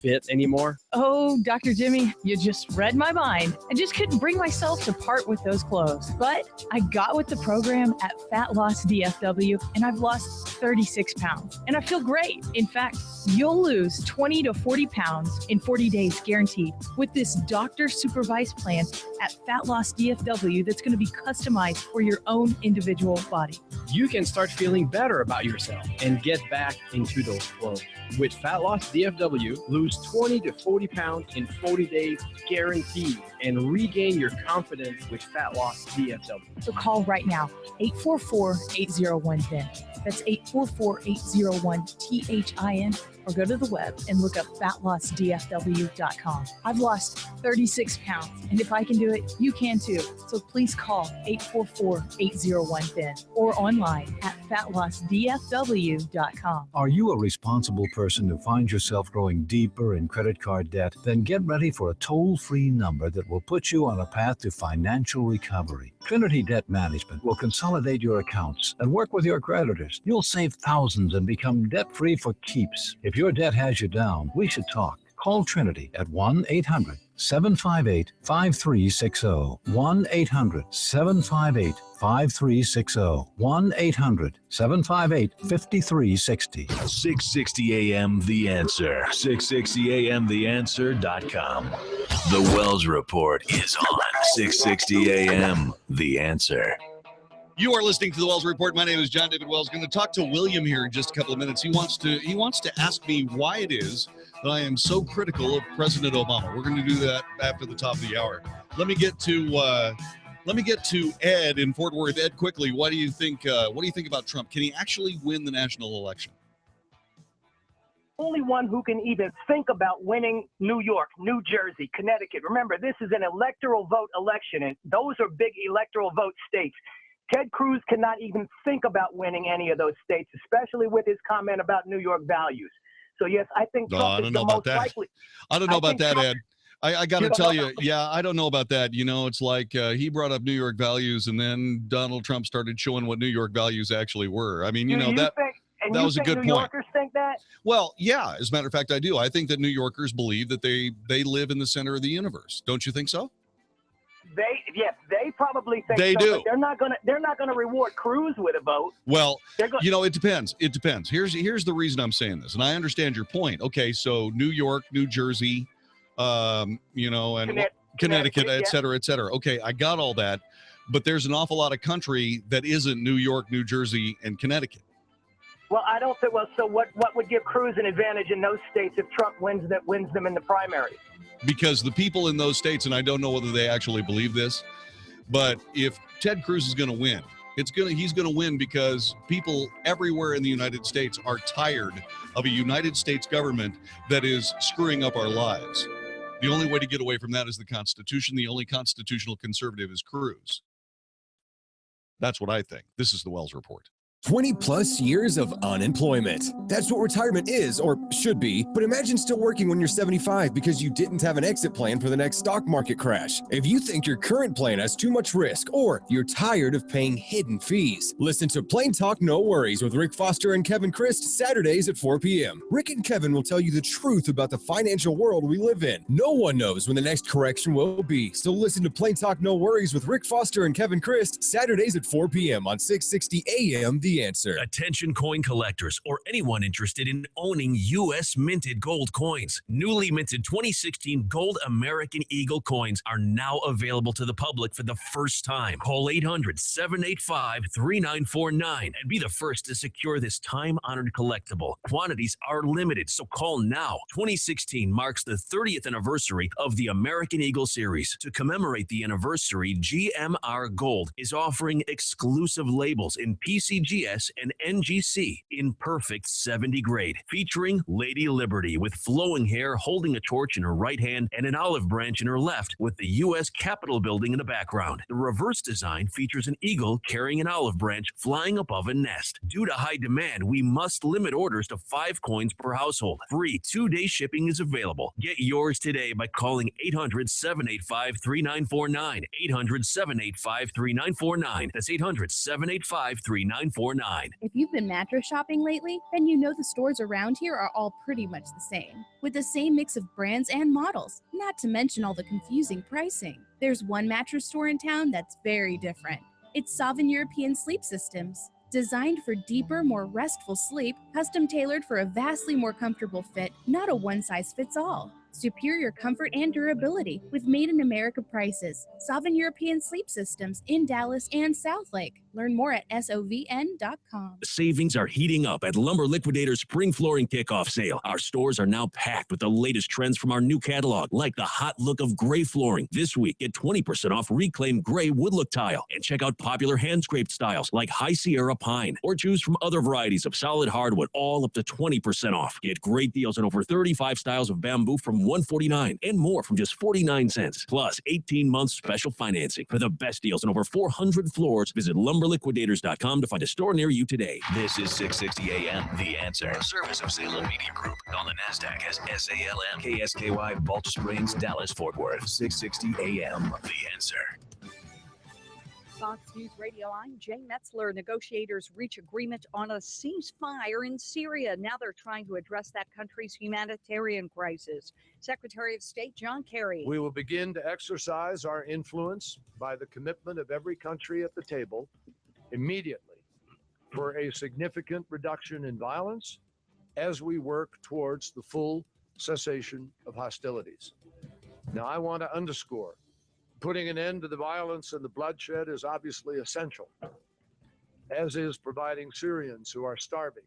fit anymore? Oh, Dr. Jimmy, you just read my mind. I just couldn't bring myself to part with those clothes. But I got with the program at Fat Loss DFW, and I've lost 36 pounds. And I feel great. In fact, you'll lose 20 to 40 pounds in 40 days guaranteed with this doctor-supervised plan at Fat Loss DFW that's going to be customized for your own individual body. You can start feeling better about yourself and get back into those clothes. With Fat Loss DFW, lose 20 to 40 pounds in 40 days guaranteed and regain your confidence with Fat Loss DFW. So call right now, 844-801-THIN. That's 844-801-THIN, or go to the web and look up fatlossdfw.com. I've lost 36 pounds, and if I can do it, you can too. So please call 844-801-THIN or online at fatlossdfw.com. Are you a responsible person who finds yourself growing deeper in credit card debt? Then get ready for a toll-free number that will put you on a path to financial recovery. Trinity Debt Management will consolidate your accounts and work with your creditors. You'll save thousands and become debt-free for keeps. If your debt has you down, we should talk. Call Trinity at 1-800-758-5360. 1-800-758-5360. 1-800-758-5360. 660 AM The Answer. 660 AMTheAnswer.com. The Wells Report is on 660 AM The Answer. You are listening to the Wells Report. My name is John David Wells. Going to talk to William here in just a couple of minutes. He wants to ask me why it is that I am so critical of President Obama. We're going to do that after the top of the hour. Let me get to Ed in Fort Worth. Ed, quickly, what do you think about Trump? Can he actually win the national election? Only one who can even think about winning New York, New Jersey, Connecticut. Remember, this is an electoral vote election, and those are big electoral vote states. Ted Cruz cannot even think about winning any of those states, especially with his comment about New York values. So, yes, I think Trump is the most likely. I don't know about that, Ed. I got to tell you, I don't know about that. You know, it's like he brought up New York values, and then Donald Trump started showing what New York values actually were. I mean, that was a good point. New Yorkers think that? Well, yeah. As a matter of fact, I do. I think that New Yorkers believe that they live in the center of the universe. Don't you think so? They probably think they do. But they're not gonna reward Cruz with a vote. Well, it depends. It depends. Here's the reason I'm saying this, and I understand your point. Okay, so New York, New Jersey, and Connecticut, et cetera, et cetera. Okay, I got all that, but there's an awful lot of country that isn't New York, New Jersey, and Connecticut. Well, I don't think. Well, so what would give Cruz an advantage in those states if Trump wins them in the primary? Because the people in those states, and I don't know whether they actually believe this, but if Ted Cruz is going to win, he's going to win because people everywhere in the United States are tired of a United States government that is screwing up our lives. The only way to get away from that is the Constitution. The only constitutional conservative is Cruz. That's what I think. This is the Wells Report. 20 plus years of unemployment. That's what retirement is, or should be. But imagine still working when you're 75 because you didn't have an exit plan for the next stock market crash. If you think your current plan has too much risk, or you're tired of paying hidden fees, listen to Plain Talk No Worries with Rick Foster and Kevin Christ Saturdays at 4 p.m. Rick and Kevin will tell you the truth about the financial world we live in. No one knows when the next correction will be. So listen to Plain Talk No Worries with Rick Foster and Kevin Christ Saturdays at 4 p.m. on 660 AM The Answer. Attention coin collectors or anyone interested in owning U.S. minted gold coins. Newly minted 2016 gold American Eagle coins are now available to the public for the first time. Call 800-785-3949 and be the first to secure this time-honored collectible. Quantities are limited, so call now. 2016 marks the 30th anniversary of the American Eagle series. To commemorate the anniversary, GMR Gold is offering exclusive labels in PCGS and NGC in perfect 70 grade, featuring Lady Liberty with flowing hair holding a torch in her right hand and an olive branch in her left with the U.S. Capitol building in the background. The reverse design features an eagle carrying an olive branch flying above a nest. Due to high demand, we must limit orders to 5 coins per household. Free 2-day shipping is available. Get yours today by calling 800-785-3949. 800-785-3949. That's 800-785-3949. 888-848-9449. If you've been mattress shopping lately, then you know the stores around here are all pretty much the same, with the same mix of brands and models, not to mention all the confusing pricing. There's one mattress store in town that's very different. It's Sovereign European Sleep Systems. Designed for deeper, more restful sleep, custom tailored for a vastly more comfortable fit, not a one-size-fits-all. Superior comfort and durability with made-in-America prices. Sovereign European Sleep Systems in Dallas and Southlake. Learn more at sovn.com. Savings are heating up at Lumber Liquidator's Spring Flooring Kickoff Sale. Our stores are now packed with the latest trends from our new catalog, like the hot look of gray flooring. This week, get 20% off reclaimed gray wood look tile, and check out popular hand-scraped styles like High Sierra Pine, or choose from other varieties of solid hardwood, all up to 20% off. Get great deals on over 35 styles of bamboo from $149 and more from just 49 cents. Plus 18 months special financing. For the best deals on over 400 floors, visit lumberliquidators.com to find a store near you today. This is 660 AM, The Answer, a service of Salem Media Group on the NASDAQ as SALM, KSKY, Balch Springs, Dallas, Fort Worth. 660 AM, The Answer. Fox News Radio, I'm Jay Metzler. Negotiators reach agreement on a ceasefire in Syria. Now they're trying to address that country's humanitarian crisis. Secretary of State John Kerry. We will begin to exercise our influence by the commitment of every country at the table immediately for a significant reduction in violence as we work towards the full cessation of hostilities. Now, I want to underscore, putting an end to the violence and the bloodshed is obviously essential, as is providing Syrians who are starving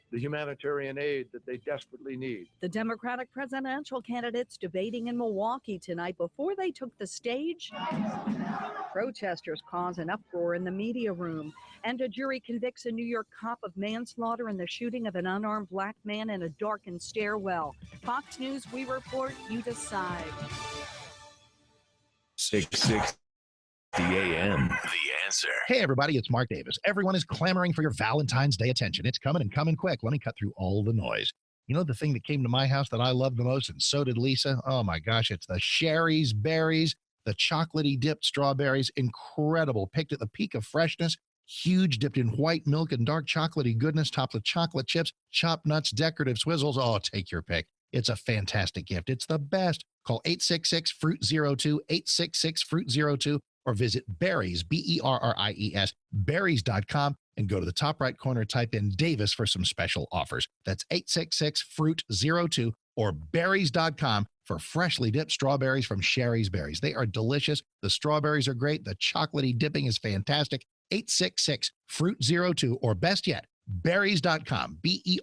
the humanitarian aid that they desperately need. The Democratic presidential candidates debating in Milwaukee tonight before they took the stage. Protesters cause an uproar in the media room, and a jury convicts a New York cop of manslaughter in the shooting of an unarmed black man in a darkened stairwell. Fox News, we report, you decide. 660 AM, The Answer. Hey, everybody, it's Mark Davis. Everyone is clamoring for your Valentine's Day attention. It's coming and coming quick. Let me cut through all the noise. You know the thing that came to my house that I love the most, and so did Lisa? Oh, my gosh, it's the Sherry's Berries, the chocolatey dipped strawberries. Incredible. Picked at the peak of freshness. Huge, dipped in white milk and dark chocolatey goodness, topped with chocolate chips, chopped nuts, decorative swizzles. Oh, take your pick. It's a fantastic gift. It's the best. Call 866-FRUIT-02, 866-FRUIT-02, or visit Berries, Berries, berries.com, and go to the top right corner, type in Davis for some special offers. That's 866-FRUIT-02 or berries.com for freshly dipped strawberries from Sherry's Berries. They are delicious. The strawberries are great. The chocolatey dipping is fantastic. 866-FRUIT-02 or best yet, berries.com, Berries,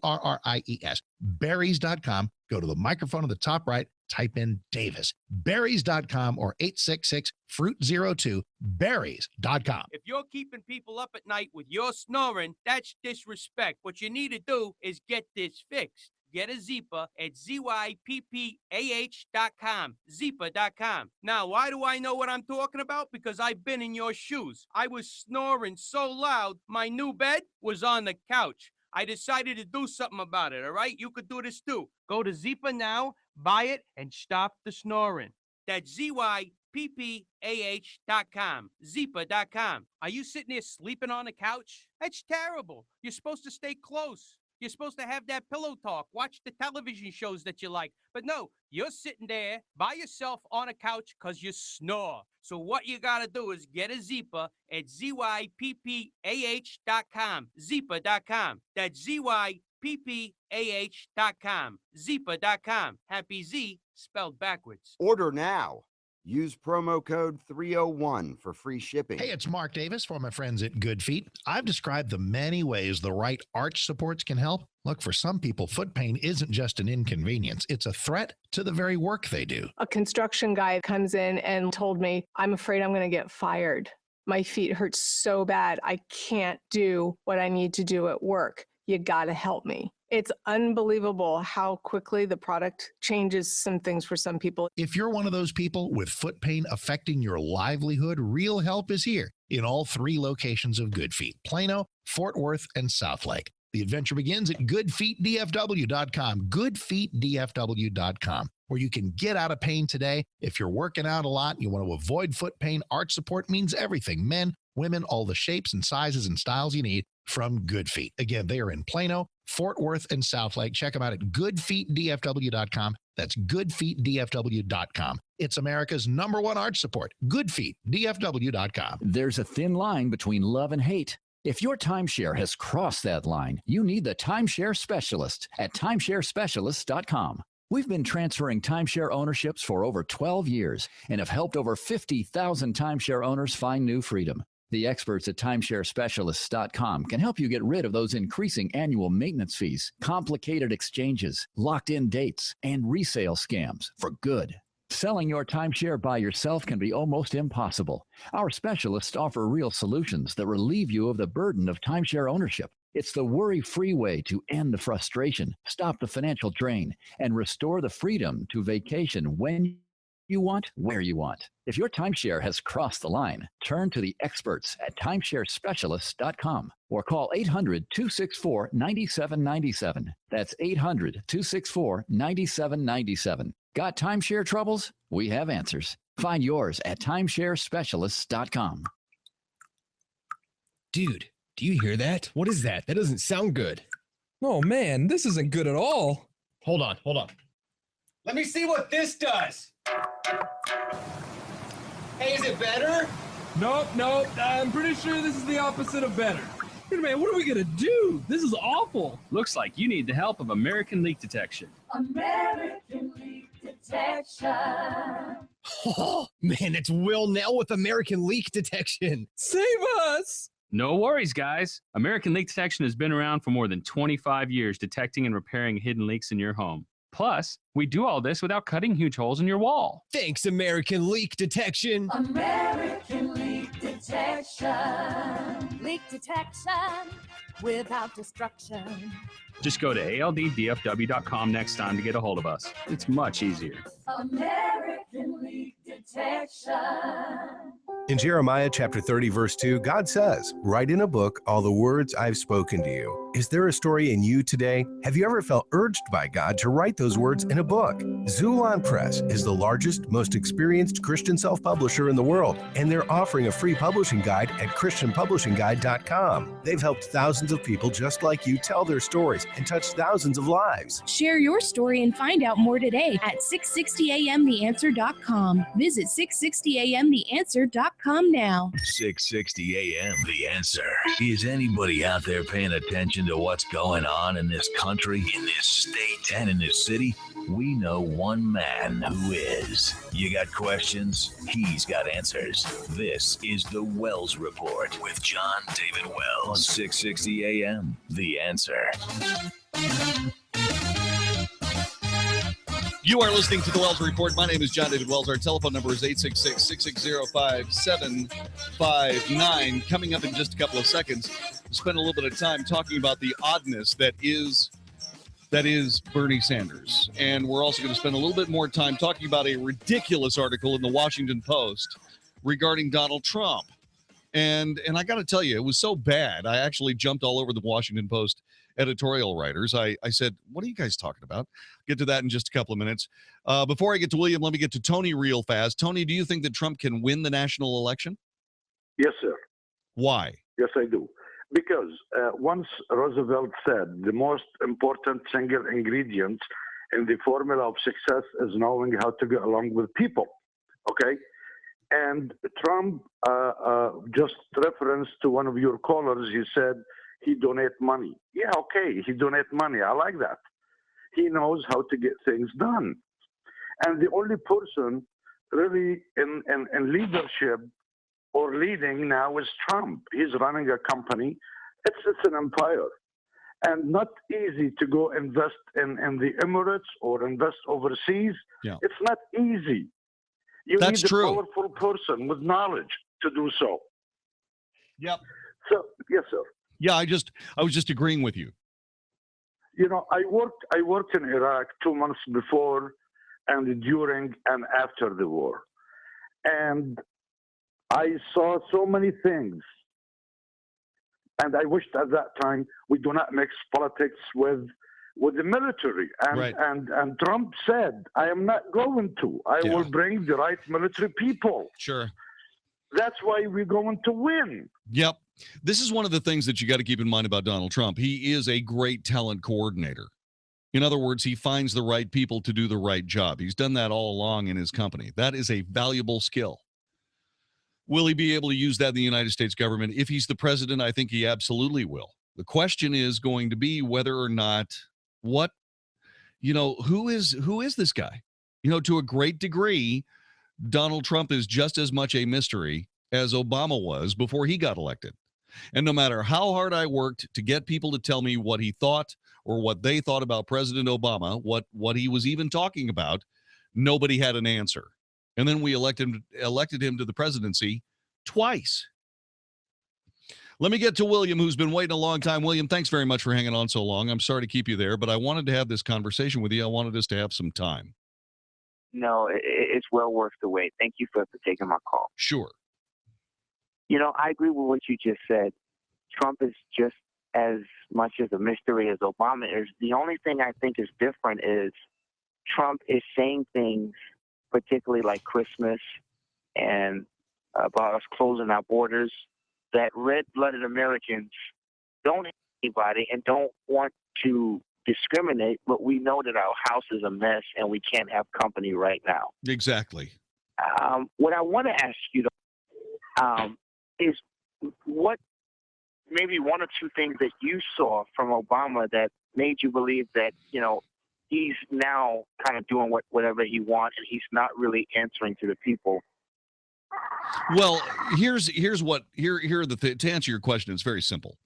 berries.com. Go to the microphone at the top right, type in Davis, berries.com or 866-FRUIT-02, berries.com. If you're keeping people up at night with your snoring, that's disrespect. What you need to do is get this fixed. Get a Zipa at ZYPPAH.com, Zipa.com. Now, why do I know what I'm talking about? Because I've been in your shoes. I was snoring so loud, my new bed was on the couch. I decided to do something about it, all right? You could do this too. Go to Zipa now, buy it, and stop the snoring. That's ZYPPAH.com, Zipa.com. Are you sitting there sleeping on the couch? That's terrible. You're supposed to stay close. You're supposed to have that pillow talk, watch the television shows that you like. But no, you're sitting there by yourself on a couch because you snore. So what you got to do is get a Zipa at ZYPPAH.com, Zipa.com. That's ZYPPAH.com, Zipa.com. Happy Z spelled backwards. Order now. Use promo code 301 for free shipping. Hey, it's Mark Davis for my friends at Good Feet. I've described the many ways the right arch supports can help. Look, for some people, foot pain isn't just an inconvenience. It's a threat to the very work they do. A construction guy comes in and told me, I'm afraid I'm going to get fired. My feet hurt so bad. I can't do what I need to do at work. You got to help me. It's unbelievable how quickly the product changes some things for some people. If you're one of those people with foot pain affecting your livelihood, real help is here in all 3 locations of Good Feet: Plano, Fort Worth, and Southlake. The adventure begins at goodfeetdfw.com, goodfeetdfw.com, where you can get out of pain today. If you're working out a lot and you want to avoid foot pain, arch support means everything. Men, women, all the shapes and sizes and styles you need. from Good Feet. Again, they are in Plano, Fort Worth, and Southlake. Check them out at goodfeetdfw.com. That's goodfeetdfw.com. It's America's #1 arch support. Goodfeetdfw.com. There's a thin line between love and hate. If your timeshare has crossed that line, you need the timeshare specialist at timesharespecialist.com. We've been transferring timeshare ownerships for over 12 years and have helped over 50,000 timeshare owners find new freedom. The experts at timesharespecialists.com can help you get rid of those increasing annual maintenance fees, complicated exchanges, locked-in dates, and resale scams for good. Selling your timeshare by yourself can be almost impossible. Our specialists offer real solutions that relieve you of the burden of timeshare ownership. It's the worry-free way to end the frustration, stop the financial drain, and restore the freedom to vacation when you want, where you want. If your timeshare has crossed the line, turn to the experts at timesharespecialists.com or call 800-264-9797. That's 800-264-9797. Got timeshare troubles? We have answers. Find yours at timesharespecialists.com. Dude, do you hear that? What is that? That doesn't sound good. Oh man, this isn't good at all. Hold on. Let me see what this does. Hey, is it better? Nope. I'm pretty sure this is the opposite of better. Hey, man, what are we gonna do? This is awful. Looks like you need the help of American Leak Detection. American Leak Detection. Oh, man, that's Will Nell with American Leak Detection. Save us! No worries, guys. American Leak Detection has been around for more than 25 years, detecting and repairing hidden leaks in your home. Plus, we do all this without cutting huge holes in your wall. Thanks, American Leak Detection. American Leak Detection. Leak detection without destruction. Just go to alddfw.com next time to get a hold of us. It's much easier. American Leak Detection. In Jeremiah chapter 30, verse 2, God says, "Write in a book all the words I've spoken to you." Is there a story in you today? Have you ever felt urged by God to write those words in a book? Zulon Press is the largest, most experienced Christian self-publisher in the world, and they're offering a free publishing guide at christianpublishingguide.com. They've helped thousands of people just like you tell their stories and touch thousands of lives. Share your story and find out more today at 660amtheanswer.com. Visit 660amtheanswer.com now. 660 AM, The Answer. Is anybody out there paying attention to what's going on in this country, in this state, and in this city? We know one man who is. You got questions? He's got answers. This is The Wells Report with John David Wells on 660 AM, The Answer. You are listening to The Wells Report. My name is John David Wells. Our telephone number is 866-660-5759. Coming up in just a couple of seconds, we'll spend a little bit of time talking about the oddness that is Bernie Sanders. And we're also going to spend a little bit more time talking about a ridiculous article in the Washington Post regarding Donald Trump. And I got to tell you, it was so bad, I actually jumped all over the Washington Post editorial writers. I said, what are you guys talking about? Get to that in just a couple of minutes. Before I get to William, let me get to Tony real fast. Tony, do you think that Trump can win the national election? Yes, sir. Why? Yes, I do. Because once Roosevelt said the most important single ingredient in the formula of success is knowing how to get along with people. Okay? And Trump just referenced to one of your callers, he said he donate money. Yeah, okay, he donate money. I like that. He knows how to get things done. And the only person really in leadership or leading now is Trump. He's running a company. It's an empire. And not easy to go invest in the Emirates or invest overseas. Yeah. It's not easy. You That's need true. a powerful person with knowledge to do so. Yep. So, yes, sir. Yeah, I was just agreeing with you. You know, I worked in Iraq 2 months before and during and after the war. And I saw so many things. And I wished at that time we do not mix politics with the military. And, right. and Trump said, I am not going to. I will bring the right military people. Sure. That's why we're going to win. Yep. This is one of the things that you got to keep in mind about Donald Trump. He is a great talent coordinator. In other words, he finds the right people to do the right job. He's done that all along in his company. That is a valuable skill. Will he be able to use that in the United States government? If he's the president, I think he absolutely will. The question is going to be whether or not who is this guy? To a great degree, Donald Trump is just as much a mystery as Obama was before he got elected. And no matter how hard I worked to get people to tell me what he thought or what they thought about President Obama, what he was even talking about, nobody had an answer. And then we elected him to the presidency twice. Let me get to William, who's been waiting a long time. William, thanks very much for hanging on so long. I'm sorry to keep you there, but I wanted to have this conversation with you. I wanted us to have some time. No, it's well worth the wait. Thank you for taking my call. Sure. I agree with what you just said. Trump is just as much as a mystery as Obama is. The only thing I think is different is Trump is saying things, particularly like Christmas and about us closing our borders, that red-blooded Americans don't hate anybody and don't want to discriminate, but we know that our house is a mess and we can't have company right now. Exactly. What I want to ask you, is what maybe one or two things that you saw from Obama that made you believe that, he's now kind of doing whatever he wants and he's not really answering to the people. Well, here are to answer your question, it's very simple.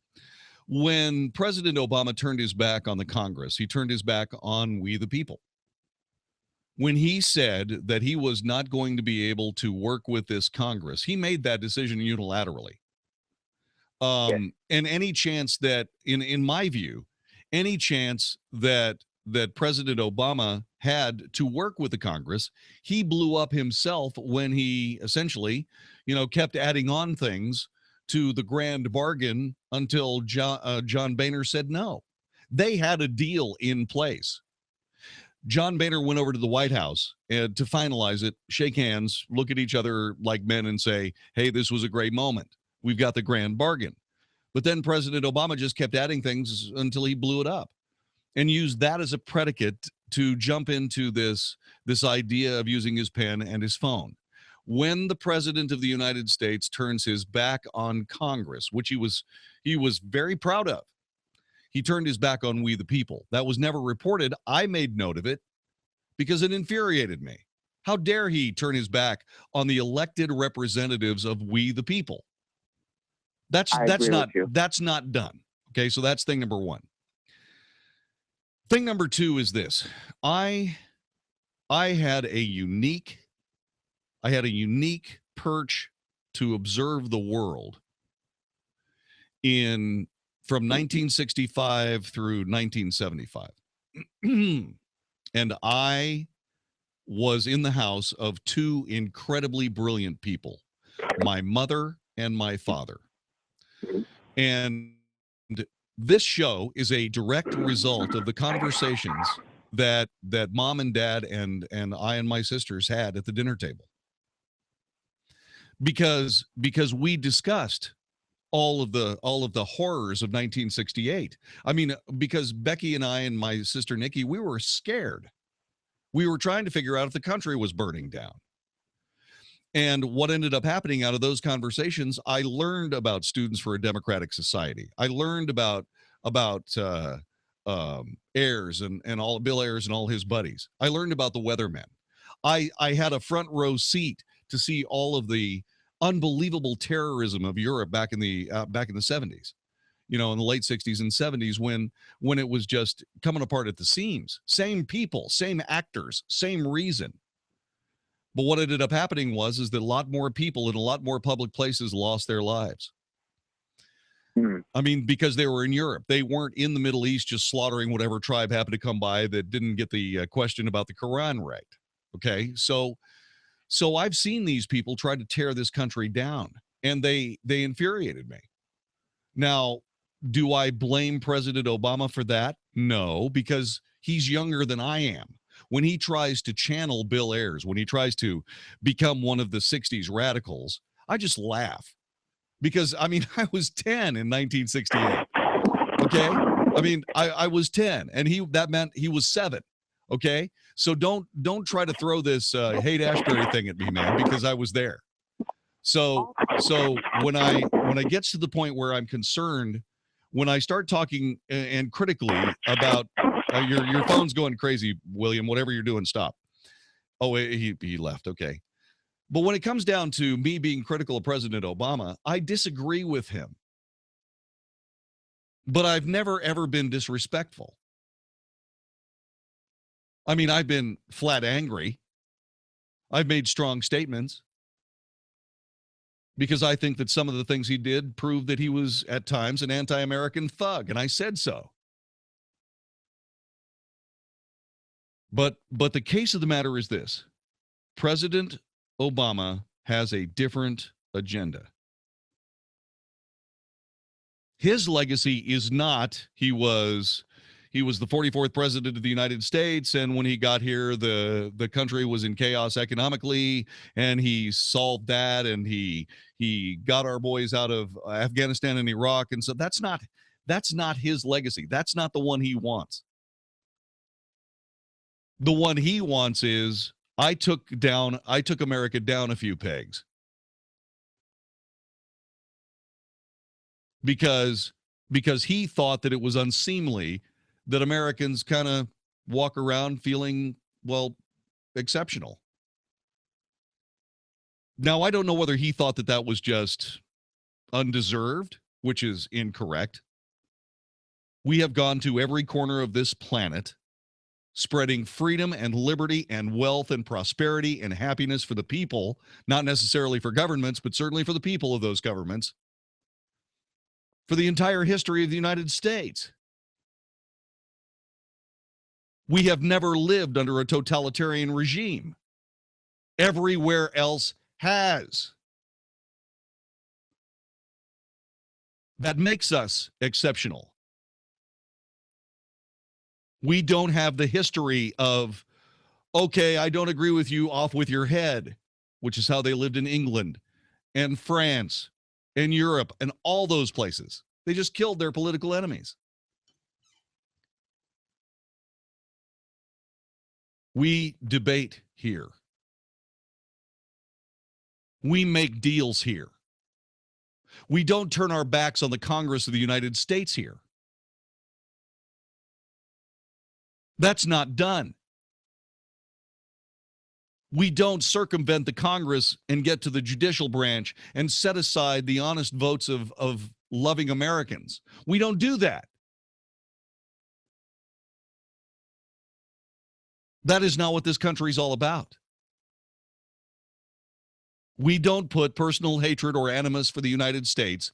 When President Obama turned his back on the Congress, he turned his back on we the people. When he said that he was not going to be able to work with this Congress, he made that decision unilaterally. And any chance that, in my view, any chance that President Obama had to work with the Congress, he blew up himself when he essentially, kept adding on things to the grand bargain until John Boehner said no. They had a deal in place. John Boehner went over to the White House to finalize it, shake hands, look at each other like men and say, hey, this was a great moment. We've got the grand bargain. But then President Obama just kept adding things until he blew it up and used that as a predicate to jump into this idea of using his pen and his phone. When the president of the United States turns his back on Congress, which he was very proud of, he turned his back on we the people. That was never reported. I made note of it because it infuriated me. How dare he turn his back on the elected representatives of we the people? That's not done. Okay, so that's thing number one. Thing number two is this. I had a unique perch to observe the world from 1965 through 1975. And I was in the house of two incredibly brilliant people, my mother and my father. And this show is a direct result of the conversations that mom and dad and I and my sisters had at the dinner table. Because we discussed all of the horrors of 1968. I mean, because Becky and I and my sister Nikki, we were scared. We were trying to figure out if the country was burning down. And what ended up happening out of those conversations, I learned about Students for a Democratic Society. I learned about Ayers and all Bill Ayers and all his buddies. I learned about the Weathermen. I had a front row seat to see all of the unbelievable terrorism of Europe back in the 70s, in the late 60s and 70s when it was just coming apart at the seams. Same people, same actors, same reason. But what ended up happening is that a lot more people in a lot more public places lost their lives. I mean, because they were in Europe. They weren't in the Middle East just slaughtering whatever tribe happened to come by that didn't get the question about the Quran right. Okay, so I've seen these people try to tear this country down, and they infuriated me. Now, do I blame President Obama for that? No, because he's younger than I am. When he tries to channel Bill Ayers, when he tries to become one of the 60s radicals, I just laugh. Because, I mean, I was 10 in 1968. Okay? I mean, I was 10, and that meant he was 7. Okay? So don't try to throw this Haight Ashbury thing at me, man, because I was there. So when I gets to the point where I'm concerned, when I start talking and critically about your phone's going crazy, William, whatever you're doing, stop. Oh, he left. Okay. But when it comes down to me being critical of President Obama, I disagree with him. But I've never, ever been disrespectful. I mean, I've been flat angry. I've made strong statements because I think that some of the things he did prove that he was, at times, an anti-American thug, and I said so. But the case of the matter is this. President Obama has a different agenda. His legacy is not he was the 44th president of the United States, and when he got here, the country was in chaos economically, and he solved that, and he got our boys out of Afghanistan and Iraq, and so that's not his legacy. That's not the one he wants. The one he wants is I took America down a few pegs. Because he thought that it was unseemly that Americans kind of walk around feeling, well, exceptional. Now, I don't know whether he thought that was just undeserved, which is incorrect. We have gone to every corner of this planet, spreading freedom and liberty and wealth and prosperity and happiness for the people, not necessarily for governments, but certainly for the people of those governments, for the entire history of the United States. We have never lived under a totalitarian regime. Everywhere else has. That makes us exceptional. We don't have the history of, okay, I don't agree with you, off with your head, which is how they lived in England and France and Europe and all those places. They just killed their political enemies. We debate here. We make deals here. We don't turn our backs on the Congress of the United States here. That's not done. We don't circumvent the Congress and get to the judicial branch and set aside the honest votes of loving Americans. We don't do that. That is not what this country is all about. We don't put personal hatred or animus for the United States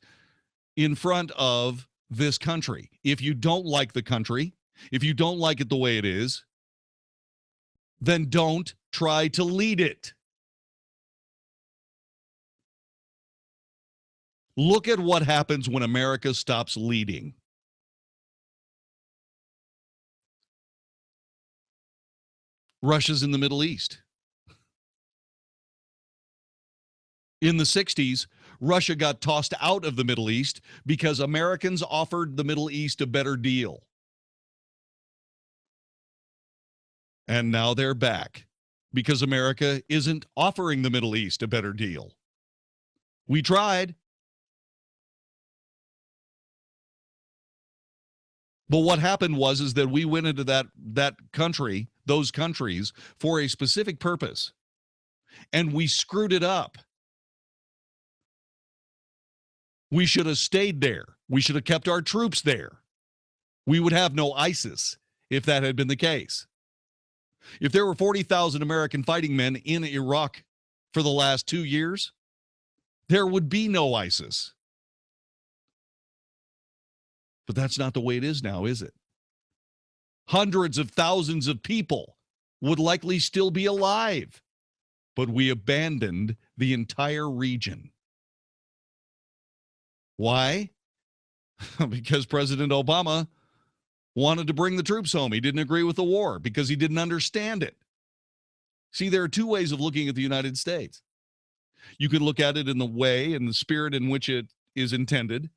in front of this country. If you don't like the country, if you don't like it the way it is, then don't try to lead it. Look at what happens when America stops leading. Russia's in the Middle East. In the 60s, Russia got tossed out of the Middle East because Americans offered the Middle East a better deal. And now they're back because America isn't offering the Middle East a better deal. We tried. But what happened was that we went into that country, those countries, for a specific purpose. And we screwed it up. We should have stayed there. We should have kept our troops there. We would have no ISIS if that had been the case. If there were 40,000 American fighting men in Iraq for the last 2 years, there would be no ISIS. But that's not the way it is now, is it? Hundreds of thousands of people would likely still be alive, but we abandoned the entire region. Why? Because President Obama wanted to bring the troops home. He didn't agree with the war because he didn't understand it. See, there are two ways of looking at the United States. You could look at it in the way and the spirit in which it is intended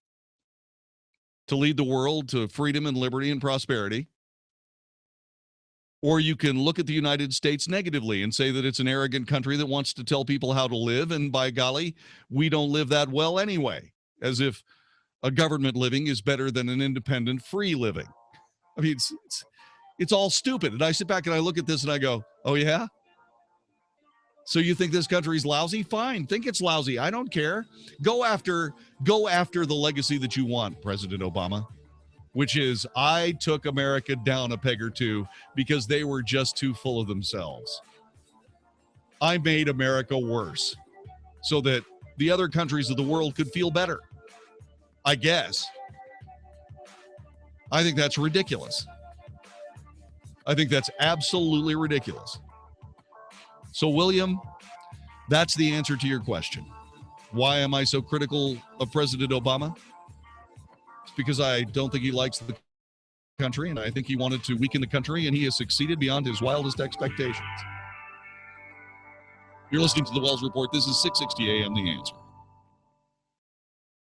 to lead the world to freedom and liberty and prosperity. Or you can look at the United States negatively and say that it's an arrogant country that wants to tell people how to live, and by golly, we don't live that well anyway, as if a government living is better than an independent, free living. I mean, it's all stupid. And I sit back and I look at this and I go, oh, yeah? So you think this country's lousy? Fine, think it's lousy. I don't care. Go after the legacy that you want, President Obama, which is I took America down a peg or two because they were just too full of themselves. I made America worse so that the other countries of the world could feel better, I guess. I think that's ridiculous. I think that's absolutely ridiculous. So, William, that's the answer to your question. Why am I so critical of President Obama? It's because I don't think he likes the country, and I think he wanted to weaken the country, and he has succeeded beyond his wildest expectations. You're listening to the Wells Report. This is 660 AM The Answer.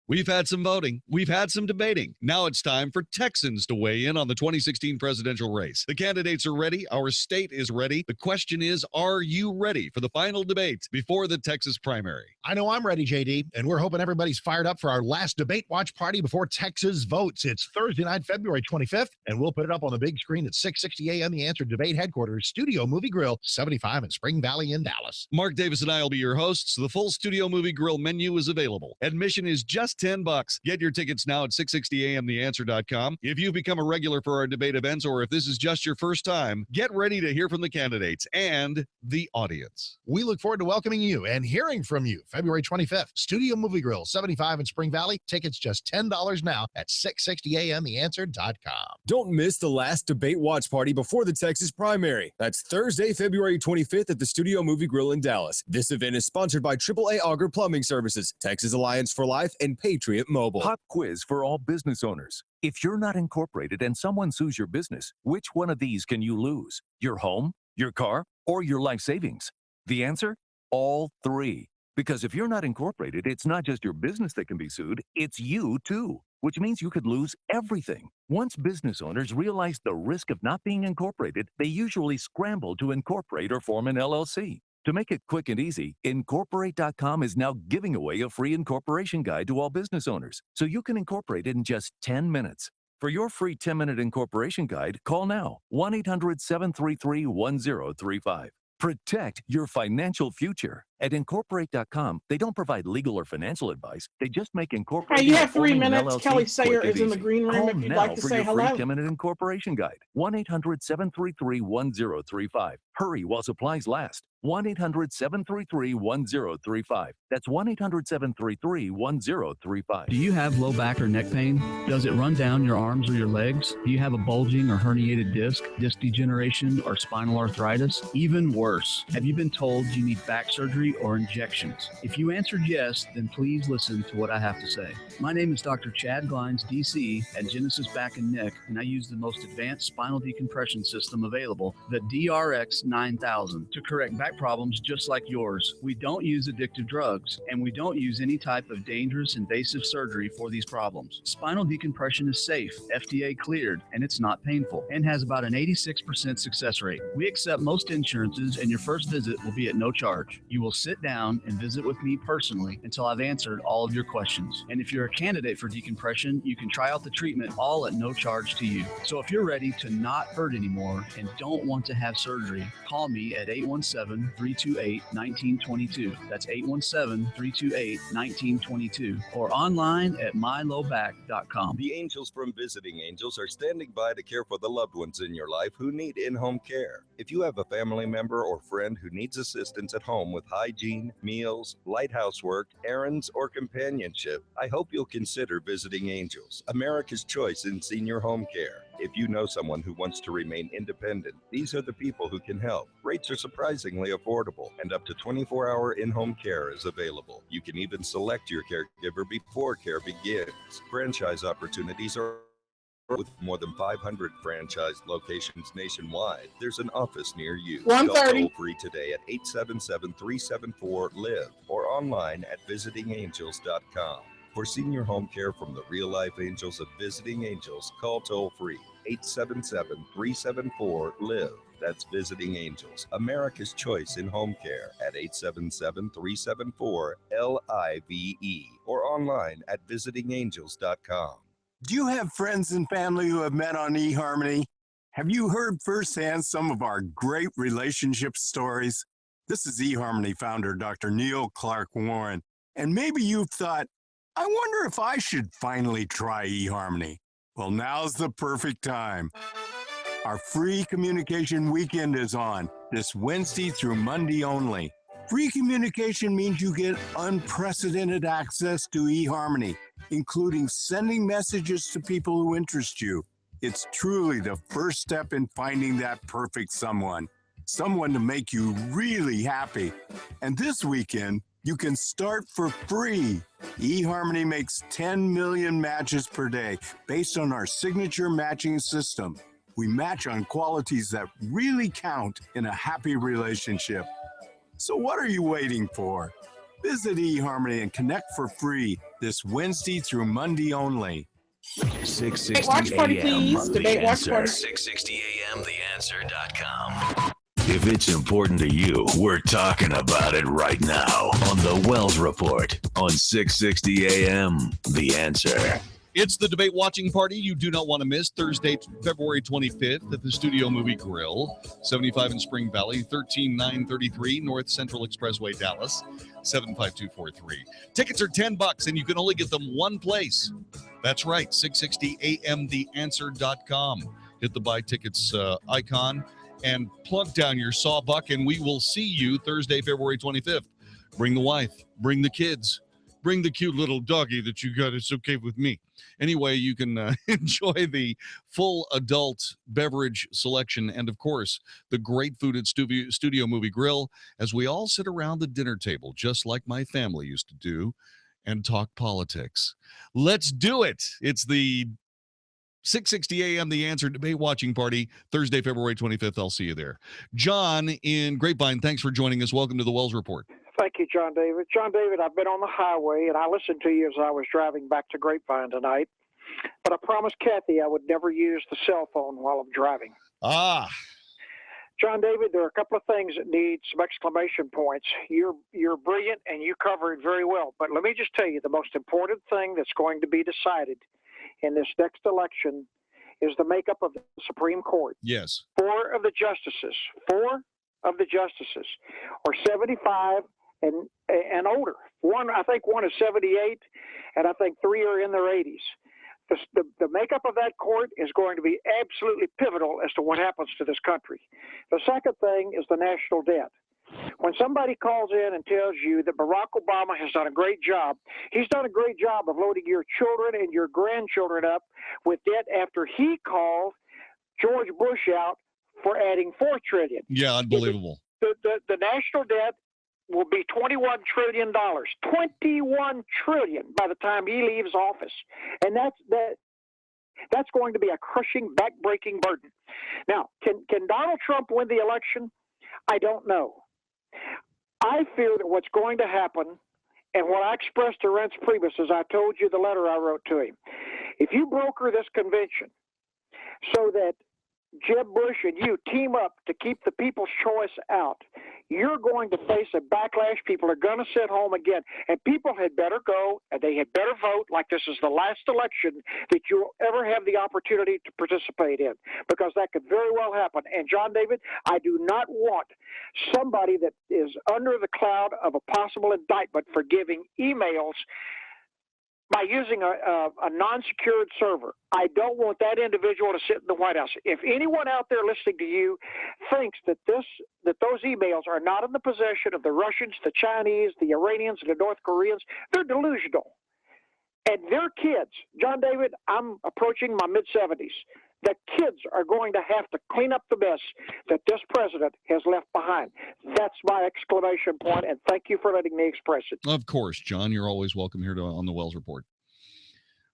We've had some voting. We've had some debating. Now it's time for Texans to weigh in on the 2016 presidential race. The candidates are ready. Our state is ready. The question is, are you ready for the final debate before the Texas primary? I know I'm ready, JD, and we're hoping everybody's fired up for our last debate watch party before Texas votes. It's Thursday night, February 25th, and we'll put it up on the big screen at 660 AM The Answer Debate Headquarters, Studio Movie Grill, 75 in Spring Valley in Dallas. Mark Davis and I will be your hosts. The full Studio Movie Grill menu is available. Admission is just $10. Get your tickets now at 660amtheanswer.com. If you've become a regular for our debate events, or if this is just your first time, get ready to hear from the candidates and the audience. We look forward to welcoming you and hearing from you February 25th. Studio Movie Grill, 75 in Spring Valley. Tickets just $10 now at 660amtheanswer.com. Don't miss the last debate watch party before the Texas primary. That's Thursday, February 25th at the Studio Movie Grill in Dallas. This event is sponsored by AAA Auger Plumbing Services, Texas Alliance for Life, and Patriot Mobile. Pop quiz for all business owners. If you're not incorporated and someone sues your business, which one of these can you lose? Your home, your car, or your life savings? The answer? All three. Because if you're not incorporated, it's not just your business that can be sued, it's you too, which means you could lose everything. Once business owners realize the risk of not being incorporated, they usually scramble to incorporate or form an LLC. To make it quick and easy, Incorporate.com is now giving away a free incorporation guide to all business owners, so you can incorporate in just 10 minutes. For your free 10-minute incorporation guide, call now, 1-800-733-1035. Protect your financial future. At Incorporate.com, they don't provide legal or financial advice. They just make incorporating. Hey, you have 3 minutes. LLC Kelly Sayer quick and is in the easy. green room Call if you'd now like to for say your hello. free 10-minute incorporation guide. 1-800-733-1035. Hurry while supplies last. 1-800-733-1035. That's 1-800-733-1035. Do you have low back or neck pain? Does it run down your arms or your legs? Do you have a bulging or herniated disc degeneration, or spinal arthritis? Even worse, have you been told you need back surgery or injections? If you answered yes, then please listen to what I have to say. My name is Dr. Chad Glines, DC, at Genesis Back and Neck, and I use the most advanced spinal decompression system available, the DRX 9000, to correct back problems just like yours. We don't use addictive drugs, and we don't use any type of dangerous invasive surgery for these problems. Spinal decompression is safe, FDA cleared, and it's not painful, and has about an 86% success rate. We accept most insurances, and your first visit will be at no charge. You will sit down and visit with me personally until I've answered all of your questions. And if you're a candidate for decompression, you can try out the treatment all at no charge to you. So if you're ready to not hurt anymore and don't want to have surgery, call me at 817-328-1922. That's 817-328-1922, or online at mylowback.com. The angels from Visiting Angels are standing by to care for the loved ones in your life who need in-home care. If you have a family member or friend who needs assistance at home with hygiene, meals, light housework, errands, or companionship, I hope you'll consider Visiting Angels, America's choice in senior home care. If you know someone who wants to remain independent, these are the people who can help. Rates are surprisingly affordable, and up to 24-hour in-home care is available. You can even select your caregiver before care begins. Franchise opportunities are With more than 500 franchised locations nationwide, there's an office near you. 1:30. Call toll-free today at 877-374-LIVE or online at visitingangels.com. For senior home care from the real-life angels of Visiting Angels, call toll-free 877-374-LIVE. That's Visiting Angels, America's choice in home care at 877-374-LIVE or online at visitingangels.com. Do you have friends and family who have met on eHarmony? Have you heard firsthand some of our great relationship stories? This is eHarmony founder Dr. Neil Clark Warren, and maybe you've thought, I wonder if I should finally try eHarmony. Well, now's the perfect time. Our free communication weekend is on this Wednesday through Monday only. Free communication means you get unprecedented access to eHarmony, including sending messages to people who interest you. It's truly the first step in finding that perfect someone to make you really happy. And this weekend, you can start for free. eHarmony makes 10 million matches per day based on our signature matching system. We match on qualities that really count in a happy relationship. So what are you waiting for? Visit eHarmony and connect for free this Wednesday through Monday only. 660 Watch party, AM, please. The Debate watch Answer. party. 660 AM, TheAnswer.com. If it's important to you, we're talking about it right now on The Wells Report on 660 AM, The Answer. It's the debate watching party you do not want to miss. Thursday, February 25th at the Studio Movie Grill, 75 in Spring Valley, 13933 North Central Expressway, Dallas, 75243. Tickets are $10 and you can only get them one place. That's right, 660amtheanswer.com. Hit the buy tickets icon and plug down your sawbuck, and we will see you Thursday, February 25th. Bring the wife, bring the kids, bring the cute little doggy that you got. It's okay with me. Anyway, you can enjoy the full adult beverage selection and, of course, the great food at Studio Movie Grill as we all sit around the dinner table, just like my family used to do, and talk politics. Let's do it. It's the 660 AM The Answer debate watching party, Thursday, February 25th. I'll see you there. John in Grapevine, thanks for joining us. Welcome to the Wells Report. Thank you, John David. John David, I've been on the highway, and I listened to you as I was driving back to Grapevine tonight. But I promised Kathy I would never use the cell phone while I'm driving. John David, there are a couple of things that need some exclamation points. You're brilliant, and you cover it very well. But let me just tell you, the most important thing that's going to be decided in this next election is the makeup of the Supreme Court. Yes. 4 of the justices are 75 and older. I think one is 78, and I think 3 are in their 80s. The makeup of that court is going to be absolutely pivotal as to what happens to this country. The second thing is the national debt. When somebody calls in and tells you that Barack Obama has done a great job, he's done a great job of loading your children and your grandchildren up with debt after he called George Bush out for adding $4 trillion. Yeah, unbelievable. The national debt will be $21 trillion. $21 trillion by the time he leaves office. And that's going to be a crushing, back-breaking burden. Now, can Donald Trump win the election? I don't know. I fear that what's going to happen, and what I expressed to Reince Priebus as I told you the letter I wrote to him, if you broker this convention so that Jeb Bush and you team up to keep the People's Choice out, you're going to face a backlash. People are going to sit home again. And people had better go, and they had better vote like this is the last election that you'll ever have the opportunity to participate in, because that could very well happen. And, John David, I do not want somebody that is under the cloud of a possible indictment for giving emails by using a non-secured server. I don't want that individual to sit in the White House. If anyone out there listening to you thinks that those emails are not in the possession of the Russians, the Chinese, the Iranians, and the North Koreans, they're delusional. And their kids, John David, I'm approaching my mid-70s. The kids are going to have to clean up the mess that this president has left behind. That's my exclamation point, and thank you for letting me express it. Of course, John, you're always welcome here on the Wells Report.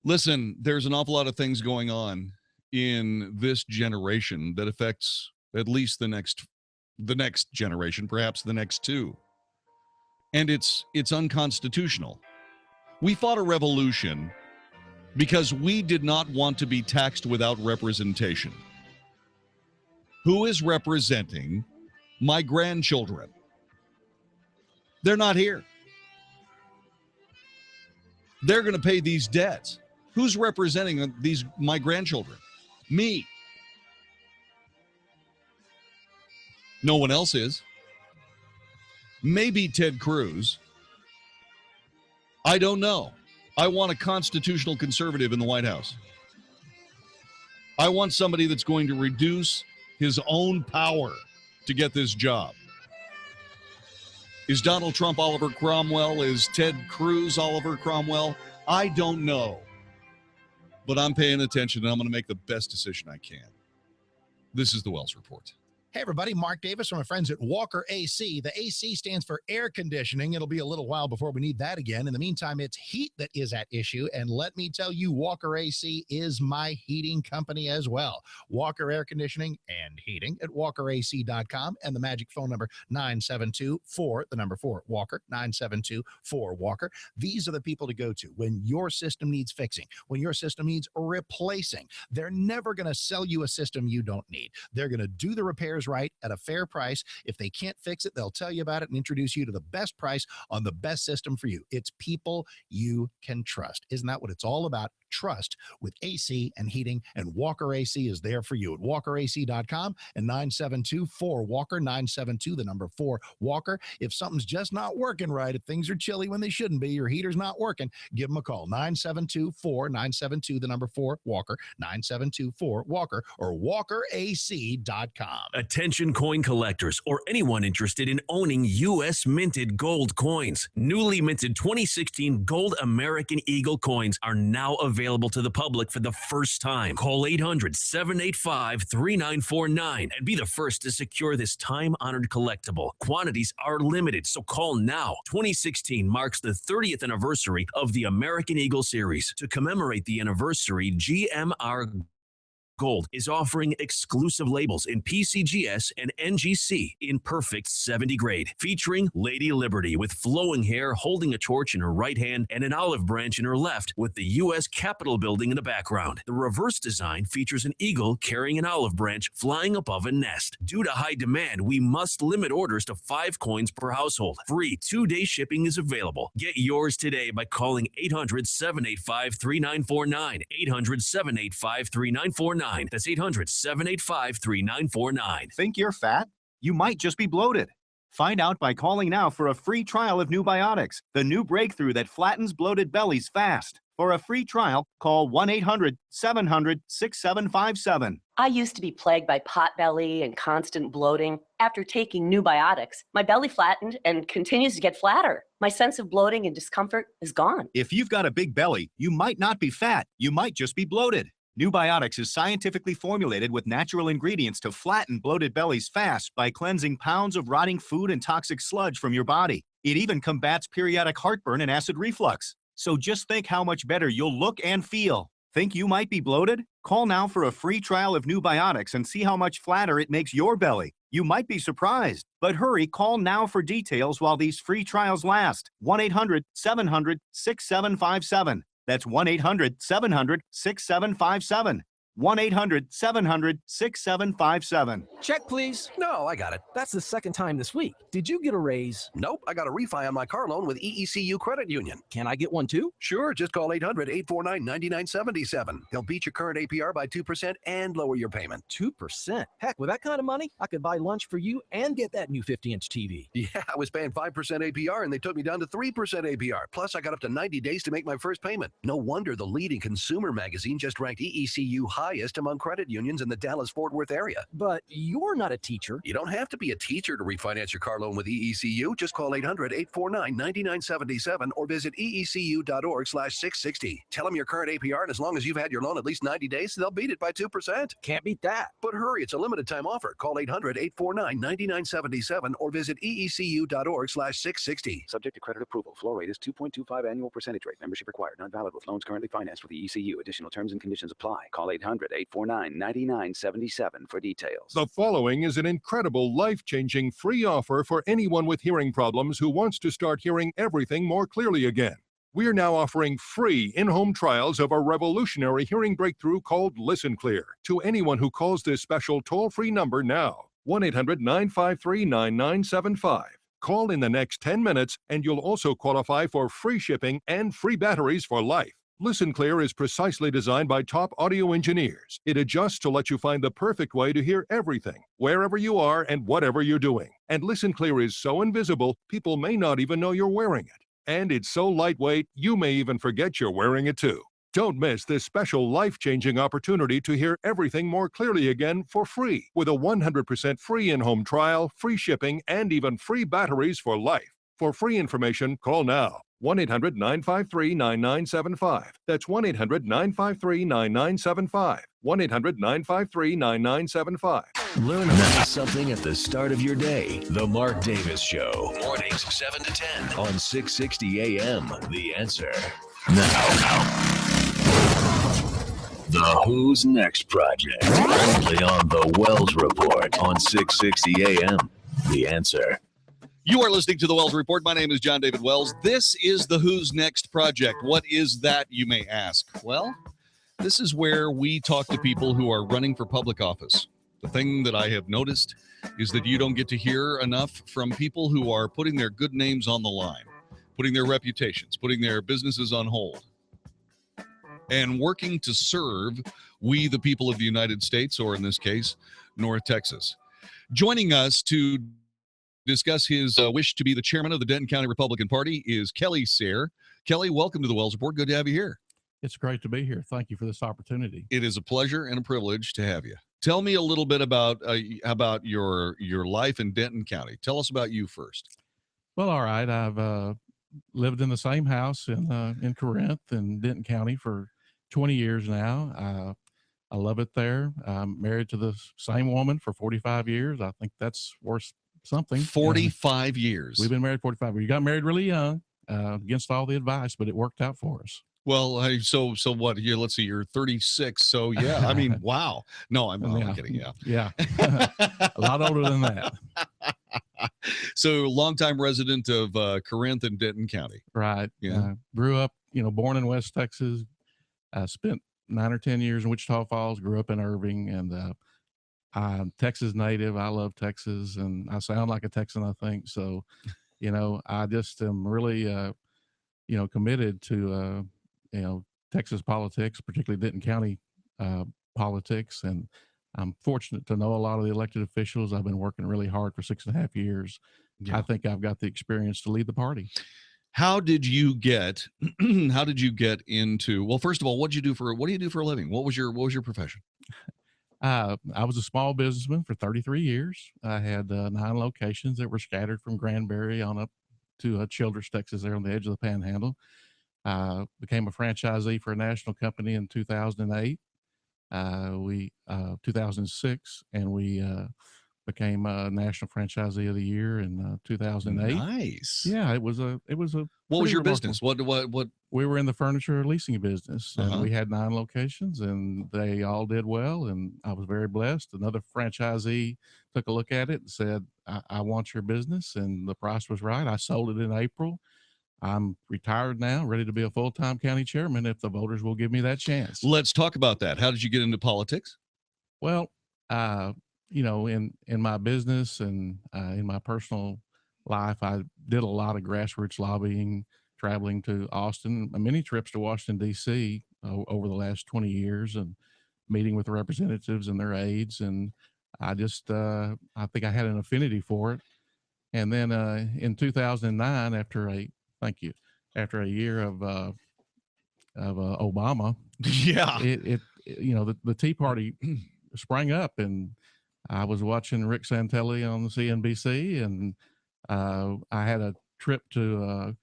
Listen, there's an awful lot of things going on in this generation that affects at least the next generation, perhaps the next two. And it's unconstitutional. We fought a revolution because we did not want to be taxed without representation. Who is representing my grandchildren? They're not here. They're going to pay these debts. Who's representing my grandchildren? Me. No one else is. Maybe Ted Cruz. I don't know. I want a constitutional conservative in the White House. I want somebody that's going to reduce his own power to get this job. Is Donald Trump Oliver Cromwell? Is Ted Cruz Oliver Cromwell? I don't know. But I'm paying attention, and I'm going to make the best decision I can. This is the Wells Report. Hey, everybody, Mark Davis from my friends at Walker AC. The AC stands for air conditioning. It'll be a little while before we need that again. In the meantime, it's heat that is at issue. And let me tell you, Walker AC is my heating company as well. Walker Air Conditioning and Heating at walkerac.com, and the magic phone number 972-4, Walker, 972-4-Walker. These are the people to go to when your system needs fixing, when your system needs replacing. They're never going to sell you a system you don't need. They're going to do the repairs right at a fair price. If they can't fix it, they'll tell you about it and introduce you to the best price on the best system for you. It's people you can trust. Isn't that what it's all about? Trust with AC and heating, and Walker AC is there for you at walkerac.com and 972-4-WALKER, 972-4-WALKER. If something's just not working right, if things are chilly when they shouldn't be, your heater's not working, give them a call, 972-4-WALKER, 972-4-WALKER, or walkerac.com. Attention coin collectors or anyone interested in owning U.S. minted gold coins. Newly minted 2016 gold American Eagle coins are now available to the public for the first time. Call 800-785-3949 and be the first to secure this time-honored collectible. Quantities are limited, so call now. 2016 marks the 30th anniversary of the American Eagle series. To commemorate the anniversary, GMR Gold is offering exclusive labels in PCGS and NGC in perfect 70 grade, featuring Lady Liberty with flowing hair holding a torch in her right hand and an olive branch in her left with the U.S. Capitol building in the background. The reverse design features an eagle carrying an olive branch flying above a nest. Due to high demand, we must limit orders to 5 coins per household. Free 2-day shipping is available. Get yours today by calling 800-785-3949. 800-785-3949. That's 800-785-3949. Think you're fat? You might just be bloated. Find out by calling now for a free trial of New Biotics, the new breakthrough that flattens bloated bellies fast. For a free trial, call 1-800-700-6757. I used to be plagued by potbelly and constant bloating. After taking New Biotics, my belly flattened and continues to get flatter. My sense of bloating and discomfort is gone. If you've got a big belly, you might not be fat. You might just be bloated. New Biotics is scientifically formulated with natural ingredients to flatten bloated bellies fast by cleansing pounds of rotting food and toxic sludge from your body. It even combats periodic heartburn and acid reflux. So just think how much better you'll look and feel. Think you might be bloated? Call now for a free trial of New Biotics and see how much flatter it makes your belly. You might be surprised. But hurry, call now for details while these free trials last. 1-800-700-6757. That's 1-800-700-6757. 1-800-700-6757. Check, please. No, I got it. That's the second time this week. Did you get a raise? Nope, I got a refi on my car loan with EECU Credit Union. Can I get one too? Sure, just call 800-849-9977. They'll beat your current APR by 2% and lower your payment. 2%? Heck, with that kind of money, I could buy lunch for you and get that new 50-inch TV. Yeah, I was paying 5% APR and they took me down to 3% APR. Plus, I got up to 90 days to make my first payment. No wonder the leading consumer magazine just ranked EECU highest among credit unions in the Dallas-Fort Worth area. But you're not a teacher. You don't have to be a teacher to refinance your car loan with EECU. Just call 800-849-9977 or visit eecu.org/660. Tell them your current APR, and as long as you've had your loan at least 90 days, they'll beat it by 2%. Can't beat that. But hurry, it's a limited time offer. Call 800-849-9977 or visit eecu.org/660. Subject to credit approval. Floor rate is 2.25 annual percentage rate. Membership required. Not valid with loans currently financed with the ECU. Additional terms and conditions apply. Call 800 1-800-849-9977 for details. The following is an incredible, life-changing free offer for anyone with hearing problems who wants to start hearing everything more clearly again. We're now offering free in-home trials of a revolutionary hearing breakthrough called Listen Clear to anyone who calls this special toll-free number now, 1-800-953-9975. Call in the next 10 minutes and you'll also qualify for free shipping and free batteries for life. Listen Clear is precisely designed by top audio engineers. It adjusts to let you find the perfect way to hear everything, wherever you are and whatever you're doing. And Listen Clear is so invisible, people may not even know you're wearing it. And it's so lightweight, you may even forget you're wearing it too. Don't miss this special life-changing opportunity to hear everything more clearly again for free with a 100% free in-home trial, free shipping, and even free batteries for life. For free information, call now. 1-800-953-9975. That's 1-800-953-9975. 1-800-953-9975. Learn about something at the start of your day. The Mark Davis Show. Mornings 7 to 10 on 660 AM. The Answer. Now, the Who's Next Project. Only on the Wells Report on 660 AM. The Answer. You are listening to the Wells Report. My name is John David Wells. This is the Who's Next Project. What is that, you may ask? Well, this is where we talk to people who are running for public office. The thing that I have noticed is that you don't get to hear enough from people who are putting their good names on the line, putting their reputations, putting their businesses on hold, and working to serve we, the people of the United States, or in this case, North Texas. Joining us to discuss his wish to be the chairman of the Denton County Republican Party is Kelly Sayre. Kelly, welcome to the Wells Report. Good to have you here. It's great to be here. Thank you for this opportunity. It is a pleasure and a privilege to have you. Tell me a little bit about your life in Denton County. Tell us about you first. Well, all right. I've lived in the same house in Corinth in Denton County for 20 years now. I love it there. I'm married to the same woman for 45 years. I think that's worth something. 45 years. We've been married 45 years. We got married really young, against all the advice, but it worked out for us. Well, so what? Let's see, you're 36. So yeah, I mean, wow. No, I'm kidding. Yeah. A lot older than that. So longtime resident of Corinth and Denton County. Right. Yeah. Grew up, born in West Texas. Spent 9 or 10 years in Wichita Falls. Grew up in Irving, and I'm Texas native. I love Texas, and I sound like a Texan, I think. So, I just am really, committed to, Texas politics, particularly Denton County politics. And I'm fortunate to know a lot of the elected officials. I've been working really hard for 6.5 years. Yeah. I think I've got the experience to lead the party. How did you get into, well, first of all, what do you do for a living? What was your profession? I was a small businessman for 33 years. I had 9 locations that were scattered from Granbury on up to Childress, Texas, there on the edge of the Panhandle. Became a franchisee for a national company in 2008. 2006, and we became a national franchisee of the year in 2008. Nice. Yeah, it was a. What was your business? What? We were in the furniture leasing business, and we had 9 locations, and they all did well, and I was very blessed. Another franchisee took a look at it and said, I want your business, and the price was right. I sold it in April. I'm retired now, ready to be a full-time county chairman if the voters will give me that chance. Let's talk about that. How did you get into politics? Well, in my business and in my personal life, I did a lot of grassroots lobbying, traveling to Austin, many trips to Washington, D.C. Over the last 20 years, and meeting with representatives and their aides. And I just, I think I had an affinity for it. And then in 2009, after a year of Obama, yeah, the Tea Party sprang up, and I was watching Rick Santelli on the CNBC, and I had a trip to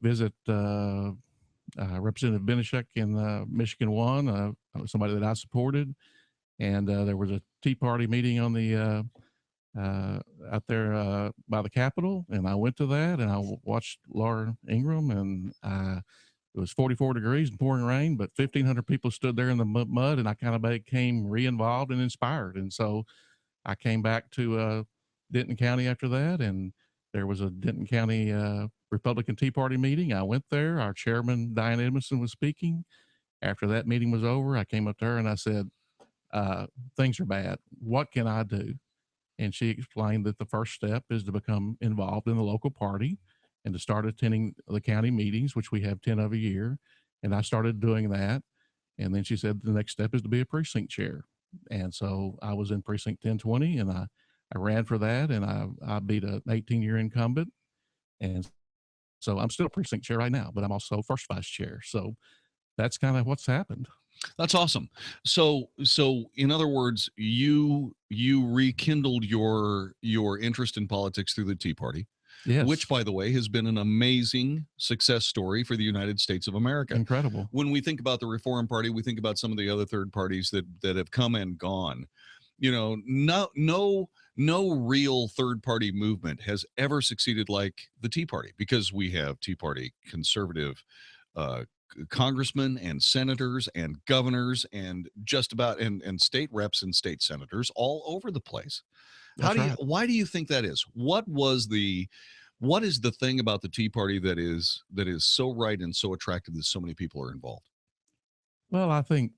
visit Representative Benishek in Michigan 1, somebody that I supported, and there was a Tea Party meeting on the out there by the Capitol, and I went to that, and I watched Laura Ingraham, and I it was 44 degrees and pouring rain, but 1,500 people stood there in the mud, and I kind of became re-involved and inspired. And so I came back to Denton County after that, and there was a Denton County Republican Tea Party meeting. I went there. Our chairman, Diane Edmondson, was speaking. After that meeting was over, I came up to her and I said, things are bad. What can I do? And she explained that the first step is to become involved in the local party and to start attending the county meetings, which we have 10 of a year. And I started doing that. And then she said the next step is to be a precinct chair. And so I was in precinct 1020, and I ran for that, and I beat an 18-year incumbent. And so I'm still precinct chair right now, but I'm also first vice chair. So that's kind of what's happened. That's awesome. So in other words, you rekindled your interest in politics through the Tea Party. Yes. Which, by the way, has been an amazing success story for the United States of America. Incredible. When we think about the Reform Party, we think about some of the other third parties that have come and gone. You know, no real third party movement has ever succeeded like the Tea Party, because we have Tea Party conservative congressmen and senators and governors and just about and state reps and state senators all over the place. Why do you think that is? What is the thing about the Tea Party that is so right and so attractive that so many people are involved? Well, I think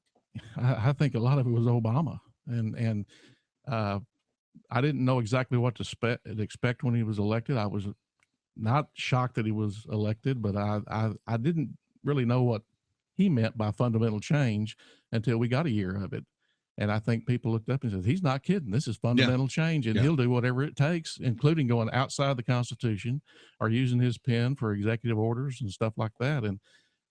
a lot of it was Obama, and I didn't know exactly what to expect when he was elected. I was not shocked that he was elected, but I didn't really know what he meant by fundamental change until we got a year of it. And I think people looked up and said, he's not kidding. This is fundamental change, and he'll do whatever it takes, including going outside the Constitution or using his pen for executive orders and stuff like that. And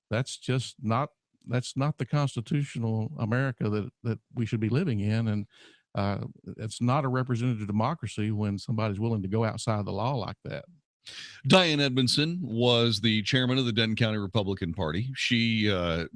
that's not the constitutional America that we should be living in. And it's not a representative democracy when somebody's willing to go outside the law like that. Diane Edmondson was the chairman of the Denton County Republican Party. She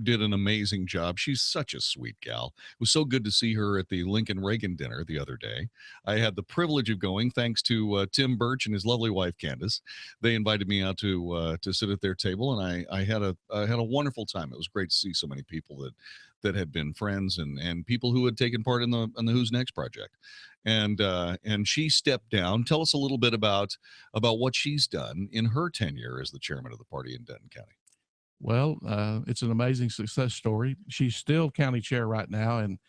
did an amazing job. She's such a sweet gal. It was so good to see her at the Lincoln Reagan dinner the other day. I had the privilege of going thanks to Tim Birch and his lovely wife, Candace. They invited me out to sit at their table, and I had a wonderful time. It was great to see so many people that had been friends and people who had taken part in the Who's Next project. And she stepped down. Tell us a little bit about what she's done in her tenure as the chairman of the party in Denton County. Well, it's an amazing success story. She's still county chair right now, and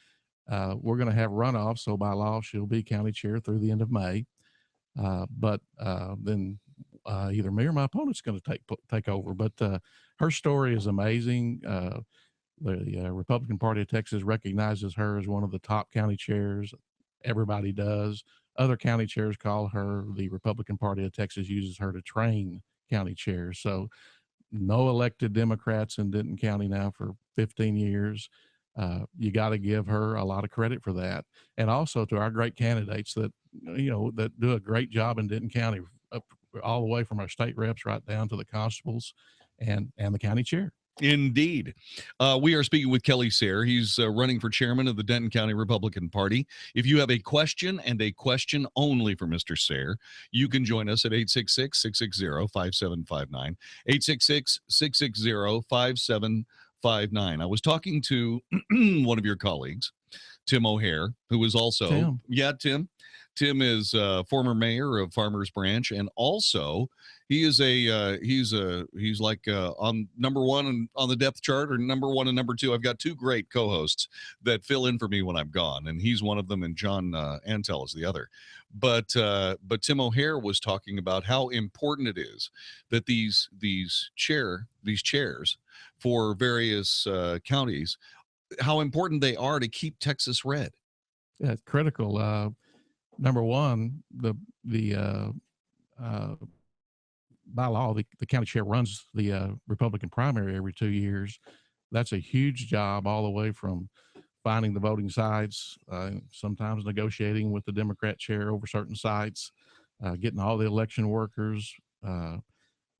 we're going to have runoffs. So by law, she'll be county chair through the end of May. But then either me or my opponent's going to take over. But her story is amazing. The Republican Party of Texas recognizes her as one of the top county chairs. Everybody does. Other county chairs call her. The Republican Party of Texas uses her to train county chairs. So no elected Democrats in Denton County now for 15 years. You got to give her a lot of credit for that. And also to our great candidates that do a great job in Denton County, all the way from our state reps right down to the constables and the county chair. Indeed. We are speaking with Kelly Sayre. He's running for chairman of the Denton County Republican Party. If you have a question and a question only for Mr. Sayre, you can join us at 866-660-5759, 866-660-5759. I was talking to one of your colleagues, Tim O'Hare, who is also, Tim is former mayor of Farmers Branch, and also he is he's like on number one on the depth chart, or number one and number two. I've got two great co-hosts that fill in for me when I'm gone, and he's one of them, and John Antel is the other. But Tim O'Hare was talking about how important it is that these chairs for various counties, how important they are to keep Texas red. Yeah, it's critical. Number one, by law, the county chair runs the Republican primary every 2 years. That's a huge job, all the way from finding the voting sites, sometimes negotiating with the Democrat chair over certain sites, getting all the election workers,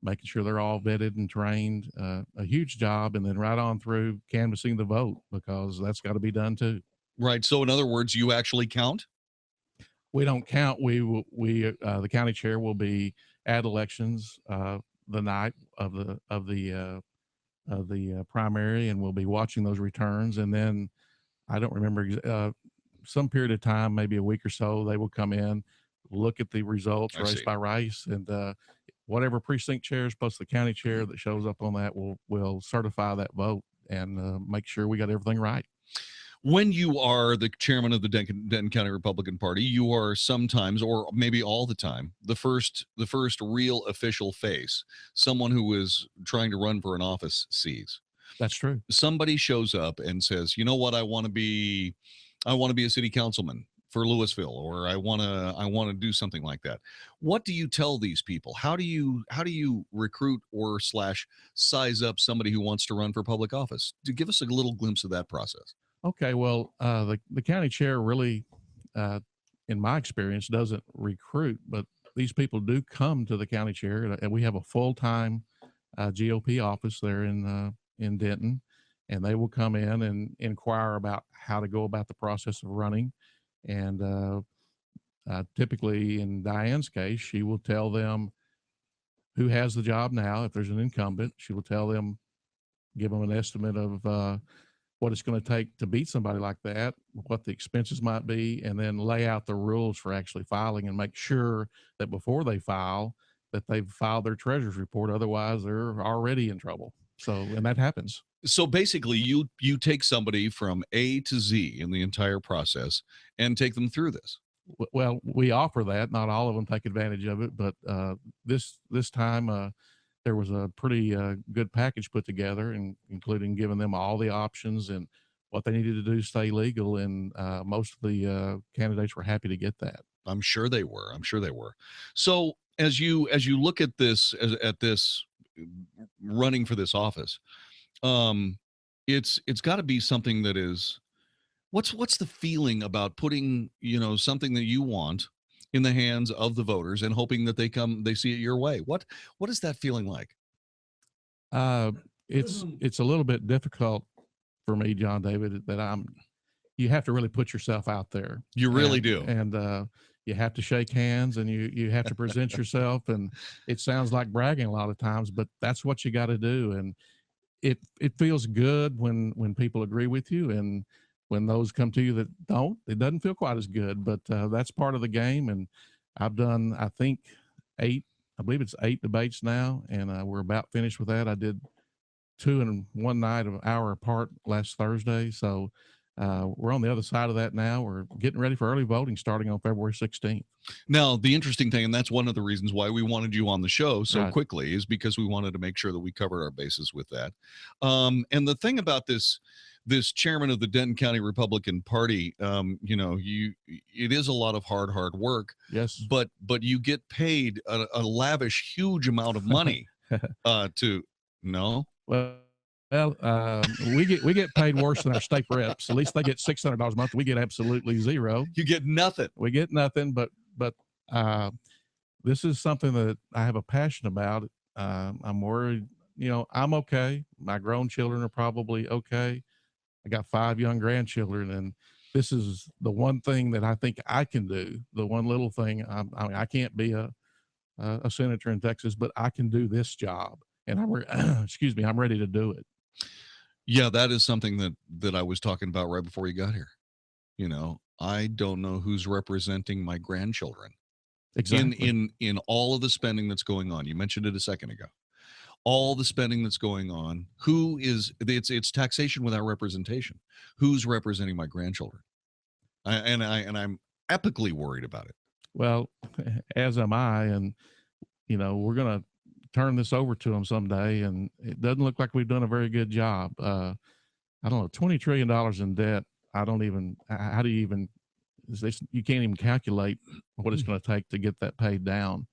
making sure they're all vetted and trained. A huge job, and then right on through canvassing the vote, because that's got to be done too. Right. So in other words, you actually count? We don't count. The county chair will be at elections the night of the the primary, and we'll be watching those returns. And then I don't remember some period of time, maybe a week or so, they will come in, look at the results race by race, and whatever precinct chairs plus the county chair that shows up on that will certify that vote and make sure we got everything right. When you are the chairman of the Denton County Republican Party, you are sometimes, or maybe all the time, the first real official face someone who is trying to run for an office sees. That's true. Somebody shows up and says, you know what, I want to be a city councilman for Louisville, or I want to do something like that. What do you tell these people? How do you recruit or size up somebody who wants to run for public office? To give us a little glimpse of that process. Okay, well, the county chair really, in my experience, doesn't recruit, but these people do come to the county chair, and we have a full-time GOP office there in Denton, and they will come in and inquire about how to go about the process of running. And typically, in Diane's case, she will tell them who has the job now. If there's an incumbent, she will tell them, give them an estimate of what it's going to take to beat somebody like that, what the expenses might be, and then lay out the rules for actually filing and make sure that before they file, that they've filed their treasurer's report. Otherwise, they're already in trouble. So, and that happens. So basically, you take somebody from A to Z in the entire process and take them through this. Well, we offer that. Not all of them take advantage of it, but this time there was a pretty good package put together, and including giving them all the options and what they needed to do to stay legal. And most of the candidates were happy to get that. I'm sure they were. So as you look at this running for this office, it's got to be something that is, what's the feeling about putting, something that you want in the hands of the voters and hoping that they see it your way? What is that feeling like? It's a little bit difficult for me, John David, that you have to really put yourself out there. You really do. And you have to shake hands, and you have to present yourself, and it sounds like bragging a lot of times, but that's what you got to do. And it feels good when people agree with you, and when those come to you that don't, it doesn't feel quite as good, but that's part of the game. And I've done, I think, 8 debates now, and we're about finished with that. I did 2 in one night, an hour apart last Thursday. So we're on the other side of that now. We're getting ready for early voting starting on February 16th. Now, the interesting thing, and that's one of the reasons why we wanted you on the show so quickly, is because we wanted to make sure that we covered our bases with that. And the thing about this chairman of the Denton County Republican Party, it is a lot of hard work. Yes. But you get paid a lavish, huge amount of money we get paid worse than our state reps. At least they get $600 a month. We get absolutely zero. You get nothing. We get nothing. But this is something that I have a passion about. I'm worried. I'm okay. My grown children are probably okay. I got 5 young grandchildren, and this is the one thing that I think I can do. The one little thing. I can't be a senator in Texas, but I can do this job, and I'm ready to do it. Yeah, that is something that I was talking about right before you got here. I don't know who's representing my grandchildren. Exactly. In all of the spending that's going on. You mentioned it a second ago. All the spending that's going on. It's taxation without representation. Who's representing my grandchildren? I'm epically worried about it. Well, as am I, and we're going to turn this over to them someday, and it doesn't look like we've done a very good job. I don't know, $20 trillion in debt. How do you even, you can't even calculate what it's going to take to get that paid down.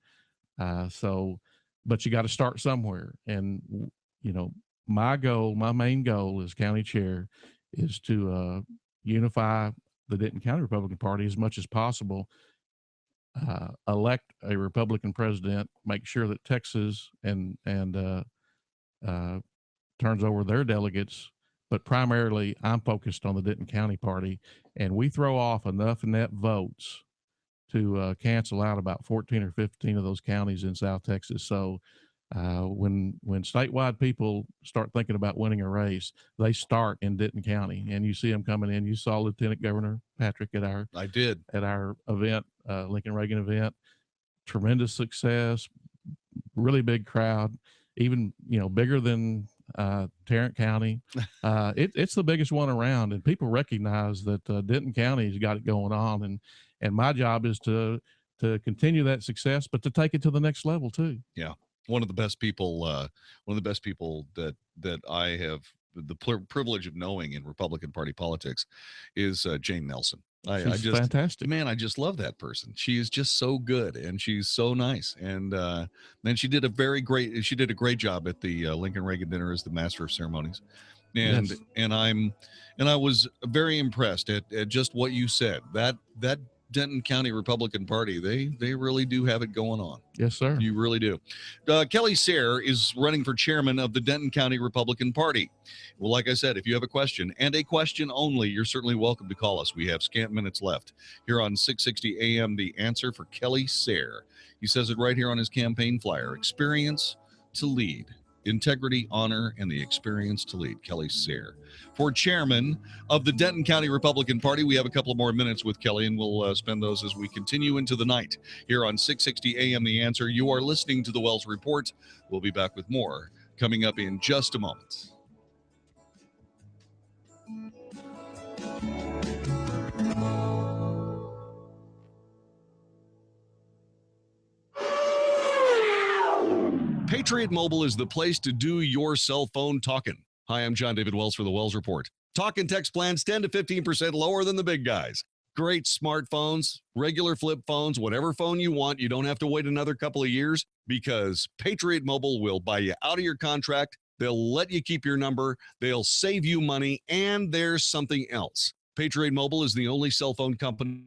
But you got to start somewhere. And, my main goal as county chair is to unify the Denton County Republican Party as much as possible, elect a Republican president, make sure that Texas and turns over their delegates. But primarily, I'm focused on the Denton County Party, and we throw off enough net votes to cancel out about 14 or 15 of those counties in South Texas. So When statewide people start thinking about winning a race, they start in Denton County, and you see them coming in. You saw Lieutenant Governor Patrick at our event, Lincoln Reagan event. Tremendous success, really big crowd, even bigger than Tarrant County. It's the biggest one around, and people recognize that Denton County's got it going on, and my job is to continue that success, but to take it to the next level too. Yeah. One of the best people that I have the privilege of knowing in Republican Party politics is Jane Nelson. I just fantastic, man. I just love that person. She is just so good, and she's so nice. And then she did a great job at the Lincoln Reagan dinner as the master of ceremonies. And Yes. and I was very impressed at just what you said. That Denton County Republican Party, they really do have it going on. Yes, sir. You really do. Kelly Sayre is running for chairman of the Denton County Republican Party. Well, like I said, if you have a question, and a question only, you're certainly welcome to call us. We have scant minutes left here on 660 AM. The answer for Kelly Sayre. He says it right here on his campaign flyer. Experience to lead. Integrity, honor, and the experience to lead. Kelly Sayre. For chairman of the Denton County Republican Party, we have a couple of more minutes with Kelly, and we'll spend those as we continue into the night here on 660 AM. The answer. You are listening to the Wells Report. We'll be back with more coming up in just a moment. Patriot Mobile is the place to do your cell phone talking. Hi, I'm John David Wells for the Wells Report. Talk and text plans 10 to 15% lower than the big guys. Great smartphones, regular flip phones, whatever phone you want. You don't have to wait another couple of years because Patriot Mobile will buy you out of your contract. They'll let you keep your number. They'll save you money. And there's something else. Patriot Mobile is the only cell phone company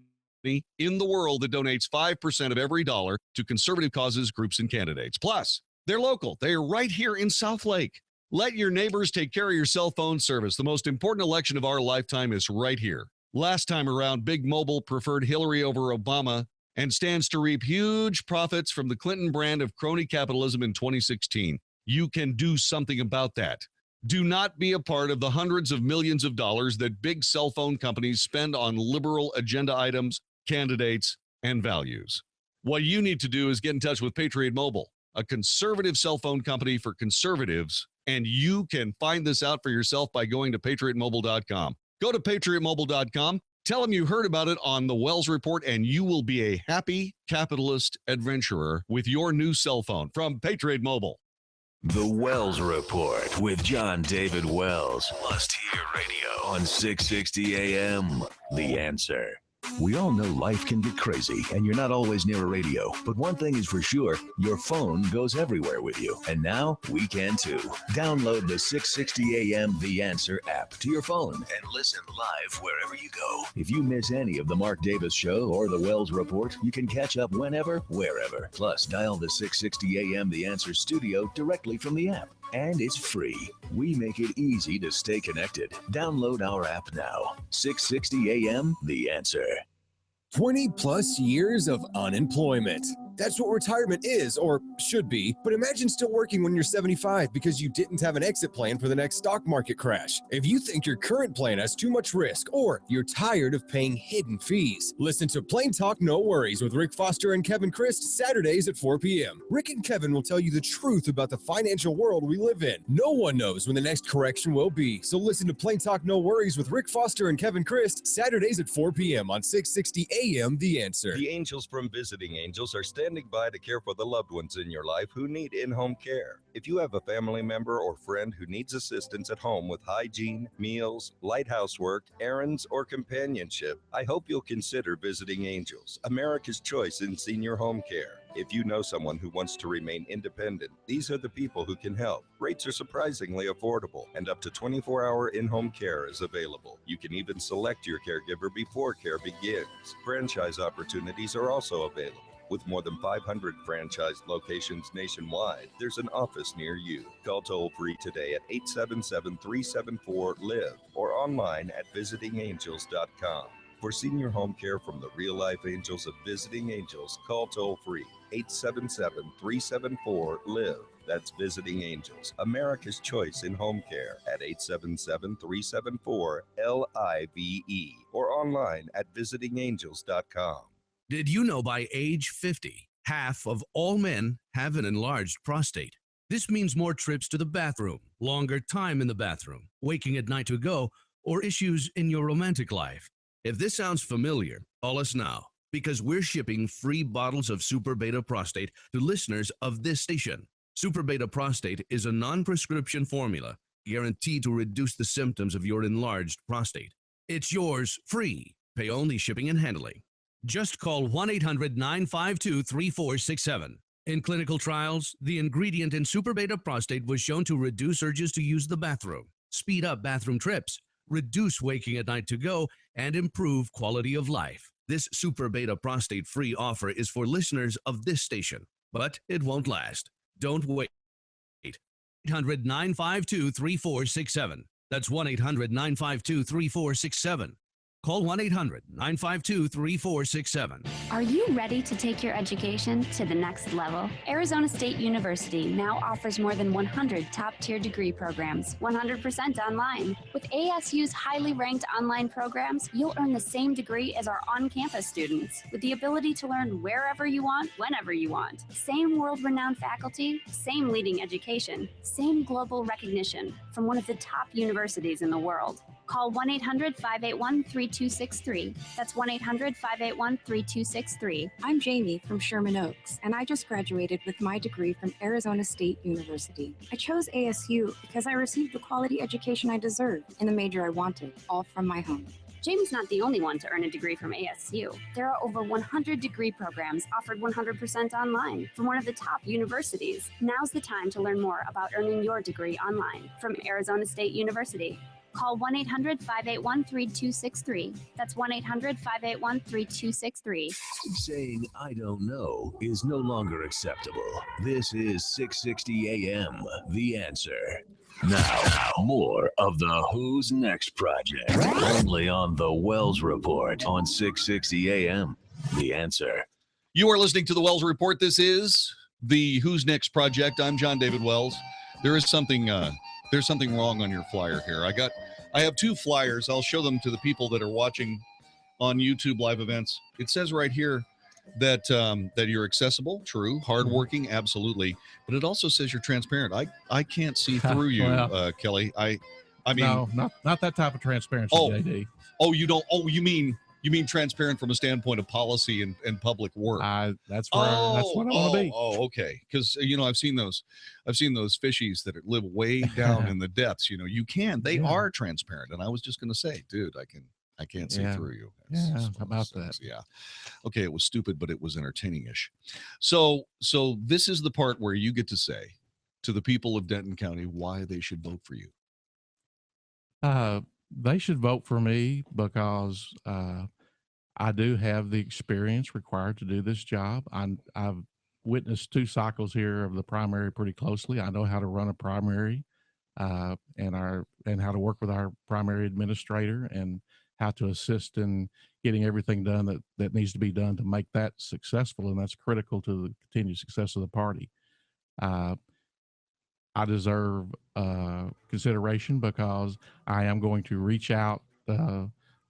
in the world that donates 5% of every dollar to conservative causes, groups, and candidates. Plus, they're local. They're right here in Southlake. Let your neighbors take care of your cell phone service. The most important election of our lifetime is right here. Last time around, Big Mobile preferred Hillary over Obama and stands to reap huge profits from the Clinton brand of crony capitalism in 2016. You can do something about that. Do not be a part of the hundreds of millions of dollars that big cell phone companies spend on liberal agenda items, candidates, and values. What you need to do is get in touch with Patriot Mobile, a conservative cell phone company for conservatives, and you can find this out for yourself by going to patriotmobile.com. Go to patriotmobile.com, tell them you heard about it on the Wells Report, and you will be a happy capitalist adventurer with your new cell phone from Patriot Mobile. The Wells Report with John David Wells. Must hear radio on 660 AM. The answer. We all know life can get crazy and you're not always near a radio, but one thing is for sure, your phone goes everywhere with you. And now we can too. Download the 660 AM The Answer app to your phone and listen live wherever you go. If you miss any of the Mark Davis Show or the Wells Report, you can catch up whenever, wherever. Plus, dial the 660 AM The Answer studio directly from the app. And it's free. We make it easy to stay connected. Download our app now. 660 AM, The Answer. 20 plus years of unemployment. That's what retirement is, or should be. But imagine still working when you're 75 because you didn't have an exit plan for the next stock market crash. If you think your current plan has too much risk, or you're tired of paying hidden fees, listen to Plain Talk No Worries with Rick Foster and Kevin Christ Saturdays at 4 p.m. Rick and Kevin will tell you the truth about the financial world we live in. No one knows when the next correction will be. So listen to Plain Talk No Worries with Rick Foster and Kevin Christ Saturdays at 4 p.m. on 660 AM The Answer. The angels from Visiting Angels are standing by to care for the loved ones in your life who need in-home care. If you have a family member or friend who needs assistance at home with hygiene, meals, light housework, errands, or companionship, I hope you'll consider Visiting Angels, America's choice in senior home care. If you know someone who wants to remain independent, these are the people who can help. Rates are surprisingly affordable, and up to 24-hour in-home care is available. You can even select your caregiver before care begins. Franchise opportunities are also available. With more than 500 franchised locations nationwide, there's an office near you. Call toll-free today at 877-374-LIVE or online at visitingangels.com. For senior home care from the real life angels of Visiting Angels, call toll free 877-374-LIVE. That's Visiting Angels, America's choice in home care at 877-374-LIVE or online at visitingangels.com. Did you know by age 50, half of all men have an enlarged prostate? This means more trips to the bathroom, longer time in the bathroom, waking at night to go, or issues in your romantic life. If this sounds familiar, call us now, because we're shipping free bottles of Super Beta Prostate to listeners of this station. Super Beta Prostate is a non-prescription formula guaranteed to reduce the symptoms of your enlarged prostate. It's yours free. Pay only shipping and handling. Just call 1-800-952-3467. In clinical trials, the ingredient in Super Beta Prostate was shown to reduce urges to use the bathroom, speed up bathroom trips, reduce waking at night to go, and improve quality of life. This Super Beta Prostate free offer is for listeners of this station, but it won't last. Don't wait. 1-800-952-3467. That's 1-800-952-3467. Call 1-800-952-3467. Are you ready to take your education to the next level? Arizona State University now offers more than 100 top-tier degree programs, 100% online. With ASU's highly ranked online programs, you'll earn the same degree as our on-campus students, with the ability to learn wherever you want, whenever you want. Same world-renowned faculty, same leading education, same global recognition from one of the top universities in the world. Call 1-800-581-3263. That's 1-800-581-3263. I'm Jamie from Sherman Oaks, and I just graduated with my degree from Arizona State University. I chose ASU because I received the quality education I deserved in the major I wanted, all from my home. Jamie's not the only one to earn a degree from ASU. There are over 100 degree programs offered 100% online from one of the top universities. Now's the time to learn more about earning your degree online from Arizona State University. Call 1-800-581-3263. That's 1-800-581-3263. Saying I don't know is no longer acceptable. This is 660 AM, The Answer. Now, more of the Who's Next Project. Only on the Wells Report on 660 AM, The Answer. You are listening to the Wells Report. This is the Who's Next Project. I'm John David Wells. There's something wrong on your flyer here. I have two flyers. I'll show them to the people that are watching on YouTube live events. It says right here that that you're accessible, true, hardworking, absolutely, but it also says you're transparent. I can't see through you, well, Kelly. I mean, no, not that type of transparency, JD. Oh, you don't. Oh, you mean transparent from a standpoint of policy and public work. That's what I want to be. Oh, okay. Because I've seen those fishies that live way down in the depths. They are transparent. And I was just going to say, dude, I can't see through you. How about that? Yeah. Okay, it was stupid, but it was entertaining-ish. So this is the part where you get to say to the people of Denton County why they should vote for you. They should vote for me because I do have the experience required to do this job. I've witnessed 2 cycles here of the primary pretty closely. I know how to run a primary and how to work with our primary administrator and how to assist in getting everything done that needs to be done to make that successful, and that's critical to the continued success of the party. I deserve consideration because I am going to reach out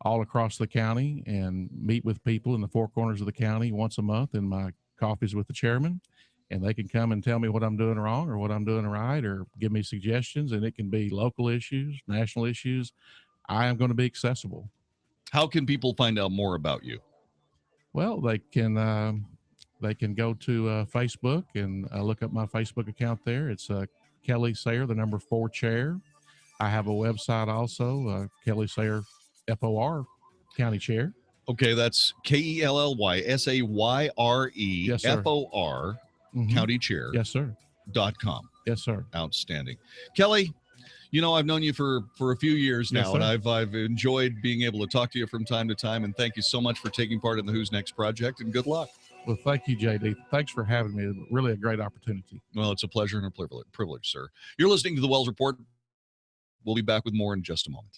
all across the county and meet with people in the 4 corners of the county once a month in my coffees with the chairman, and they can come and tell me what I'm doing wrong or what I'm doing right or give me suggestions, and it can be local issues, national issues. I am going to be accessible. How can people find out more about you? Well, they can go to Facebook and look up my Facebook account there. It's Kelly Sayer, the number 4 chair. I have a website also, Kelly Sayer, FOR, county chair. Okay, that's KELLYSAYRE, FOR, county chair. Yes, sir. .com. Yes, sir. Outstanding. Kelly, I've known you for a few years now, yes, and I've enjoyed being able to talk to you from time to time, and thank you so much for taking part in the Who's Next Project, and good luck. Well, thank you, JD. Thanks for having me. Really a great opportunity. Well, it's a pleasure and a privilege, sir. You're listening to the Wells Report. We'll be back with more in just a moment.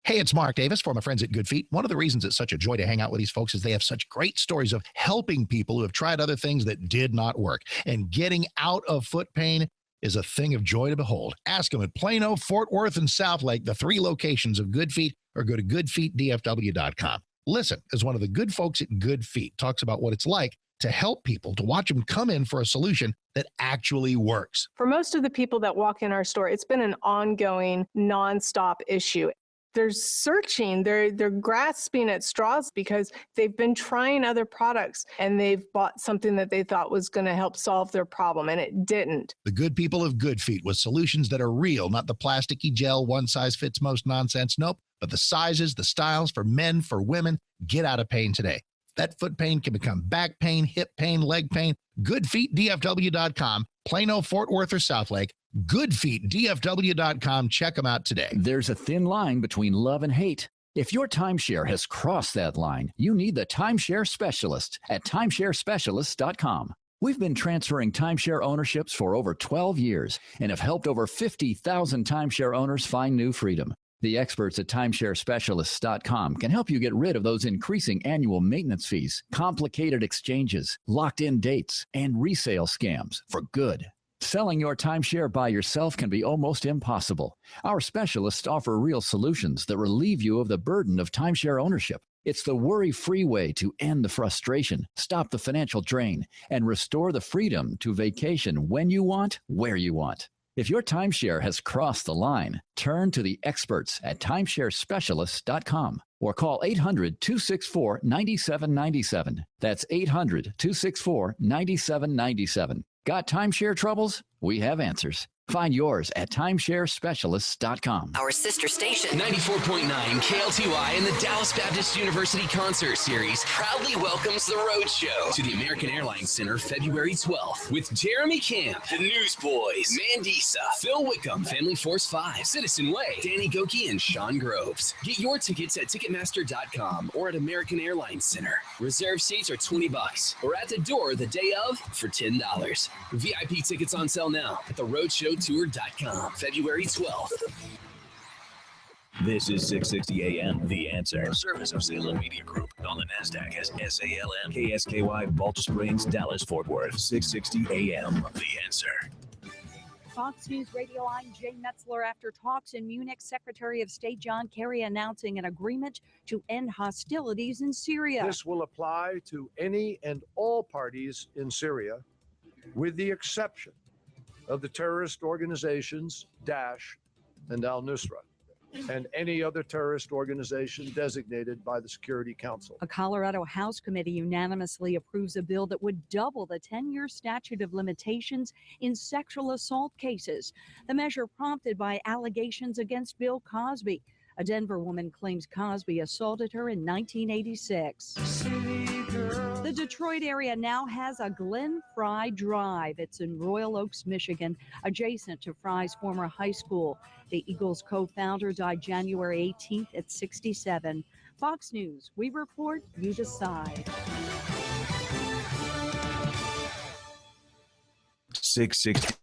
Hey, it's Mark Davis for my friends at Good Feet. One of the reasons it's such a joy to hang out with these folks is they have such great stories of helping people who have tried other things that did not work. And getting out of foot pain is a thing of joy to behold. Ask them at Plano, Fort Worth, and Southlake, the 3 locations of Good Feet, or go to goodfeetdfw.com. Listen, as one of the good folks at Good Feet talks about what it's like to help people, to watch them come in for a solution that actually works. For most of the people that walk in our store, it's been an ongoing, nonstop issue. They're searching, they're grasping at straws because they've been trying other products and they've bought something that they thought was going to help solve their problem, and it didn't. The good people of Good Feet with solutions that are real, not the plasticky gel, one size fits most nonsense. Nope, but the sizes, the styles for men, for women. Get out of pain today. That foot pain can become back pain, hip pain, leg pain. GoodFeetDFW.com, Plano, Fort Worth, or Southlake. GoodFeetDFW.com. Check them out today. There's a thin line between love and hate. If your timeshare has crossed that line, you need the timeshare specialist at timesharespecialist.com. We've been transferring timeshare ownerships for over 12 years and have helped over 50,000 timeshare owners find new freedom. The experts at timesharespecialists.com can help you get rid of those increasing annual maintenance fees, complicated exchanges, locked-in dates, and resale scams for good. Selling your timeshare by yourself can be almost impossible. Our specialists offer real solutions that relieve you of the burden of timeshare ownership. It's the worry-free way to end the frustration, stop the financial drain, and restore the freedom to vacation when you want, where you want. If your timeshare has crossed the line, turn to the experts at timesharespecialists.com or call 800-264-9797. That's 800-264-9797. Got timeshare troubles? We have answers. Find yours at timesharespecialists.com. Our sister station, 94.9 KLTY and the Dallas Baptist University Concert Series proudly welcomes the Road Show to the American Airlines Center February 12th with Jeremy Camp, the Newsboys, Mandisa, Phil Wickham, Family Force 5, Citizen Way, Danny Goki, and Sean Groves. Get your tickets at Ticketmaster.com or at American Airlines Center. Reserve seats are $20 or at the door the day of for $10. VIP tickets on sale now at theroadshowtour.com, February 12th. This is 660 AM, The Answer. A service of Salem Media Group on the NASDAQ as SALM, KSKY, Balch Springs, Dallas, Fort Worth. 660 AM, The Answer. Fox News Radio, I'm Jay Metzler. After talks in Munich, Secretary of State John Kerry announcing an agreement to end hostilities in Syria. This will apply to any and all parties in Syria, with the exception of the terrorist organizations Daesh and al-Nusra, and any other terrorist organization designated by the Security Council. A Colorado House committee unanimously approves a bill that would double the 10-year statute of limitations in sexual assault cases. The measure prompted by allegations against Bill Cosby. A Denver woman claims Cosby assaulted her in 1986. The Detroit area now has a Glen Fry Drive. It's in Royal Oaks, Michigan, adjacent to Fry's former high school. The Eagles co-founder died January 18th at 67. Fox News, we report, you decide. 660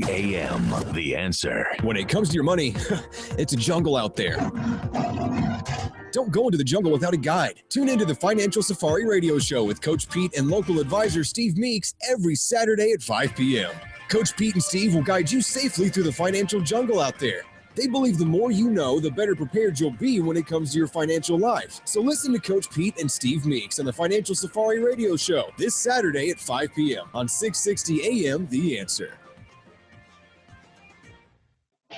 AM, The Answer. When it comes to your money, it's a jungle out there. Don't go into the jungle without a guide. Tune into the Financial Safari Radio Show with Coach Pete and local advisor Steve Meeks every Saturday at 5 p.m. Coach Pete and Steve will guide you safely through the financial jungle out there. They believe the more you know, the better prepared you'll be when it comes to your financial life. So listen to Coach Pete and Steve Meeks on the Financial Safari Radio Show this Saturday at 5 p.m. on 660 AM The Answer.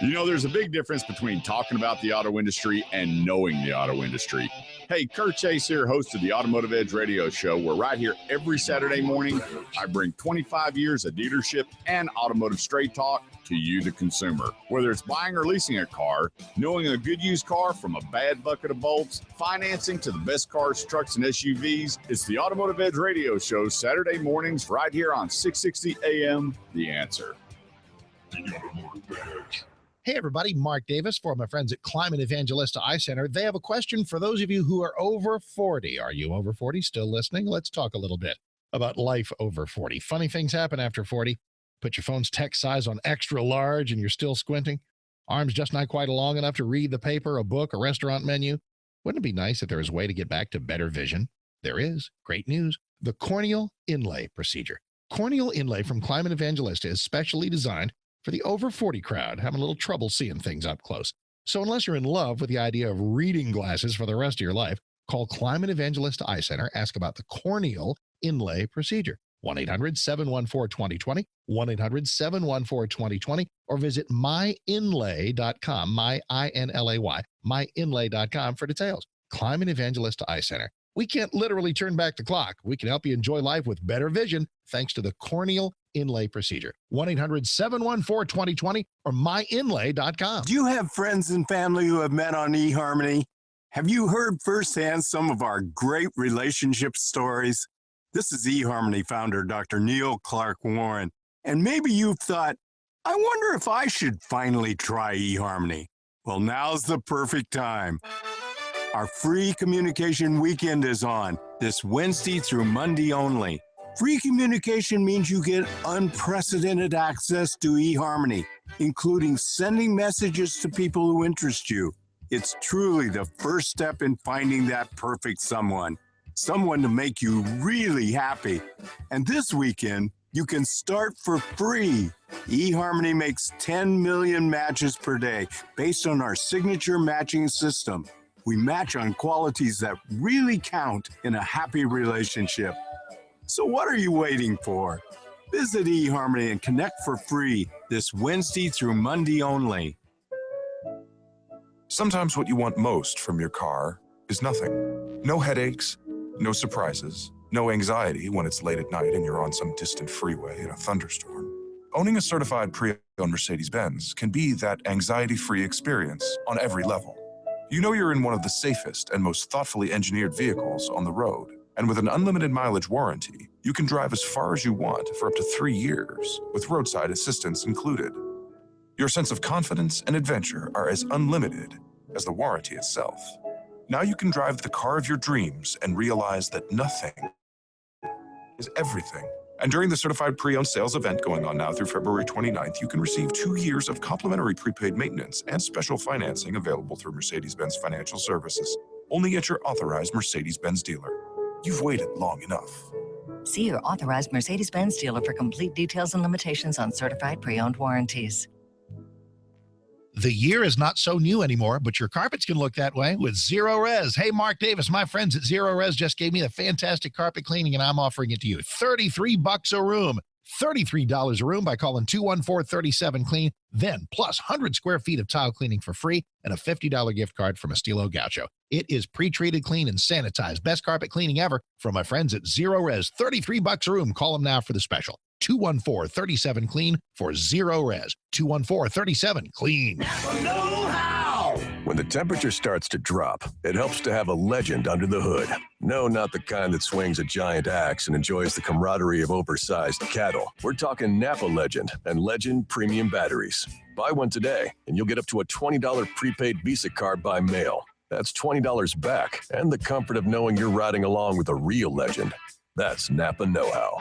You know, there's a big difference between talking about the auto industry and knowing the auto industry. Hey, Kurt Chase here, host of the Automotive Edge Radio Show. We're right here every Saturday morning. I bring 25 years of dealership and automotive straight talk to you, the consumer. Whether it's buying or leasing a car, knowing a good used car from a bad bucket of bolts, financing to the best cars, trucks, and SUVs, it's the Automotive Edge Radio Show, Saturday mornings right here on 660 AM, The Answer. The Automotive Edge. Hey, everybody, Mark Davis for my friends at Climate Evangelista Eye Center. They have a question for those of you who are over 40. Are you over 40? Still listening? Let's talk a little bit about life over 40. Funny things happen after 40. Put your phone's text size on extra large and you're still squinting. Arms just not quite long enough to read the paper, a book, a restaurant menu? Wouldn't it be nice if there was a way to get back to better vision? There is. Great news. The corneal inlay procedure. Corneal inlay from Climate Evangelista is specially designed for the over 40 crowd having a little trouble seeing things up close. So unless you're in love with the idea of reading glasses for the rest of your life, call Climate Evangelista Eye Center. Ask about the corneal inlay procedure. 1-800-714-2020, 1-800-714-2020, or visit myinlay.com, myinlay, myinlay.com for details. Climate Evangelista Eye Center. We can't literally turn back the clock. We can help you enjoy life with better vision thanks to the corneal inlay procedure. 1-800-714-2020 or myinlay.com. Do you have friends and family who have met on eHarmony? Have you heard firsthand some of our great relationship stories? This is eHarmony founder, Dr. Neil Clark Warren. And maybe you've thought, I wonder if I should finally try eHarmony. Well, now's the perfect time. Our free communication weekend is on this Wednesday through Monday only. Free communication means you get unprecedented access to eHarmony, including sending messages to people who interest you. It's truly the first step in finding that perfect someone to make you really happy. And this weekend, you can start for free. eHarmony makes 10 million matches per day based on our signature matching system. We match on qualities that really count in a happy relationship. So what are you waiting for? Visit eHarmony and connect for free this Wednesday through Monday only. Sometimes what you want most from your car is nothing. No headaches, no surprises, no anxiety when it's late at night and you're on some distant freeway in a thunderstorm. Owning a certified pre-owned Mercedes-Benz can be that anxiety-free experience on every level. You know you're in one of the safest and most thoughtfully engineered vehicles on the road. And with an unlimited mileage warranty, you can drive as far as you want for up to 3 years, with roadside assistance included. Your sense of confidence and adventure are as unlimited as the warranty itself. Now you can drive the car of your dreams and realize that nothing is everything. And during the certified pre-owned sales event going on now through February 29th, you can receive 2 years of complimentary prepaid maintenance and special financing available through Mercedes-Benz Financial Services, only at your authorized Mercedes-Benz dealer. You've waited long enough. See your authorized Mercedes-Benz dealer for complete details and limitations on certified pre-owned warranties. The year is not so new anymore, but your carpets can look that way with Zero Res. Hey, Mark Davis, my friends at Zero Res just gave me a fantastic carpet cleaning, and I'm offering it to you. $33 a room. $33 a room by calling 214-37-CLEAN. Then, plus 100 square feet of tile cleaning for free and a $50 gift card from Estilo Gaucho. It is pre-treated, clean, and sanitized. Best carpet cleaning ever from my friends at Zero Res. $33 a room. Call them now for the special. 214-37-CLEAN for Zero Res. 214-37-CLEAN. When the temperature starts to drop, it helps to have a legend under the hood. No, not the kind that swings a giant axe and enjoys the camaraderie of oversized cattle. We're talking Napa Legend and Legend Premium Batteries. Buy one today, and you'll get up to a $20 prepaid Visa card by mail. That's $20 back, and the comfort of knowing you're riding along with a real legend. That's Napa know-how.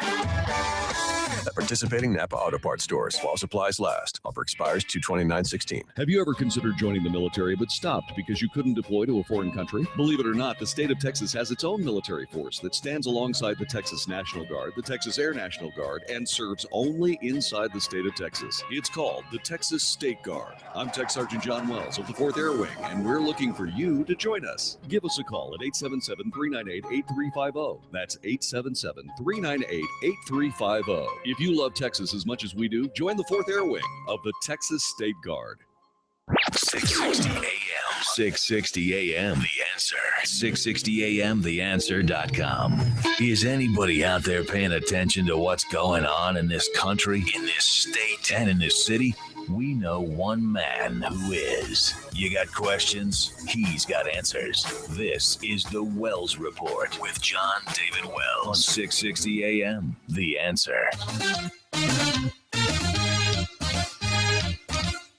At participating Napa Auto Parts stores while supplies last. Offer expires 2/29/16. Have you ever considered joining the military but stopped because you couldn't deploy to a foreign country? Believe it or not, the state of Texas has its own military force that stands alongside the Texas National Guard, the Texas Air National Guard, and serves only inside the state of Texas. It's called the Texas State Guard. I'm Tech Sergeant John Wells of the 4th Air Wing, and we're looking for you to join us. Give us a call at 877-398-8350. That's 877-398-8350. If you love Texas as much as we do, join the 4th Air Wing of the Texas State Guard. 660 AM. 660 AM. The Answer. 660 AM. TheAnswer.com. Is anybody out there paying attention to what's going on in this country, in this state, and in this city? We know one man who is. You got questions? He's got answers. This is the Wells Report with John David Wells on 660 AM. The Answer.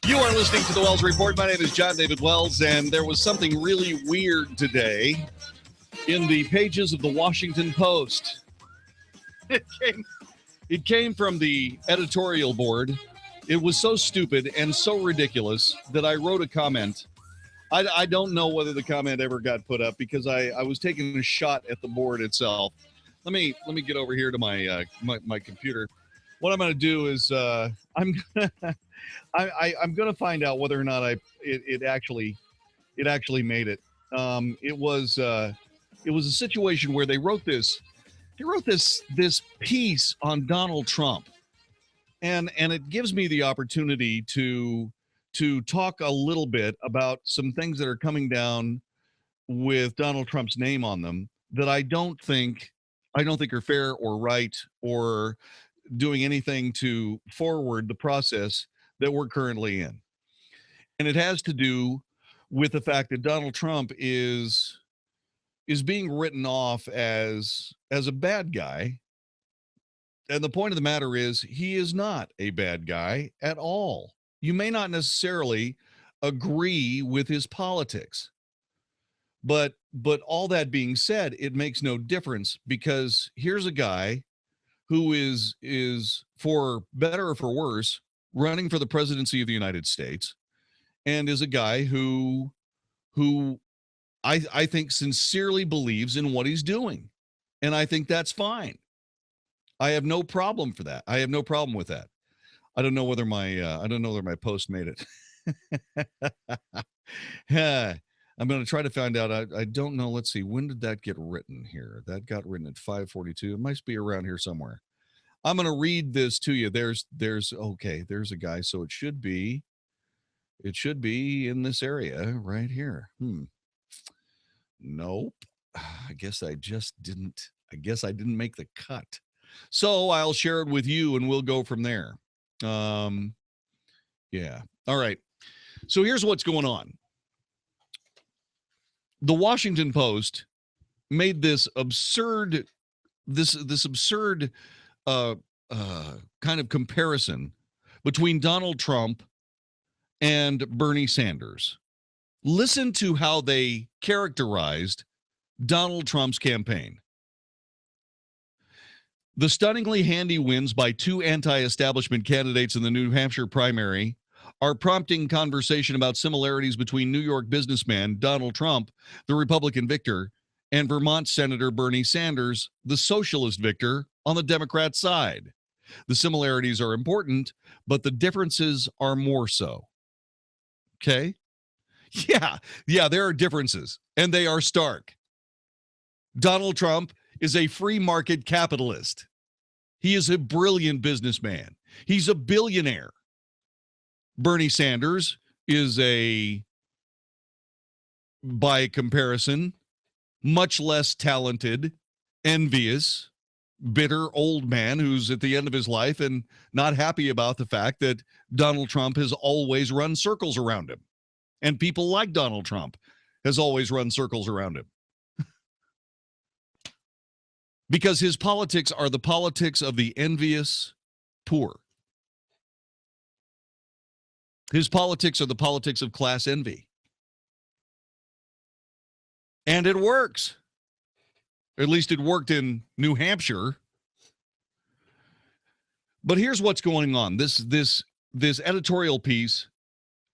You are listening to the Wells Report. My name is John David Wells, and there was something really weird today in the pages of the Washington Post. It came from the editorial board It was so stupid and so ridiculous that I wrote a comment. I don't know whether the comment ever got put up because I was taking a shot at the board itself. Let me get over here to my my computer. What I'm going to do is I'm going to find out whether or not it actually made it. It was a situation where they wrote this piece on Donald Trump, and it gives me the opportunity to talk a little bit about some things that are coming down with Donald Trump's name on them that I don't think are fair or right or doing anything to forward the process that we're currently in. And it has to do with the fact that Donald Trump is being written off as a bad guy. And the point of the matter is he is not a bad guy at all. You may not necessarily agree with his politics, but all that being said, it makes no difference because here's a guy who is for better or for worse running for the presidency of the United States, and is a guy who I think sincerely believes in what he's doing, and I think that's fine. I have no problem for that. I have no problem with that. I don't know whether my post made it. I'm going to try to find out. I don't know. Let's see. When did that get written here? That got written at 5:42. It might be around here somewhere. I'm going to read this to you. There's a guy. So it should be in this area right here. Nope. I guess I didn't make the cut. So I'll share it with you and we'll go from there. Yeah. All right. So here's what's going on. The Washington Post made this absurd kind of comparison between Donald Trump and Bernie Sanders. Listen to how they characterized Donald Trump's campaign. The stunningly handy wins by two anti-establishment candidates in the New Hampshire primary are prompting conversation about similarities between New York businessman Donald Trump, the Republican victor, and Vermont Senator Bernie Sanders, the socialist victor, on the Democrat side. The similarities are important, but the differences are more so. Okay? Yeah, there are differences, and they are stark. Donald Trump is a free market capitalist. He is a brilliant businessman. He's a billionaire. Bernie Sanders is by comparison, much less talented, envious, bitter old man who's at the end of his life and not happy about the fact that Donald Trump has always run circles around him. And people like Donald Trump has always run circles around him. Because his politics are the politics of the envious poor. His politics are the politics of class envy. And it works. At least it worked in New Hampshire. But here's what's going on. This editorial piece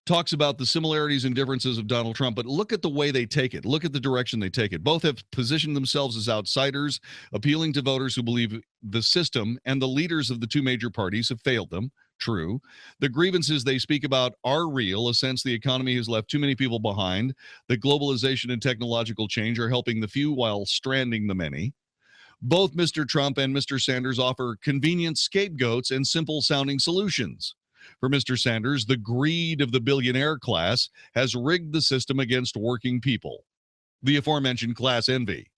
talks about the similarities and differences of Donald Trump, but look at the way they take it. Look at the direction they take it. Both have positioned themselves as outsiders, appealing to voters who believe the system and the leaders of the two major parties have failed them. True. The grievances they speak about are real. A sense the economy has left too many people behind. That globalization and technological change are helping the few while stranding the many. Both Mr. Trump and Mr. Sanders offer convenient scapegoats and simple-sounding solutions. For Mr. Sanders, the greed of the billionaire class has rigged the system against working people. The aforementioned class envy.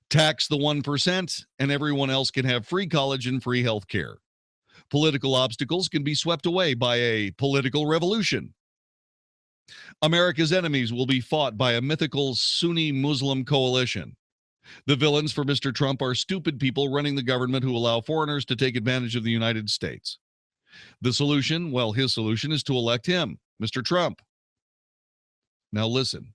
Tax the 1% and everyone else can have free college and free health care. Political obstacles can be swept away by a political revolution. America's enemies will be fought by a mythical Sunni Muslim coalition. The villains for Mr. Trump are stupid people running the government who allow foreigners to take advantage of the United States. The solution, well, his solution is to elect him, Mr. Trump. Now listen.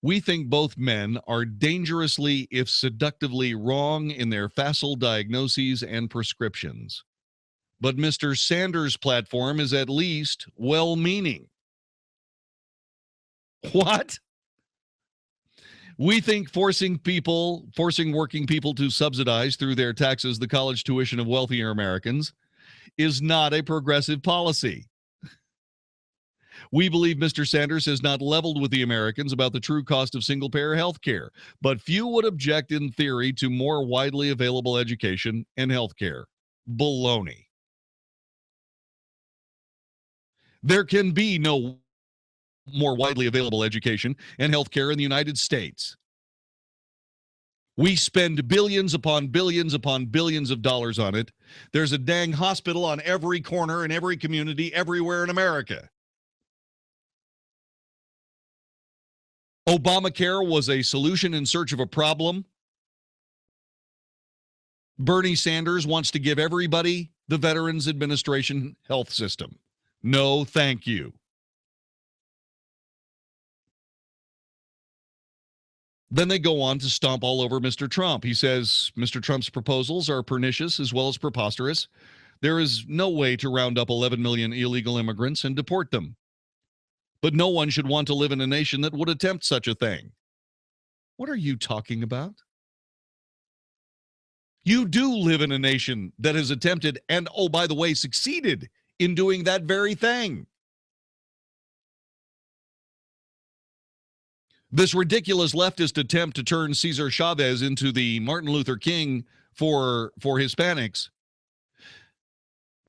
We think both men are dangerously, if seductively, wrong in their facile diagnoses and prescriptions. but Mr. Sanders' platform is at least well-meaning. What? We think forcing working people to subsidize through their taxes the college tuition of wealthier Americans is not a progressive policy. We believe Mr. Sanders has not leveled with the Americans about the true cost of single-payer health care, but few would object in theory to more widely available education and health care. Baloney. There can be no more widely available education and health care in the United States. We spend billions upon billions upon billions of dollars on it. There's a dang hospital on every corner in every community everywhere in America. Obamacare was a solution in search of a problem. Bernie Sanders wants to give everybody the Veterans Administration health system. No, thank you. Then they go on to stomp all over Mr. Trump. He says Mr. Trump's proposals are pernicious as well as preposterous. There is no way to round up 11 million illegal immigrants and deport them. But no one should want to live in a nation that would attempt such a thing. What are you talking about? You do live in a nation that has attempted and, oh, by the way, succeeded in doing that very thing. This ridiculous leftist attempt to turn Cesar Chavez into the Martin Luther King for Hispanics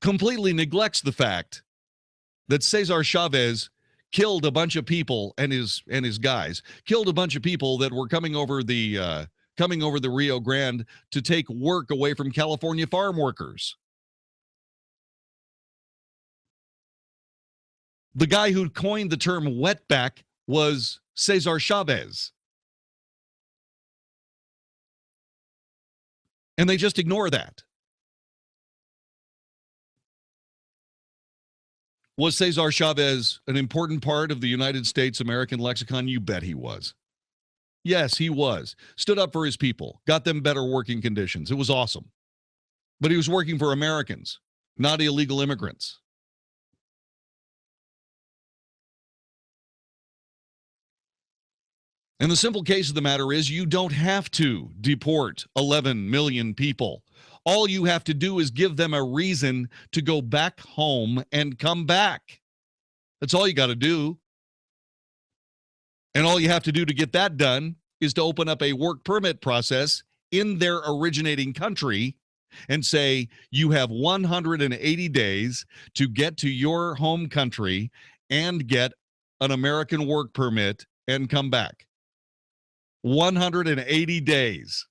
completely neglects the fact that Cesar Chavez killed a bunch of people and his guys killed a bunch of people that were coming over the Rio Grande to take work away from California farm workers. The guy who coined the term wetback was Cesar Chavez. And they just ignore that. Was Cesar Chavez an important part of the United States American lexicon? You bet he was. Yes, he was. Stood up for his people, got them better working conditions. It was awesome. But he was working for Americans, not illegal immigrants. And the simple case of the matter is you don't have to deport 11 million people. All you have to do is give them a reason to go back home and come back. That's all you got to do. And all you have to do to get that done is to open up a work permit process in their originating country and say you have 180 days to get to your home country and get an American work permit and come back. 180 days.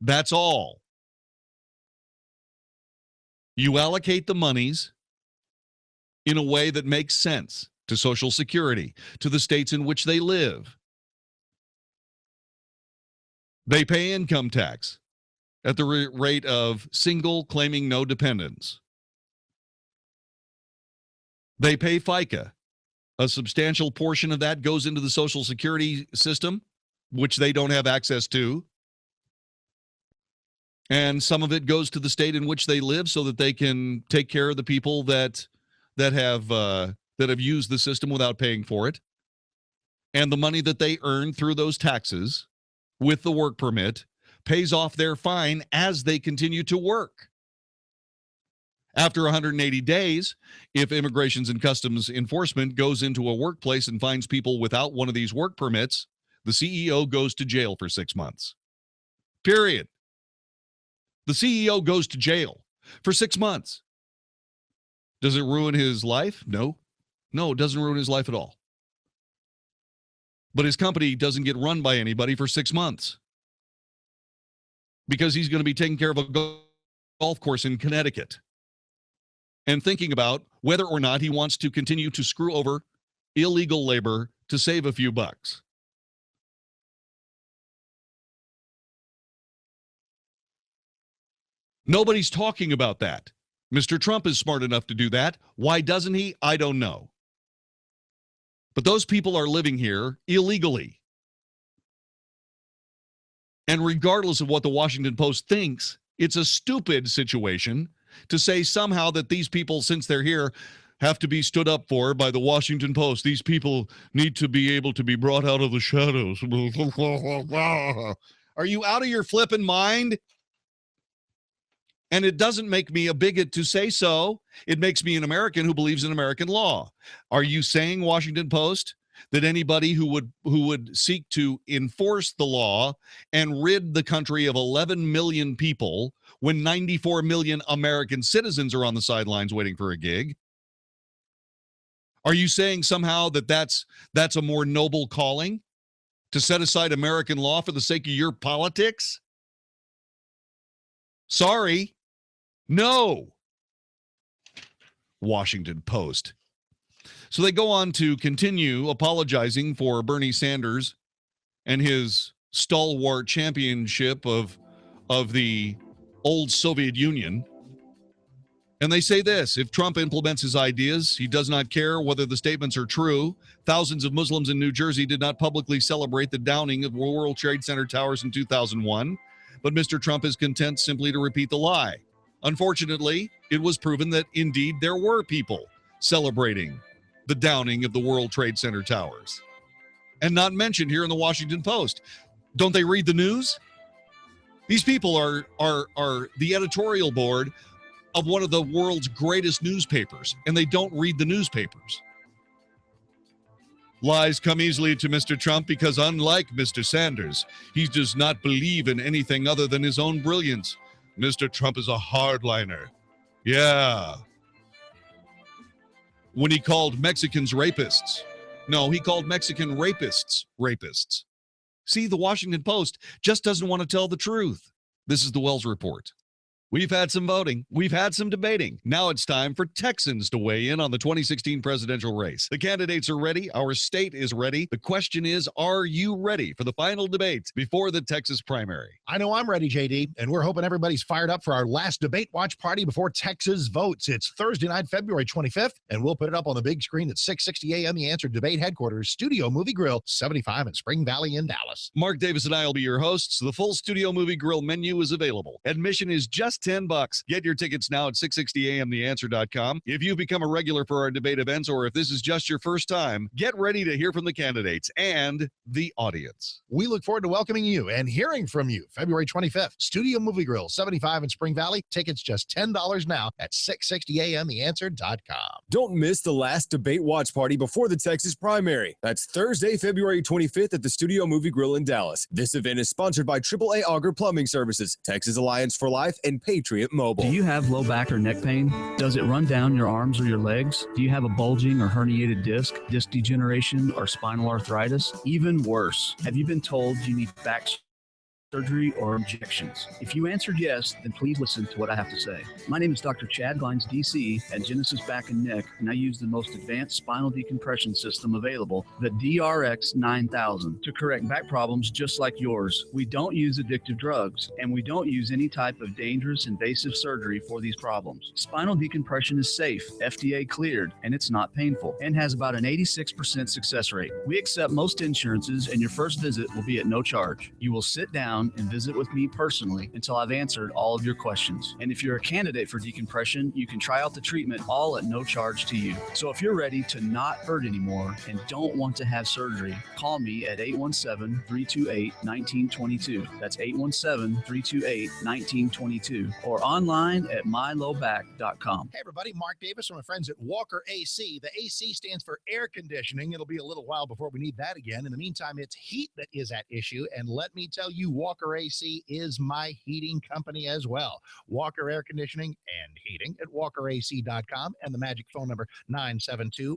That's all. You allocate the monies in a way that makes sense to Social Security, to the states in which they live. They pay income tax at the rate of single claiming no dependents. They pay FICA. A substantial portion of that goes into the Social Security system, which they don't have access to. And some of it goes to the state in which they live so that they can take care of the people that have used the system without paying for it. And the money that they earn through those taxes with the work permit pays off their fine as they continue to work. After 180 days, if Immigrations and Customs Enforcement goes into a workplace and finds people without one of these work permits, the CEO goes to jail for 6 months. Period. The CEO goes to jail for 6 months. Does it ruin his life? No. No, it doesn't ruin his life at all. But his company doesn't get run by anybody for 6 months because he's going to be taking care of a golf course in Connecticut and thinking about whether or not he wants to continue to screw over illegal labor to save a few bucks. Nobody's talking about that. Mr. Trump is smart enough to do that. Why doesn't he? I don't know. But those people are living here illegally. And regardless of what the Washington Post thinks, it's a stupid situation to say somehow that these people, since they're here, have to be stood up for by the Washington Post. These people need to be able to be brought out of the shadows. Are you out of your flipping mind? And it doesn't make me a bigot to say so. It makes me an American who believes in American law. Are you saying, Washington Post, that anybody who would seek to enforce the law and rid the country of 11 million people when 94 million American citizens are on the sidelines waiting for a gig? Are you saying somehow that that's a more noble calling, to set aside American law for the sake of your politics? Sorry. No. Washington Post. So they go on to continue apologizing for Bernie Sanders and his stalwart championship of the old Soviet Union. And they say this: if Trump implements his ideas, he does not care whether the statements are true. Thousands of Muslims in New Jersey did not publicly celebrate the downing of World Trade Center towers in 2001, but Mr. Trump is content simply to repeat the lie. Unfortunately, it was proven that indeed there were people celebrating the downing of the World Trade Center towers, and not mentioned here in the Washington Post. Don't they read the news? These people are the editorial board of one of the world's greatest newspapers, and they don't read the newspapers. Lies come easily to Mr. Trump because, unlike Mr. Sanders, he does not believe in anything other than his own brilliance. Mr. Trump is a hardliner. Yeah. When he called Mexicans rapists. No, he called Mexican rapists rapists. See, the Washington Post just doesn't want to tell the truth. This is the Wells Report. We've had some voting. We've had some debating. Now it's time for Texans to weigh in on the 2016 presidential race. The candidates are ready. Our state is ready. The question is, are you ready for the final debate before the Texas primary? I know I'm ready, JD, and we're hoping everybody's fired up for our last debate watch party before Texas votes. It's Thursday night, February 25th, and we'll put it up on the big screen at 6:60 a.m. The Answer Debate Headquarters, Studio Movie Grill, 75 in Spring Valley in Dallas. Mark Davis and I will be your hosts. The full Studio Movie Grill menu is available. Admission is just $10. Get your tickets now at 660amtheanswer.com. If you've become a regular for our debate events, or if this is just your first time, get ready to hear from the candidates and the audience. We look forward to welcoming you and hearing from you February 25th. Studio Movie Grill, 75 in Spring Valley. Tickets just $10 now at 660amtheanswer.com. Don't miss the last debate watch party before the Texas primary. That's Thursday, February 25th at the Studio Movie Grill in Dallas. This event is sponsored by AAA Auger Plumbing Services, Texas Alliance for Life, and Patriot Mobile. Do you have low back or neck pain? Does it run down your arms or your legs? Do you have a bulging or herniated disc degeneration, or spinal arthritis? Even worse, have you been told you need back surgery or injections? If you answered yes, then please listen to what I have to say. My name is Dr. Chad Vines, DC, at Genesis Back and Neck, and I use the most advanced spinal decompression system available, the DRX 9000, to correct back problems just like yours. We don't use addictive drugs, and we don't use any type of dangerous invasive surgery for these problems. Spinal decompression is safe, FDA cleared, and it's not painful, and has about an 86% success rate. We accept most insurances, and your first visit will be at no charge. You will sit down and visit with me personally until I've answered all of your questions. And if you're a candidate for decompression, you can try out the treatment all at no charge to you. So if you're ready to not hurt anymore and don't want to have surgery, call me at 817-328-1922. That's 817-328-1922, or online at mylowback.com. Hey everybody, Mark Davis from my friends at Walker AC. The AC stands for air conditioning. It'll be a little while before we need that again. In the meantime, it's heat that is at issue. And let me tell you, Walker AC is my heating company as well. Walker Air Conditioning and Heating at walkerac.com, and the magic phone number 972-4,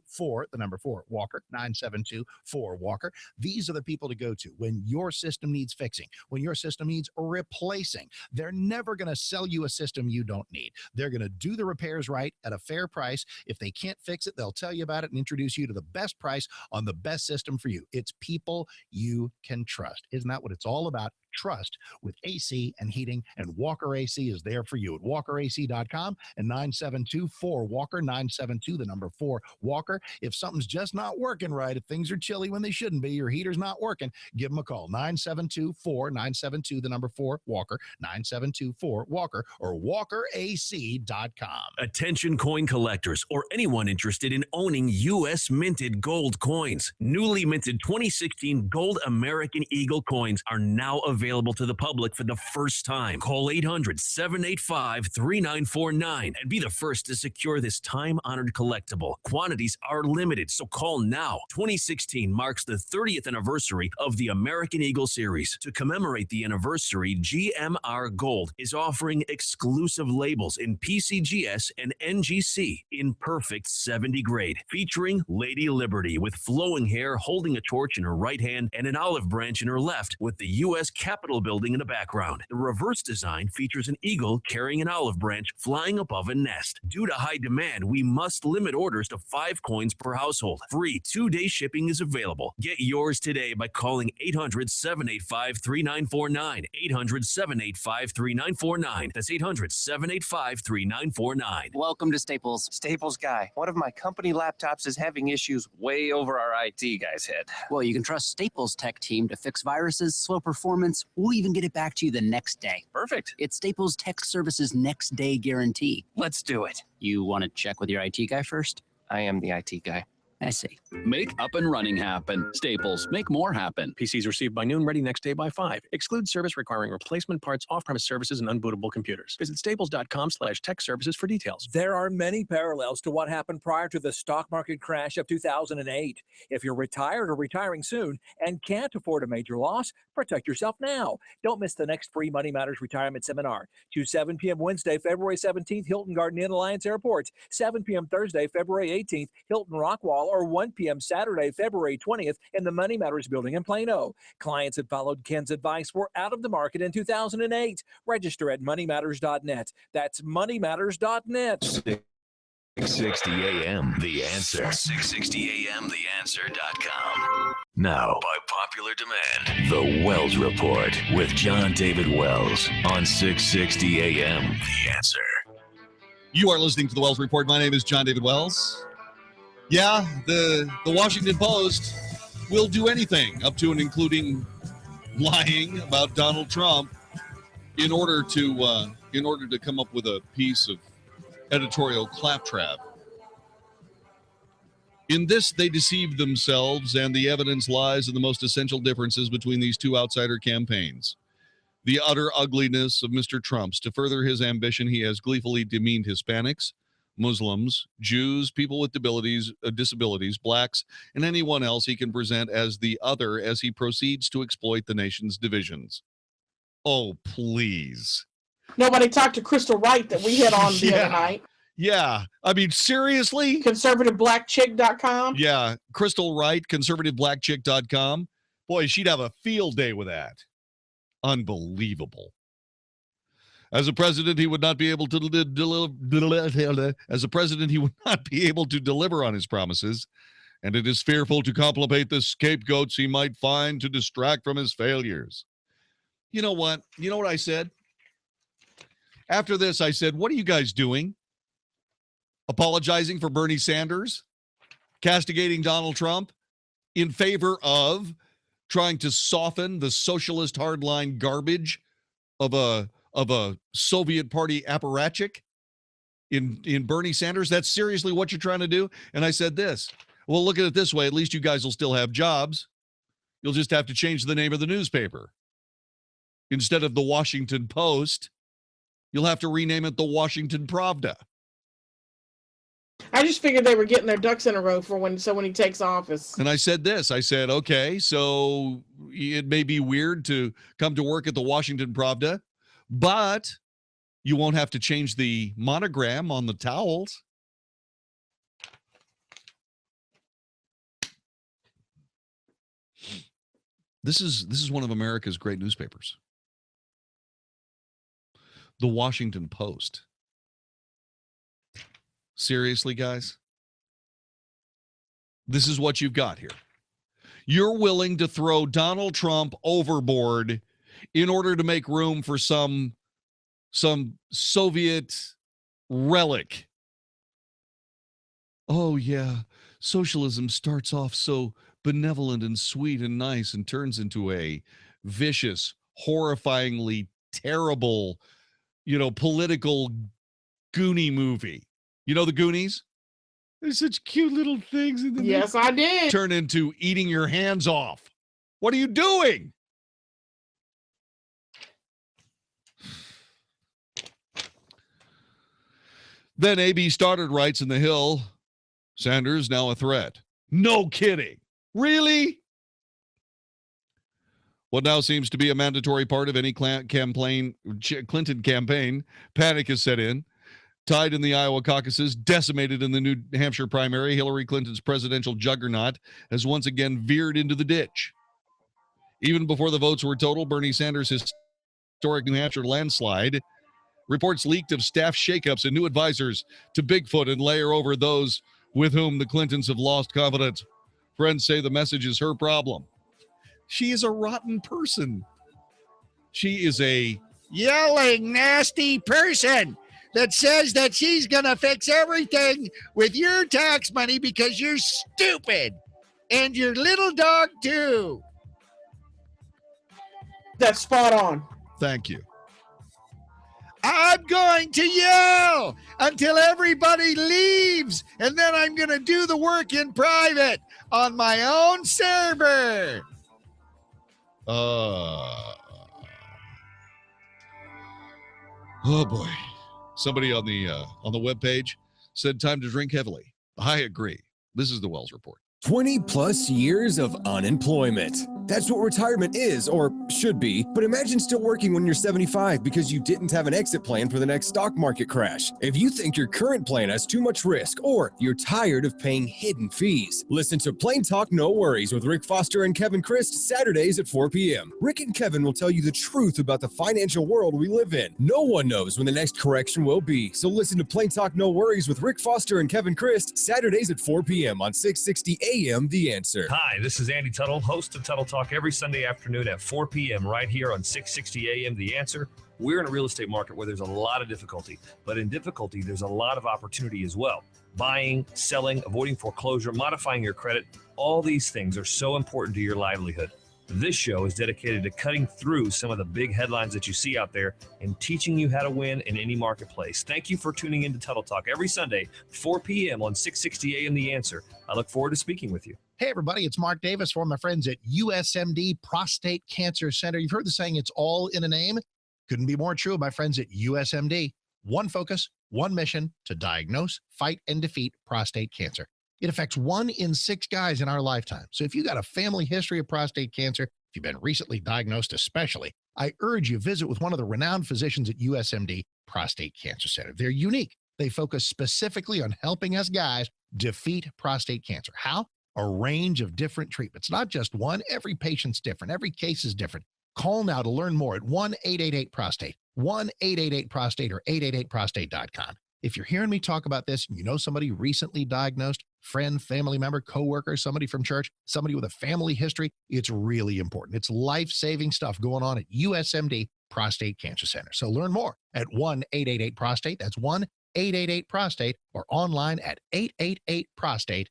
Walker, 972-4-Walker. These are the people to go to when your system needs fixing, when your system needs replacing. They're never going to sell you a system you don't need. They're going to do the repairs right at a fair price. If they can't fix it, they'll tell you about it and introduce you to the best price on the best system for you. It's people you can trust. Isn't that what it's all about? trust with AC and heating, and Walker AC is there for you at walkerac.com and 972-4-WALKER, 972, the number 4, Walker. If something's just not working right, if things are chilly when they shouldn't be, your heater's not working, give them a call. 972-4, the number 4, Walker, 972-4-WALKER, or walkerac.com. Attention coin collectors or anyone interested in owning U.S. minted gold coins. Newly minted 2016 gold American Eagle coins are now available to the public for the first time. Call 800-785-3949 and be the first to secure this time-honored collectible. Quantities are limited, so call now. 2016 marks the 30th anniversary of the American Eagle series. To commemorate the anniversary, GMR Gold is offering exclusive labels in PCGS and NGC in perfect 70 grade, featuring Lady Liberty with flowing hair holding a torch in her right hand and an olive branch in her left with the U.S. Capitol building in the background. The reverse design features an eagle carrying an olive branch flying above a nest. Due to high demand, we must limit orders to 5 coins per household. Free 2-day shipping is available. Get yours today by calling 800-785-3949. 800-785-3949. That's 800-785-3949. Welcome to Staples. Staples Guy. One of my company laptops is having issues way over our IT guy's head. Well, you can trust Staples tech team to fix viruses, slow performance. We'll even get it back to you the next day. Perfect. It's Staples Tech Services next day guarantee. Let's do it. You want to check with your IT guy first? I am the IT guy. I see. Make up and running happen. Staples, make more happen. PCs received by noon, ready next day by 5. Exclude service requiring replacement parts, off-premise services, and unbootable computers. Visit staples.com/tech services for details. There are many parallels to what happened prior to the stock market crash of 2008. If you're retired or retiring soon and can't afford a major loss, protect yourself now. Don't miss the next free Money Matters retirement seminar. 7 p.m. Wednesday, February 17th, Hilton Garden Inn Alliance Airport. 7 p.m. Thursday, February 18th, Hilton Rockwall, or 1 p.m. Saturday, February 20th in the Money Matters building in Plano. Clients that followed Ken's advice were out of the market in 2008. Register at moneymatters.net. That's moneymatters.net. 660 AM, The Answer. 660 AM, TheAnswer.com. Now, by popular demand, The Wells Report with John David Wells on 660 AM, The Answer. You are listening to The Wells Report. My name is John David Wells. Yeah, the Washington Post will do anything, up to and including lying about Donald Trump, in order to come up with a piece of editorial claptrap. In this, they deceived themselves, and the evidence lies in the most essential differences between these two outsider campaigns. The utter ugliness of Mr. Trump's. To further his ambition, he has gleefully demeaned Hispanics, Muslims, Jews, people with disabilities, blacks, and anyone else he can present as the other as he proceeds to exploit the nation's divisions. Oh, please. Nobody talked to Crystal Wright that we hit on the other night. Yeah. I mean, seriously? ConservativeBlackChick.com. Yeah. Crystal Wright, ConservativeBlackChick.com. Boy, she'd have a field day with that. Unbelievable. As a president, he would not be able to deliver on his promises, and it is fearful to contemplate the scapegoats he might find to distract from his failures. You know what? You know what I said? After this, I said, what are you guys doing? Apologizing for Bernie Sanders? Castigating Donald Trump? In favor of trying to soften the socialist hardline garbage of a Soviet party apparatchik in Bernie Sanders? That's seriously what you're trying to do? And I said this, well, look at it this way. At least you guys will still have jobs. You'll just have to change the name of the newspaper. Instead of the Washington Post, you'll have to rename it the Washington Pravda. I just figured they were getting their ducks in a row for when he takes office. And I said this, I said, okay, so it may be weird to come to work at the Washington Pravda, but you won't have to change the monogram on the towels. This is one of America's great newspapers. The Washington Post. Seriously, guys? This is what you've got here. You're willing to throw Donald Trump overboard in order to make room for some Soviet relic. Oh, yeah, socialism starts off so benevolent and sweet and nice and turns into a vicious, horrifyingly terrible, political Goonie movie. You know the Goonies? They're such cute little things. And then Yes, I did. Turn into eating your hands off. What are you doing? Then A.B. Stoddard writes in The Hill, Sanders now a threat. No kidding. Really? What now seems to be a mandatory part of any Clinton campaign, panic has set in. Tied in the Iowa caucuses, decimated in the New Hampshire primary, Hillary Clinton's presidential juggernaut has once again veered into the ditch. Even before the votes were total, Bernie Sanders' historic New Hampshire landslide, reports leaked of staff shakeups and new advisors to Bigfoot and layer over those with whom the Clintons have lost confidence. Friends say the message is her problem. She is a rotten person. She is a yelling, nasty person that says that she's going to fix everything with your tax money because you're stupid. And your little dog, too. That's spot on. Thank you. I'm going to yell until everybody leaves, and then I'm going to do the work in private on my own server. Oh boy. Somebody on the webpage said time to drink heavily. I agree. This is the Wells Report. 20 plus years of unemployment. That's what retirement is, or should be. But imagine still working when you're 75 because you didn't have an exit plan for the next stock market crash. If you think your current plan has too much risk, or you're tired of paying hidden fees, listen to Plain Talk No Worries with Rick Foster and Kevin Christ Saturdays at 4 p.m. Rick and Kevin will tell you the truth about the financial world we live in. No one knows when the next correction will be. So listen to Plain Talk No Worries with Rick Foster and Kevin Christ Saturdays at 4 p.m. on 660 a.m. The Answer. Hi, this is Andy Tuttle, host of Tuttle Talk every Sunday afternoon at 4 p.m. right here on 660 a.m. The Answer. We're in a real estate market where there's a lot of difficulty, but in difficulty, there's a lot of opportunity as well. Buying, selling, avoiding foreclosure, modifying your credit, all these things are so important to your livelihood. This show is dedicated to cutting through some of the big headlines that you see out there and teaching you how to win in any marketplace. Thank you for tuning in to Tuttle Talk every Sunday, 4 p.m. on 660 a.m. The Answer. I look forward to speaking with you. Hey, everybody, it's Mark Davis for my friends at USMD Prostate Cancer Center. You've heard the saying, it's all in a name. Couldn't be more true of my friends at USMD. One focus, one mission, to diagnose, fight, and defeat prostate cancer. It affects 1 in 6 guys in our lifetime. So if you got a family history of prostate cancer, if you've been recently diagnosed especially, I urge you visit with one of the renowned physicians at USMD Prostate Cancer Center. They're unique. They focus specifically on helping us guys defeat prostate cancer. How? A range of different treatments, not just one. Every patient's different. Every case is different. Call now to learn more at 1-888-PROSTATE, 1-888-PROSTATE, or 888prostate.com. If you're hearing me talk about this and you know somebody recently diagnosed, friend, family member, coworker, somebody from church, somebody with a family history, it's really important. It's life-saving stuff going on at USMD Prostate Cancer Center. So learn more at 1-888-PROSTATE. That's 1-888-PROSTATE, or online at 888prostate.com.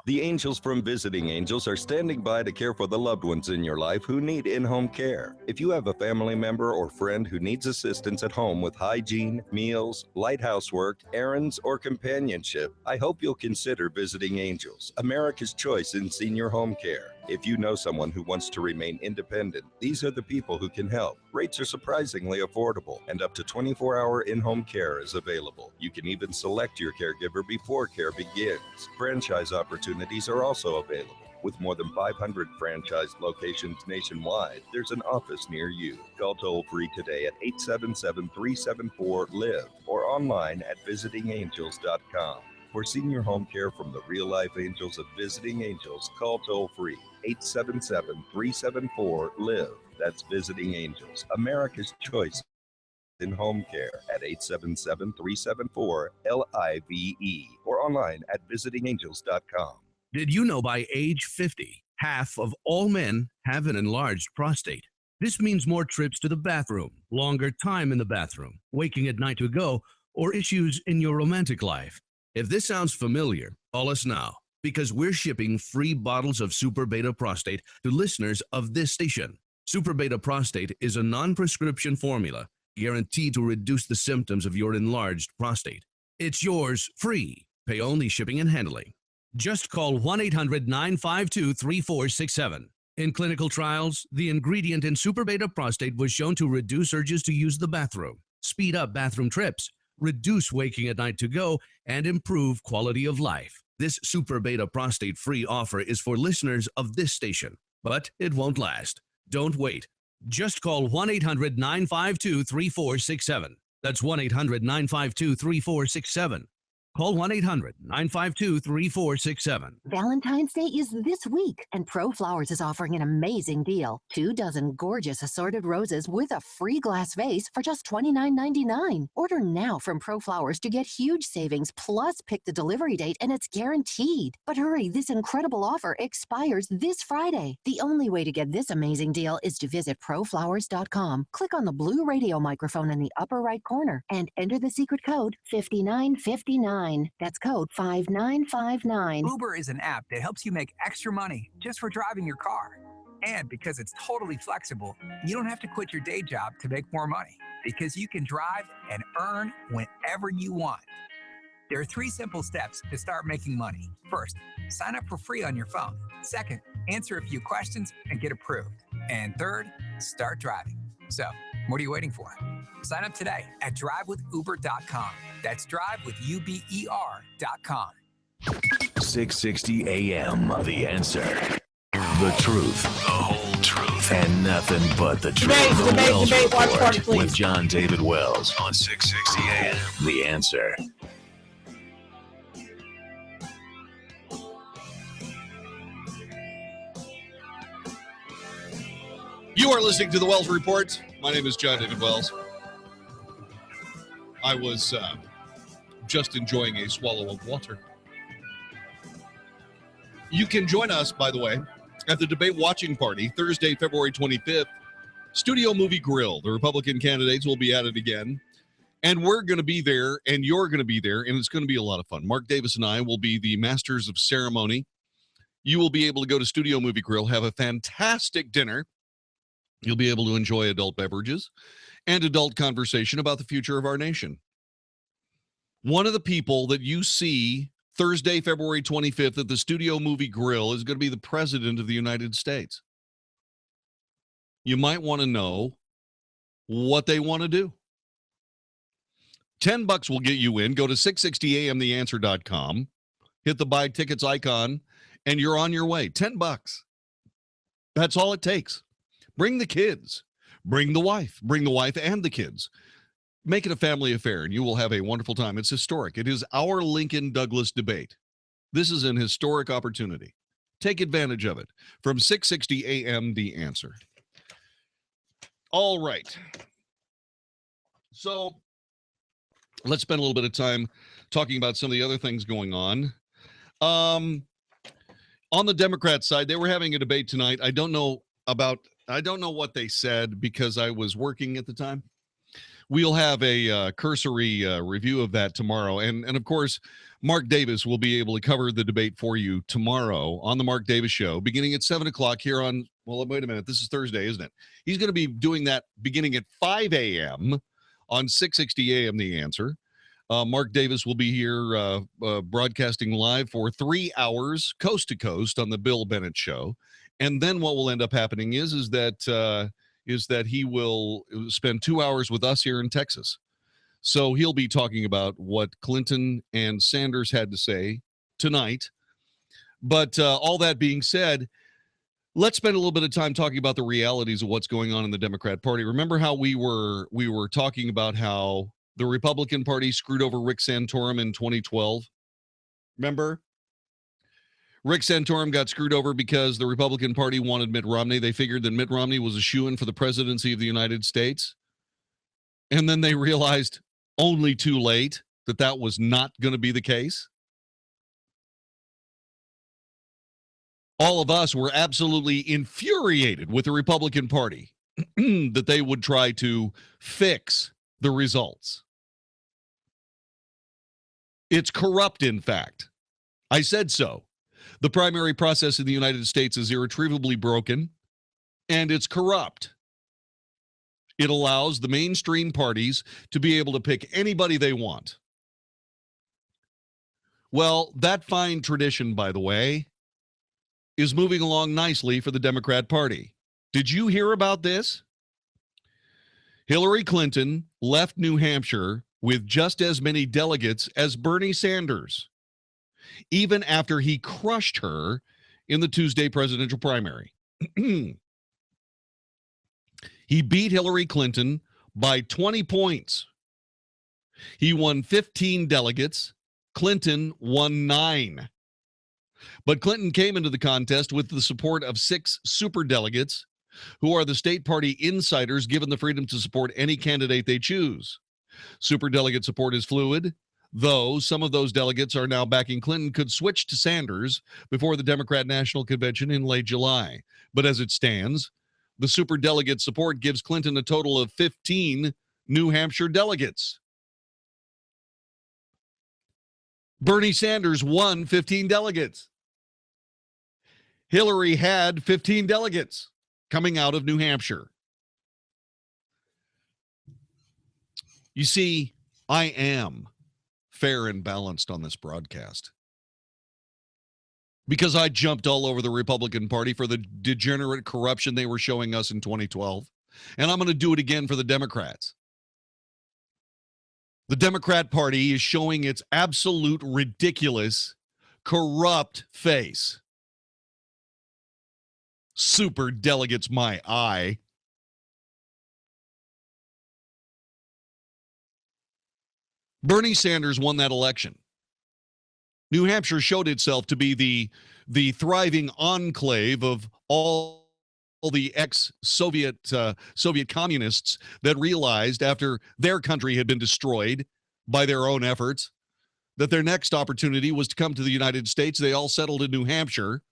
The angels from Visiting Angels are standing by to care for the loved ones in your life who need in-home care. If you have a family member or friend who needs assistance at home with hygiene, meals, light housework, errands, or companionship, I hope you'll consider Visiting Angels, America's choice in senior home care. If you know someone who wants to remain independent, these are the people who can help. Rates are surprisingly affordable, and up to 24-hour in-home care is available. You can even select your caregiver before care begins. Franchise opportunities are also available. With more than 500 franchised locations nationwide, there's an office near you. Call toll-free today at 877-374-LIVE or online at visitingangels.com. For senior home care from the real-life angels of Visiting Angels, call toll-free 877-374-LIVE. That's Visiting Angels, America's choice in home care at 877-374-LIVE or online at visitingangels.com. Did you know by age 50, half of all men have an enlarged prostate? This means more trips to the bathroom, longer time in the bathroom, waking at night to go, or issues in your romantic life. If this sounds familiar, call us now, because we're shipping free bottles of Super Beta Prostate to listeners of this station. Super Beta Prostate is a non-prescription formula guaranteed to reduce the symptoms of your enlarged prostate. It's yours free. Pay only shipping and handling. Just call 1-800-952-3467. In clinical trials, the ingredient in Super Beta Prostate was shown to reduce urges to use the bathroom, speed up bathroom trips, reduce waking at night to go, and improve quality of life. This Super Beta Prostate free offer is for listeners of this station, but it won't last. Don't wait. Just call 1-800-952-3467. That's 1-800-952-3467. Call 1-800-952-3467. Valentine's Day is this week, and ProFlowers is offering an amazing deal. 2 dozen gorgeous assorted roses with a free glass vase for just $29.99. Order now from ProFlowers to get huge savings, plus pick the delivery date, and it's guaranteed. But hurry, this incredible offer expires this Friday. The only way to get this amazing deal is to visit proflowers.com. Click on the blue radio microphone in the upper right corner and enter the secret code 5959. That's code 5959. Uber is an app that helps you make extra money just for driving your car. And because it's totally flexible, you don't have to quit your day job to make more money, because you can drive and earn whenever you want. There are 3 simple steps to start making money. First, sign up for free on your phone. Second, answer a few questions and get approved. And third, start driving. So, what are you waiting for? Sign up today at drivewithuber.com. That's drivewithuber.com. 660 AM. The Answer. The truth, the whole truth, and nothing but the truth. The Wells Report with John David Wells on 660 AM. The Answer. You are listening to the Wells Report. My name is John David Wells. I was just enjoying a swallow of water. You can join us, by the way, at the debate watching party Thursday, February 25th. Studio Movie Grill. The Republican candidates will be at it again. And we're going to be there, and you're going to be there, and it's going to be a lot of fun. Mark Davis and I will be the masters of ceremony. You will be able to go to Studio Movie Grill, have a fantastic dinner. You'll be able to enjoy adult beverages and adult conversation about the future of our nation. One of the people that you see Thursday, February 25th at the Studio Movie Grill is going to be the President of the United States. You might want to know what they want to do. $10 will get you in. Go to 660amtheanswer.com, hit the buy tickets icon, and you're on your way. $10. That's all it takes. Bring the kids. Bring the wife. Bring the wife and the kids. Make it a family affair, and you will have a wonderful time. It's historic. It is our Lincoln-Douglas debate. This is an historic opportunity. Take advantage of it. From 660 AM, The Answer. All right. So let's spend a little bit of time talking about some of the other things going on. On the Democrat side, they were having a debate tonight. I don't know what they said because I was working at the time. We'll have a cursory review of that tomorrow. And of course, Mark Davis will be able to cover the debate for you tomorrow on the Mark Davis Show, beginning at 7 o'clock here on, well, wait a minute. This is Thursday, isn't it? He's going to be doing that beginning at 5 a.m. on 660 AM, The Answer. Mark Davis will be here broadcasting live for 3 hours, coast to coast, on the Bill Bennett Show. And then what will end up happening is that he will spend 2 hours with us here in Texas. So he'll be talking about what Clinton and Sanders had to say tonight. But all that being said, let's spend a little bit of time talking about the realities of what's going on in the Democrat Party. Remember how we were talking about how the Republican Party screwed over Rick Santorum in 2012? Remember? Rick Santorum got screwed over because the Republican Party wanted Mitt Romney. They figured that Mitt Romney was a shoo-in for the presidency of the United States. And then they realized only too late that that was not going to be the case. All of us were absolutely infuriated with the Republican Party that they would try to fix the results. It's corrupt, in fact. I said so. The primary process in the United States is irretrievably broken, and it's corrupt. It allows the mainstream parties to be able to pick anybody they want. Well, that fine tradition, by the way, is moving along nicely for the Democrat Party. Did you hear about this? Hillary Clinton left New Hampshire with just as many delegates as Bernie Sanders, even after he crushed her in the Tuesday presidential primary. He beat Hillary Clinton by 20 points. He won 15 delegates. Clinton won 9. But Clinton came into the contest with the support of 6 superdelegates, who are the state party insiders given the freedom to support any candidate they choose. Superdelegate support is fluid, though some of those delegates are now backing Clinton could switch to Sanders before the Democrat National Convention in late July. But as it stands, the superdelegate support gives Clinton a total of 15 New Hampshire delegates. Bernie Sanders won 15 delegates. Hillary had 15 delegates coming out of New Hampshire. You see, I am fair and balanced on this broadcast because I jumped all over the Republican Party for the degenerate corruption they were showing us in 2012, and I'm going to do it again for the Democrats. The Democrat Party is showing its absolute ridiculous, corrupt face. Super delegates, my eye. Bernie Sanders won that election. New Hampshire showed itself to be the thriving enclave of all the ex-Soviet Soviet communists that realized after their country had been destroyed by their own efforts that their next opportunity was to come to the United States. They all settled in New Hampshire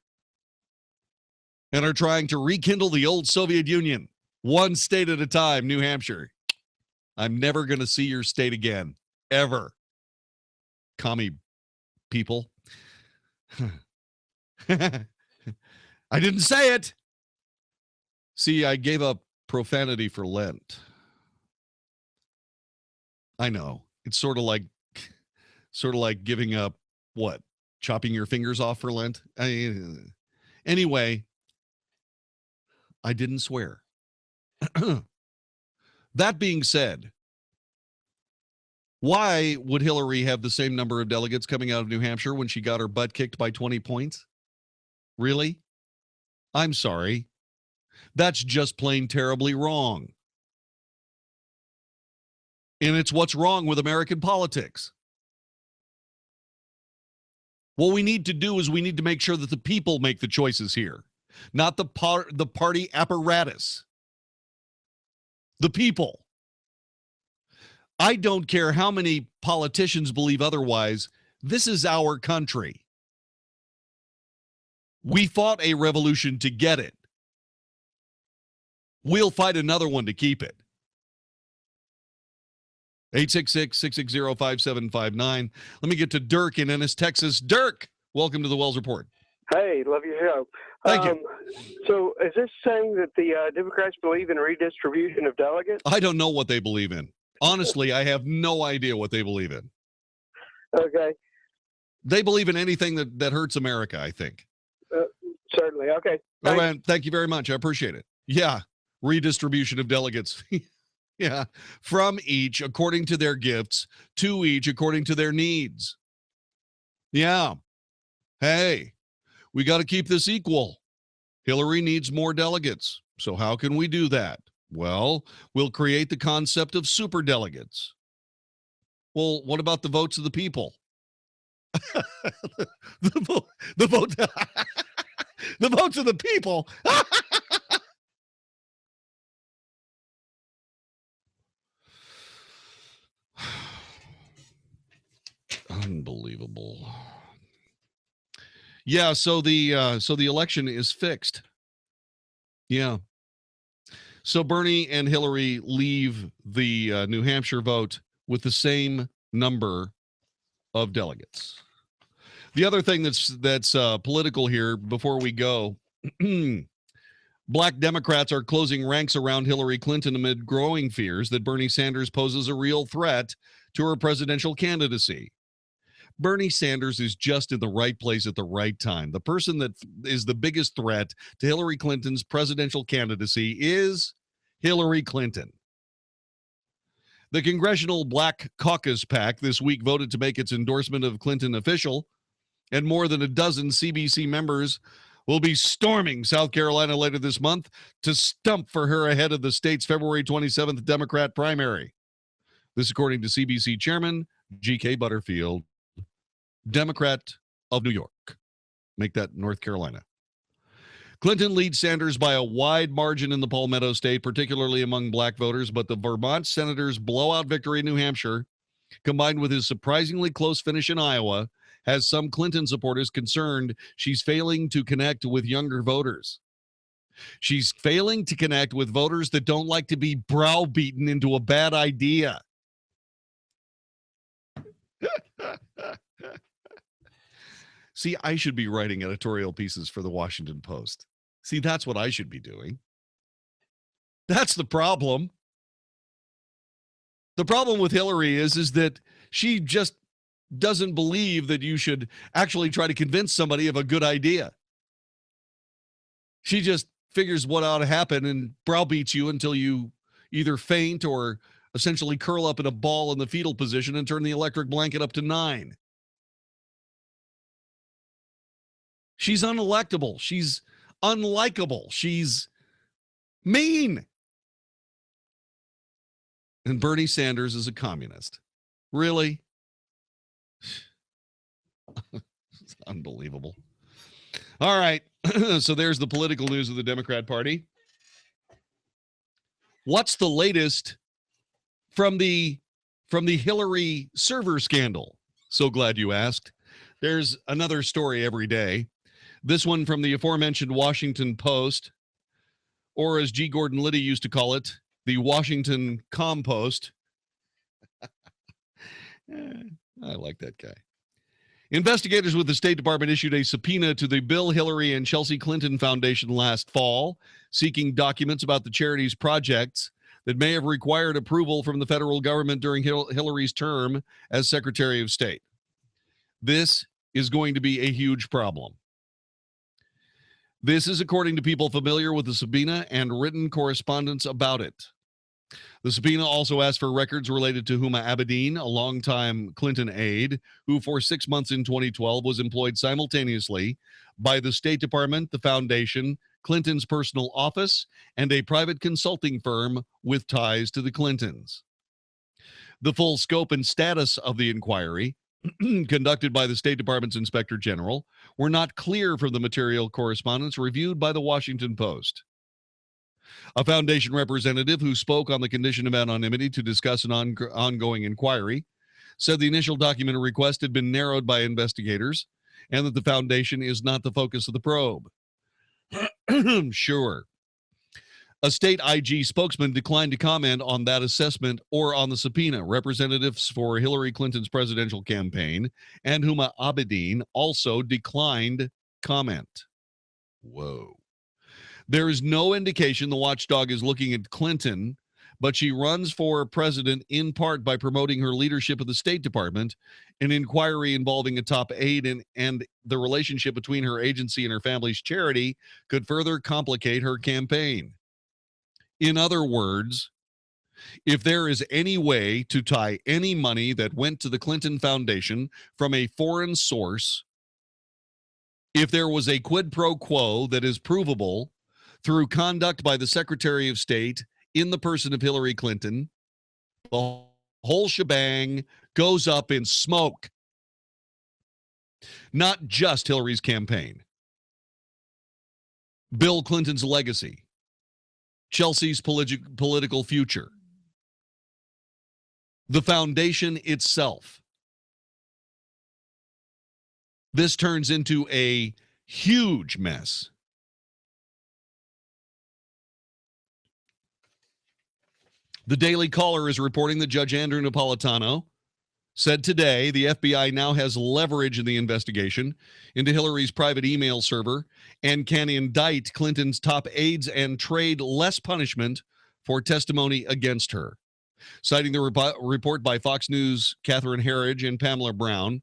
and are trying to rekindle the old Soviet Union, one state at a time. New Hampshire, I'm never going to see your state again, ever. Commie people. I didn't say it. See, I gave up profanity for Lent. I know. It's sort of like giving up what? Chopping your fingers off for Lent? Anyway, I didn't swear. That being said, why would Hillary have the same number of delegates coming out of New Hampshire when she got her butt kicked by 20 points? Really? I'm sorry. That's just plain terribly wrong. And it's what's wrong with American politics. What we need to do is we need to make sure that the people make the choices here, not the party apparatus. The people. I don't care how many politicians believe otherwise. This is our country. We fought a revolution to get it. We'll fight another one to keep it. 866-660-5759. Let me get to Dirk in Ennis, Texas. Dirk, welcome to the Wells Report. Hey, love your show. Thank you. So is this saying that the Democrats believe in redistribution of delegates? I don't know what they believe in. Honestly, I have no idea what they believe in. Okay. They believe in anything that hurts America, I think. Certainly. Okay. All right. Thank you very much. I appreciate it. Yeah. Redistribution of delegates. Yeah. From each according to their gifts, to each according to their needs. Yeah. Hey, we got to keep this equal. Hillary needs more delegates. So how can we do that? Well, we'll create the concept of superdelegates. Well, what about the votes of the people? the votes of the people. Unbelievable. Yeah, so the election is fixed. Yeah. So Bernie and Hillary leave the New Hampshire vote with the same number of delegates. The other thing that's political here before we go, Black Democrats are closing ranks around Hillary Clinton amid growing fears that Bernie Sanders poses a real threat to her presidential candidacy. Bernie Sanders is just in the right place at the right time. The person that is the biggest threat to Hillary Clinton's presidential candidacy is Hillary Clinton. The Congressional Black Caucus PAC this week voted to make its endorsement of Clinton official, and more than a dozen CBC members will be storming South Carolina later this month to stump for her ahead of the state's February 27th Democrat primary. This according to CBC Chairman G.K. Butterfield, Democrat of New York. Make that North Carolina. Clinton leads Sanders by a wide margin in the Palmetto State, particularly among black voters, but the Vermont senator's blowout victory in New Hampshire, combined with his surprisingly close finish in Iowa, has some Clinton supporters concerned she's failing to connect with younger voters. She's failing to connect with voters that don't like to be browbeaten into a bad idea. See, I should be writing editorial pieces for the Washington Post. See, that's what I should be doing. That's the problem. The problem with Hillary is that she just doesn't believe that you should actually try to convince somebody of a good idea. She just figures what ought to happen and browbeats you until you either faint or essentially curl up in a ball in the fetal position and turn the electric blanket up to 9. She's unelectable. She's unlikable. She's mean. And Bernie Sanders is a communist. Really? It's unbelievable. All right. So there's the political news of the Democrat Party. What's the latest from the Hillary server scandal? So glad you asked. There's another story every day. This one from the aforementioned Washington Post, or as G. Gordon Liddy used to call it, the Washington Compost. I like that guy. Investigators with the State Department issued a subpoena to the Bill, Hillary, and Chelsea Clinton Foundation last fall, seeking documents about the charity's projects that may have required approval from the federal government during Hillary's term as Secretary of State. This is going to be a huge problem. This is according to people familiar with the subpoena and written correspondence about it. The subpoena also asked for records related to Huma Abedin, a longtime Clinton aide, who for 6 months in 2012 was employed simultaneously by the State Department, the Foundation, Clinton's personal office, and a private consulting firm with ties to the Clintons. The full scope and status of the inquiry, conducted by the State Department's Inspector General, were not clear from the material correspondence reviewed by the Washington Post. A foundation representative who spoke on the condition of anonymity to discuss an ongoing inquiry said the initial document request had been narrowed by investigators and that the foundation is not the focus of the probe. Sure. A state IG spokesman declined to comment on that assessment or on the subpoena. Representatives for Hillary Clinton's presidential campaign and Huma Abedin also declined comment. Whoa. There is no indication the watchdog is looking at Clinton, but she runs for president in part by promoting her leadership of the State Department. An inquiry involving a top aide and the relationship between her agency and her family's charity could further complicate her campaign. In other words, if there is any way to tie any money that went to the Clinton Foundation from a foreign source, if there was a quid pro quo that is provable through conduct by the Secretary of State in the person of Hillary Clinton, the whole shebang goes up in smoke. Not just Hillary's campaign. Bill Clinton's legacy. Chelsea's political future. The foundation itself. This turns into a huge mess. The Daily Caller is reporting that Judge Andrew Napolitano said today the FBI now has leverage in the investigation into Hillary's private email server and can indict Clinton's top aides and trade less punishment for testimony against her. Citing the report by Fox News' Catherine Herridge and Pamela Brown,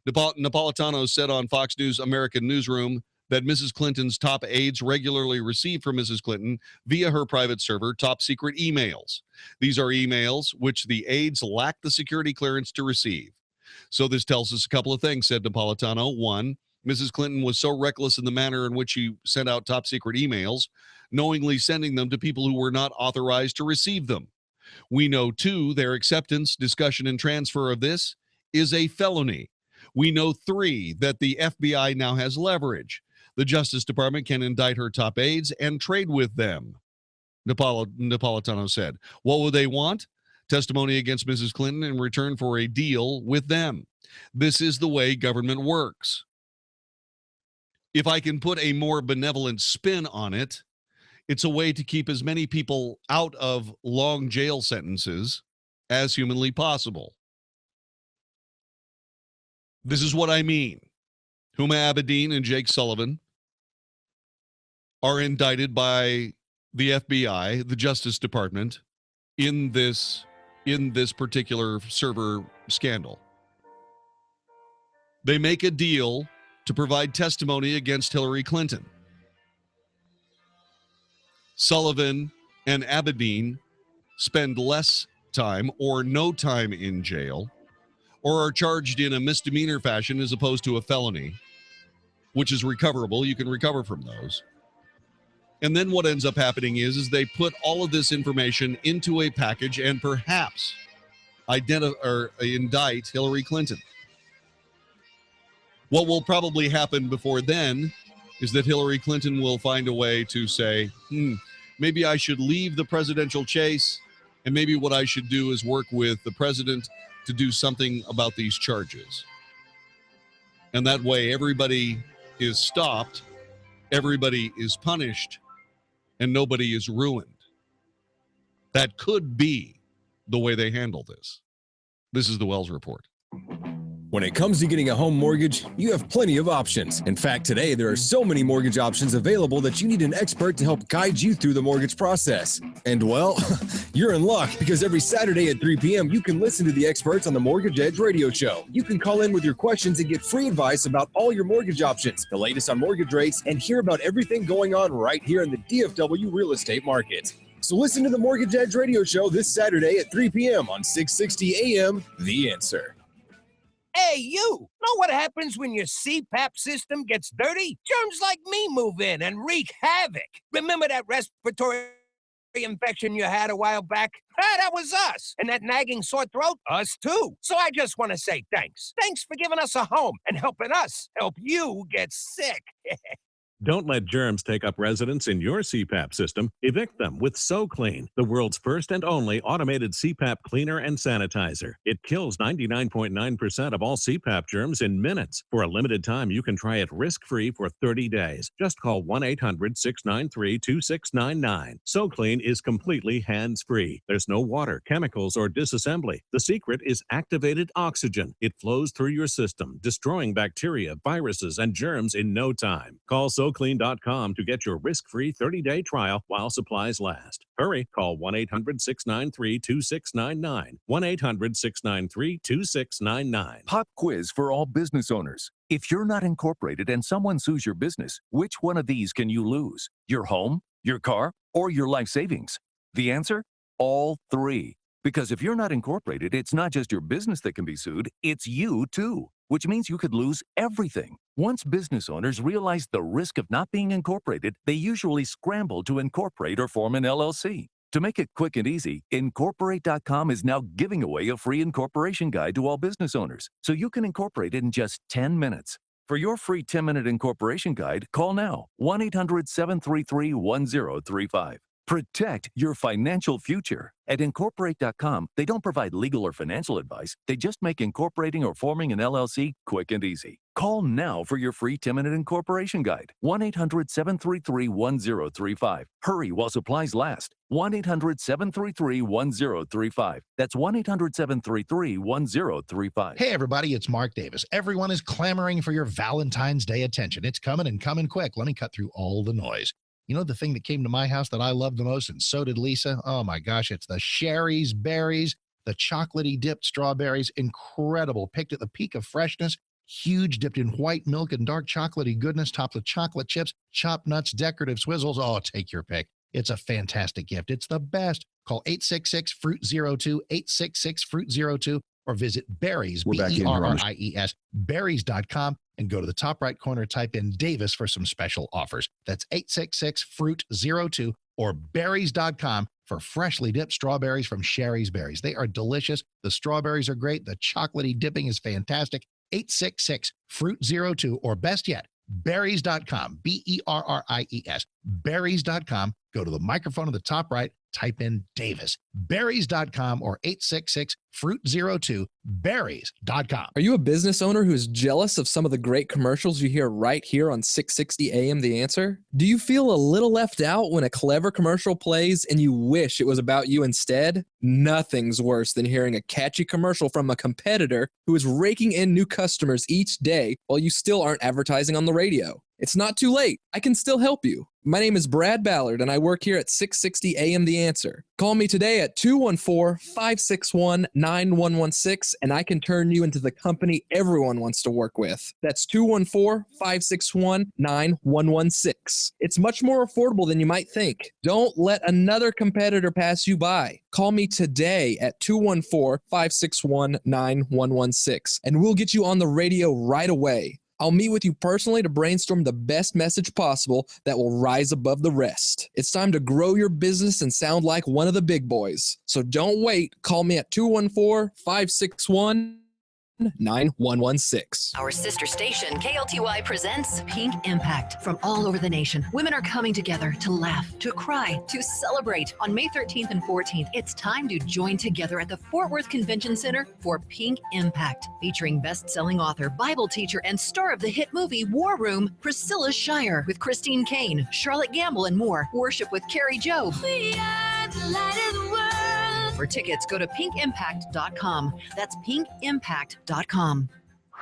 Napolitano said on Fox News American Newsroom that Mrs. Clinton's top aides regularly receive from Mrs. Clinton via her private server top secret emails. These are emails which the aides lack the security clearance to receive. So this tells us a couple of things, said Napolitano. One, Mrs. Clinton was so reckless in the manner in which she sent out top secret emails, knowingly sending them to people who were not authorized to receive them. We know, two, their acceptance, discussion, and transfer of this is a felony. We know, three, that the FBI now has leverage. The Justice Department can indict her top aides and trade with them, Napolitano said. What would they want? Testimony against Mrs. Clinton in return for a deal with them. This is the way government works. If I can put a more benevolent spin on it, it's a way to keep as many people out of long jail sentences as humanly possible. This is what I mean. Huma Abedin and Jake Sullivan are indicted by the FBI, the Justice Department, in this particular server scandal. They make a deal to provide testimony against Hillary Clinton. Sullivan and Abedin spend less time or no time in jail, or are charged in a misdemeanor fashion as opposed to a felony, which is recoverable. You can recover from those. And then what ends up happening is they put all of this information into a package and perhaps indict Hillary Clinton. What will probably happen before then is that Hillary Clinton will find a way to say, maybe I should leave the presidential chase, and maybe what I should do is work with the president to do something about these charges. And that way everybody is stopped, everybody is punished, and nobody is ruined. That could be the way they handle this. This is the Wells Report. When it comes to getting a home mortgage, you have plenty of options. In fact, today there are so many mortgage options available that you need an expert to help guide you through the mortgage process. And well, you're in luck because every Saturday at 3 p.m. you can listen to the experts on the Mortgage Edge radio show. You can call in with your questions and get free advice about all your mortgage options, the latest on mortgage rates, and hear about everything going on right here in the DFW real estate market. So listen to the Mortgage Edge radio show this Saturday at 3 p.m. on 660 AM, The Answer. Hey, you! Know what happens when your CPAP system gets dirty? Germs like me move in and wreak havoc. Remember that respiratory infection you had a while back? That was us. And that nagging sore throat? Us too. So I just want to say thanks. Thanks for giving us a home and helping us help you get sick. Don't let germs take up residence in your CPAP system. Evict them with SoClean, the world's first and only automated CPAP cleaner and sanitizer. It kills 99.9% of all CPAP germs in minutes. For a limited time, you can try it risk-free for 30 days. Just call 1-800-693-2699. SoClean is completely hands-free. There's no water, chemicals, or disassembly. The secret is activated oxygen. It flows through your system, destroying bacteria, viruses, and germs in no time. Call SoClean.com to get your risk-free 30-day trial while supplies last. Hurry, call 1-800-693-2699. 1-800-693-2699. Pop quiz for all business owners. If you're not incorporated and someone sues your business, which one of these can you lose? Your home, your car, or your life savings? The answer? All three. Because if you're not incorporated, it's not just your business that can be sued, it's you too, which means you could lose everything. Once business owners realize the risk of not being incorporated, they usually scramble to incorporate or form an LLC. To make it quick and easy, Incorporate.com is now giving away a free incorporation guide to all business owners, so you can incorporate in just 10 minutes. For your free 10-minute incorporation guide, call now, 1-800-733-1035. Protect your financial future. At Incorporate.com, they don't provide legal or financial advice. They just make incorporating or forming an LLC quick and easy. Call now for your free 10-minute incorporation guide. 1-800-733-1035. Hurry while supplies last. 1-800-733-1035. That's 1-800-733-1035. Hey, everybody, it's Mark Davis. Everyone is clamoring for your Valentine's Day attention. It's coming and coming quick. Let me cut through all the noise. You know the thing that came to my house that I love the most, and so did Lisa? Oh my gosh, it's the Sherry's Berries, the chocolatey dipped strawberries. Incredible. Picked at the peak of freshness. Huge, dipped in white milk and dark chocolatey goodness, topped with chocolate chips, chopped nuts, decorative swizzles. Oh, take your pick. It's a fantastic gift. It's the best. Call 866-FRUIT-02, 866-FRUIT-02, or visit Berries, B-E-R-R-I-E-S, berries.com, and go to the top right corner, type in Davis for some special offers. That's 866-FRUIT-02 or berries.com for freshly dipped strawberries from Sherry's Berries. They are delicious. The strawberries are great. The chocolatey dipping is fantastic. 866-FRUIT-02 or best yet, berries.com, B-E-R-R-I-E-S, berries.com. Go to the microphone at the top right, type in Davis, berries.com or 866-FRUIT-02, berries.com. Are you a business owner who is jealous of some of the great commercials you hear right here on 660 AM The Answer? Do you feel a little left out when a clever commercial plays and you wish it was about you instead? Nothing's worse than hearing a catchy commercial from a competitor who is raking in new customers each day while you still aren't advertising on the radio. It's not too late. I can still help you. My name is Brad Ballard, and I work here at 660 AM The Answer. Call me today at 214-561-9116, and I can turn you into the company everyone wants to work with. That's 214-561-9116. It's much more affordable than you might think. Don't let another competitor pass you by. Call me today at 214-561-9116, and we'll get you on the radio right away. I'll meet with you personally to brainstorm the best message possible that will rise above the rest. It's time to grow your business and sound like one of the big boys. So don't wait. Call me at 214-561-9116. Our sister station, KLTY, presents Pink Impact. From all over the nation, women are coming together to laugh, to cry, to celebrate. On May 13th and 14th, it's time to join together at the Fort Worth Convention Center for Pink Impact, featuring best-selling author, Bible teacher, and star of the hit movie War Room, Priscilla Shirer, with Christine Kane, Charlotte Gamble, and more. Worship with Carrie Job. We are the light of the world. For tickets, go to pinkimpact.com. That's pinkimpact.com.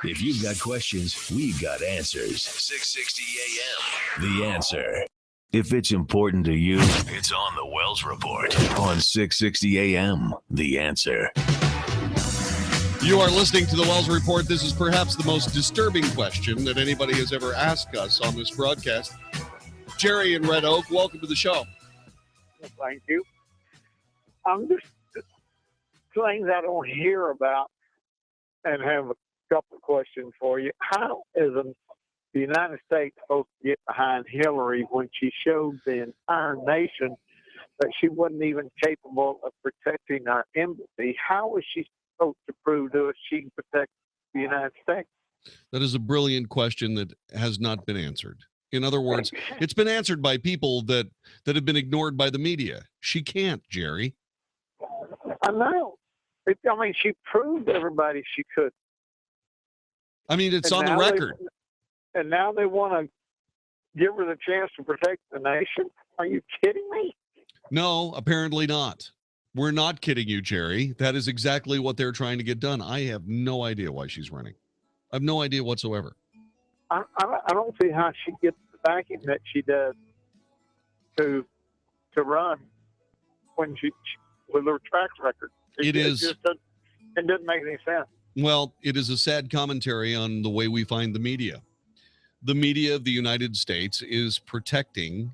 If you've got questions, we've got answers. 660 AM, The Answer. If it's important to you, it's on the Wells Report on 660 AM, The Answer. You are listening to the Wells Report. This is perhaps the most disturbing question that anybody has ever asked us on this broadcast. Jerry in Red Oak, welcome to the show. Thank you. Just things I don't hear about and have a couple of questions for you. How is the United States supposed to get behind Hillary when she showed the entire nation that she wasn't even capable of protecting our embassy? How is she supposed to prove to us she can protect the United States? That is a brilliant question that has not been answered. In other words, it's been answered by people that have been ignored by the media. She can't, Jerry. I know. She proved to everybody she could. I mean, it's on the record. And now they want to give her the chance to protect the nation? Are you kidding me? No, apparently not. We're not kidding you, Jerry. That is exactly what they're trying to get done. I have no idea why she's running. I have no idea whatsoever. I don't see how she gets the backing that she does to run when she with her track record. It doesn't make any sense. Well, it is a sad commentary on the way we find the media. The media of the United States is protecting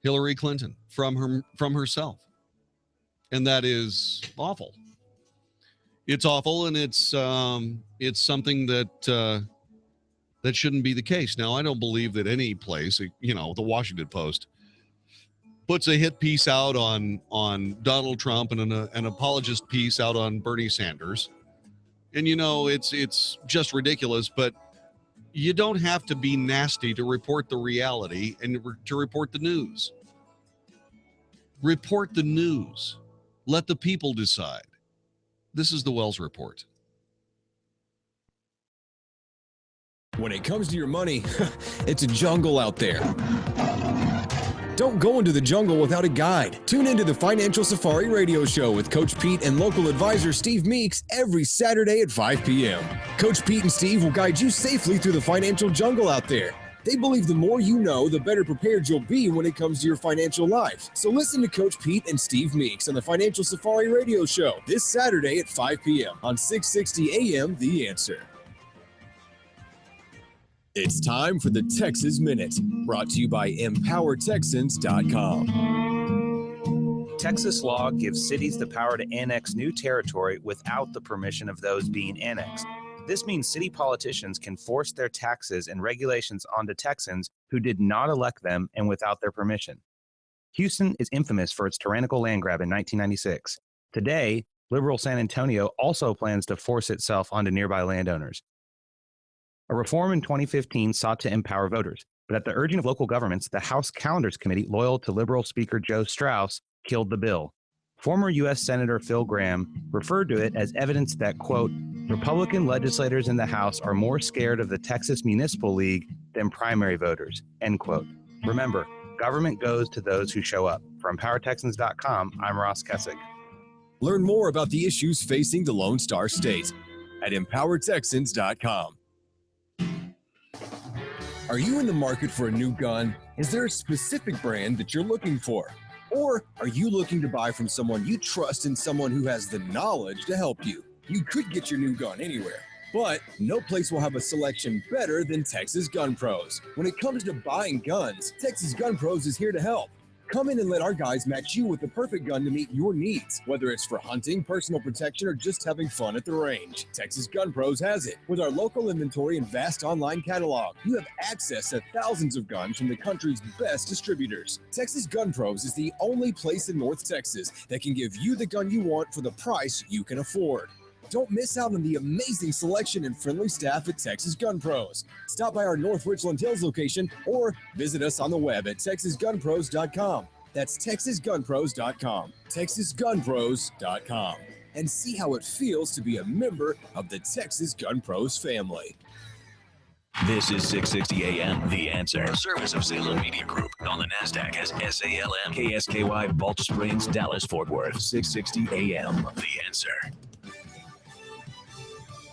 Hillary Clinton from herself. And that is awful. It's awful, and it's something that shouldn't be the case. Now, I don't believe that any place, the Washington Post, puts a hit piece out on Donald Trump and an apologist piece out on Bernie Sanders. And, it's just ridiculous, but you don't have to be nasty to report the reality and to report the news. Report the news. Let the people decide. This is the Wells Report. When it comes to your money, it's a jungle out there. Don't go into the jungle without a guide. Tune into the Financial Safari Radio Show with Coach Pete and local advisor Steve Meeks every Saturday at 5 p.m. Coach Pete and Steve will guide you safely through the financial jungle out there. They believe the more you know, the better prepared you'll be when it comes to your financial life. So listen to Coach Pete and Steve Meeks on the Financial Safari Radio Show this Saturday at 5 p.m. on 660 AM The Answer. It's time for the Texas Minute, brought to you by EmpowerTexans.com. Texas law gives cities the power to annex new territory without the permission of those being annexed. This means city politicians can force their taxes and regulations onto Texans who did not elect them and without their permission. Houston is infamous for its tyrannical land grab in 1996. Today, liberal San Antonio also plans to force itself onto nearby landowners. A reform in 2015 sought to empower voters, but at the urging of local governments, the House Calendars Committee, loyal to liberal Speaker Joe Strauss, killed the bill. Former U.S. Senator Phil Gramm referred to it as evidence that, quote, Republican legislators in the House are more scared of the Texas Municipal League than primary voters, end quote. Remember, government goes to those who show up. For EmpowerTexans.com, I'm Ross Kessig. Learn more about the issues facing the Lone Star State at EmpowerTexans.com. Are you in the market for a new gun? Is there a specific brand that you're looking for? Or are you looking to buy from someone you trust and someone who has the knowledge to help you? You could get your new gun anywhere, but no place will have a selection better than Texas Gun Pros. When it comes to buying guns, Texas Gun Pros is here to help. Come in and let our guys match you with the perfect gun to meet your needs, whether it's for hunting, personal protection, or just having fun at the range. Texas Gun Pros has it. With our local inventory and vast online catalog, you have access to thousands of guns from the country's best distributors. Texas Gun Pros is the only place in North Texas that can give you the gun you want for the price you can afford. Don't miss out on the amazing selection and friendly staff at Texas Gun Pros. Stop by our North Richland Hills location or visit us on the web at TexasGunPros.com. That's TexasGunPros.com. TexasGunPros.com. And see how it feels to be a member of the Texas Gun Pros family. This is 660 AM, The Answer. A service of Salem Media Group on the NASDAQ as SALM, KSKY, Balch Springs, Dallas, Fort Worth. 660 AM, The Answer.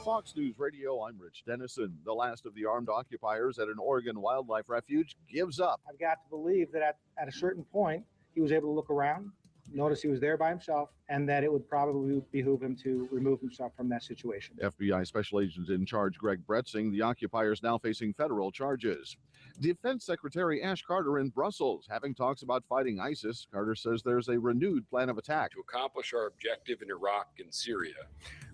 Fox News Radio, I'm Rich Dennison. The last of the armed occupiers at an Oregon wildlife refuge gives up. I've got to believe that at a certain point, he was able to look around, notice he was there by himself, and that it would probably behoove him to remove himself from that situation. FBI Special Agent in charge Greg Bretzing, the occupiers now facing federal charges. Defense Secretary Ash Carter in Brussels having talks about fighting ISIS. Carter says there's a renewed plan of attack. To accomplish our objective in Iraq and Syria,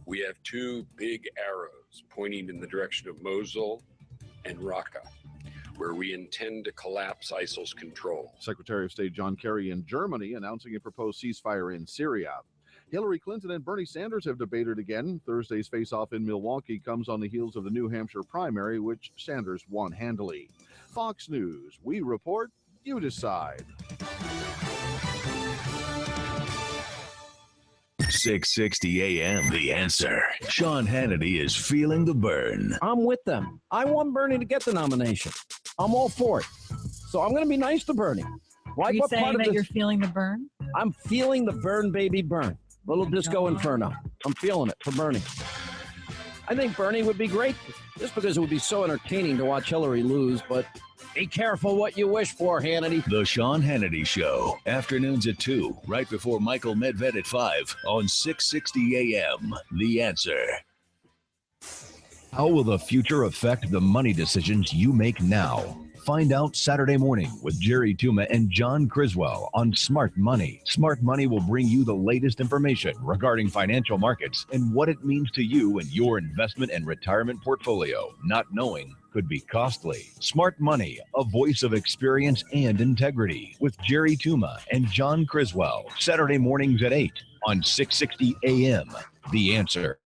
we have two big arrows pointing in the direction of Mosul and Raqqa, where we intend to collapse ISIL's control. Secretary of State John Kerry in Germany announcing a proposed ceasefire in Syria. Hillary Clinton and Bernie Sanders have debated again. Thursday's face-off in Milwaukee comes on the heels of the New Hampshire primary, which Sanders won handily. Fox News, we report, you decide. 660 AM, The Answer. Sean Hannity is feeling the burn. I'm with them. I want Bernie to get the nomination. I'm all for it. So I'm going to be nice to Bernie. Are you saying that you're feeling the burn? I'm feeling the burn, baby, burn. Little disco inferno. I'm feeling it for Bernie. I think Bernie would be great just because it would be so entertaining to watch Hillary lose, but be careful what you wish for, Hannity. The Sean Hannity Show, afternoons at 2, right before Michael Medved at 5 on 660 AM. The Answer. How will the future affect the money decisions you make now? Find out Saturday morning with Jerry Tuma and John Criswell on Smart Money. Smart Money will bring you the latest information regarding financial markets and what it means to you and your investment and retirement portfolio. Not knowing could be costly. Smart Money, a voice of experience and integrity with Jerry Tuma and John Criswell. Saturday mornings at 8 on 660 AM. The Answer.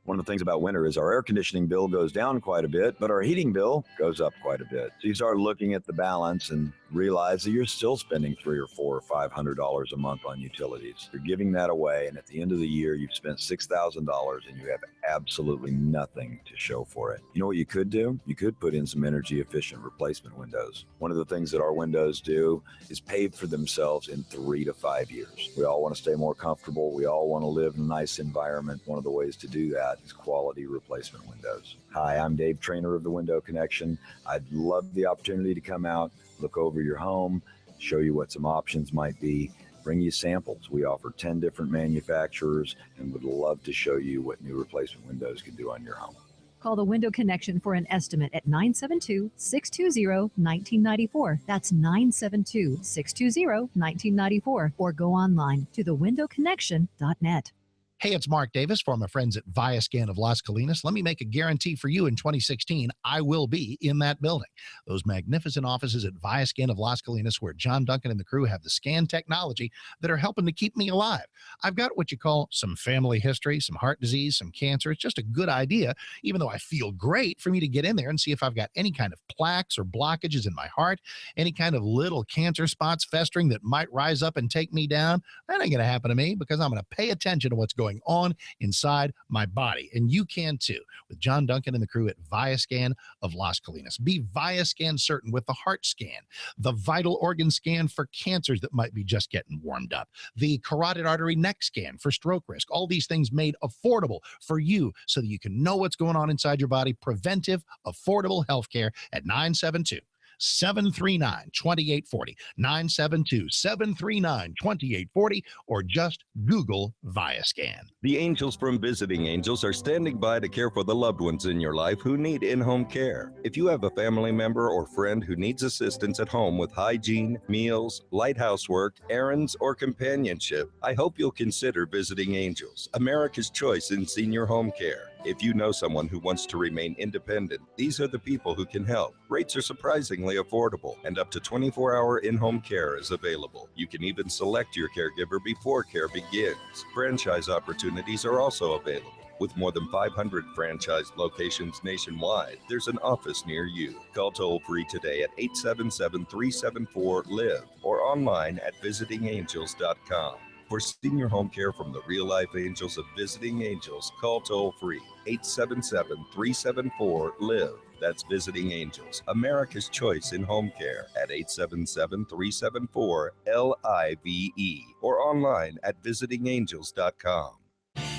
One of the things about winter is our air conditioning bill goes down quite a bit, but our heating bill goes up quite a bit. So you start looking at the balance, and Realize that you're still spending $300 or $400 or $500 a month on utilities. You're giving that away, and at the end of the year, you've spent $6,000 and you have absolutely nothing to show for it. You know what you could do? You could put in some energy efficient replacement windows. One of the things that our windows do is pay for themselves in 3 to 5 years. We all want to stay more comfortable. We all want to live in a nice environment. One of the ways to do that is quality replacement windows. Hi, I'm Dave Trainer of the Window Connection. I'd love the opportunity to come out, look over your home, show you what some options might be, bring you samples. We offer 10 different manufacturers and would love to show you what new replacement windows can do on your home. Call the Window Connection for an estimate at 972-620-1994. That's 972-620-1994. Or go online to thewindowconnection.net. Hey, it's Mark Davis from my friends at Viascan of Las Colinas. Let me make a guarantee for you in 2016, I will be in that building. Those magnificent offices at Viascan of Las Colinas where John Duncan and the crew have the scan technology that are helping to keep me alive. I've got what you call some family history, some heart disease, some cancer. It's just a good idea, even though I feel great, for me to get in there and see if I've got any kind of plaques or blockages in my heart, any kind of little cancer spots festering that might rise up and take me down. That ain't going to happen to me because I'm going to pay attention to what's going on inside my body. And you can too with John Duncan and the crew at Viascan of Las Colinas. Be Viascan certain with the heart scan, the vital organ scan for cancers that might be just getting warmed up, the carotid artery neck scan for stroke risk. All these things made affordable for you so that you can know what's going on inside your body. Preventive, affordable healthcare at 972-739-2840, 972-739-2840, or just Google Viascan. The angels from Visiting Angels are standing by to care for the loved ones in your life who need in-home care. If you have a family member or friend who needs assistance at home with hygiene, meals, light housework, errands, or companionship, I hope you'll consider Visiting Angels, America's choice in senior home care. If you know someone who wants to remain independent, these are the people who can help. Rates are surprisingly affordable, and up to 24-hour in-home care is available. You can even select your caregiver before care begins. Franchise opportunities are also available. With more than 500 franchised locations nationwide, there's an office near you. Call toll-free today at 877-374-LIVE or online at visitingangels.com. For senior home care from the real-life angels of Visiting Angels, call toll-free 877-374-LIVE. That's Visiting Angels, America's choice in home care at 877-374-LIVE or online at visitingangels.com.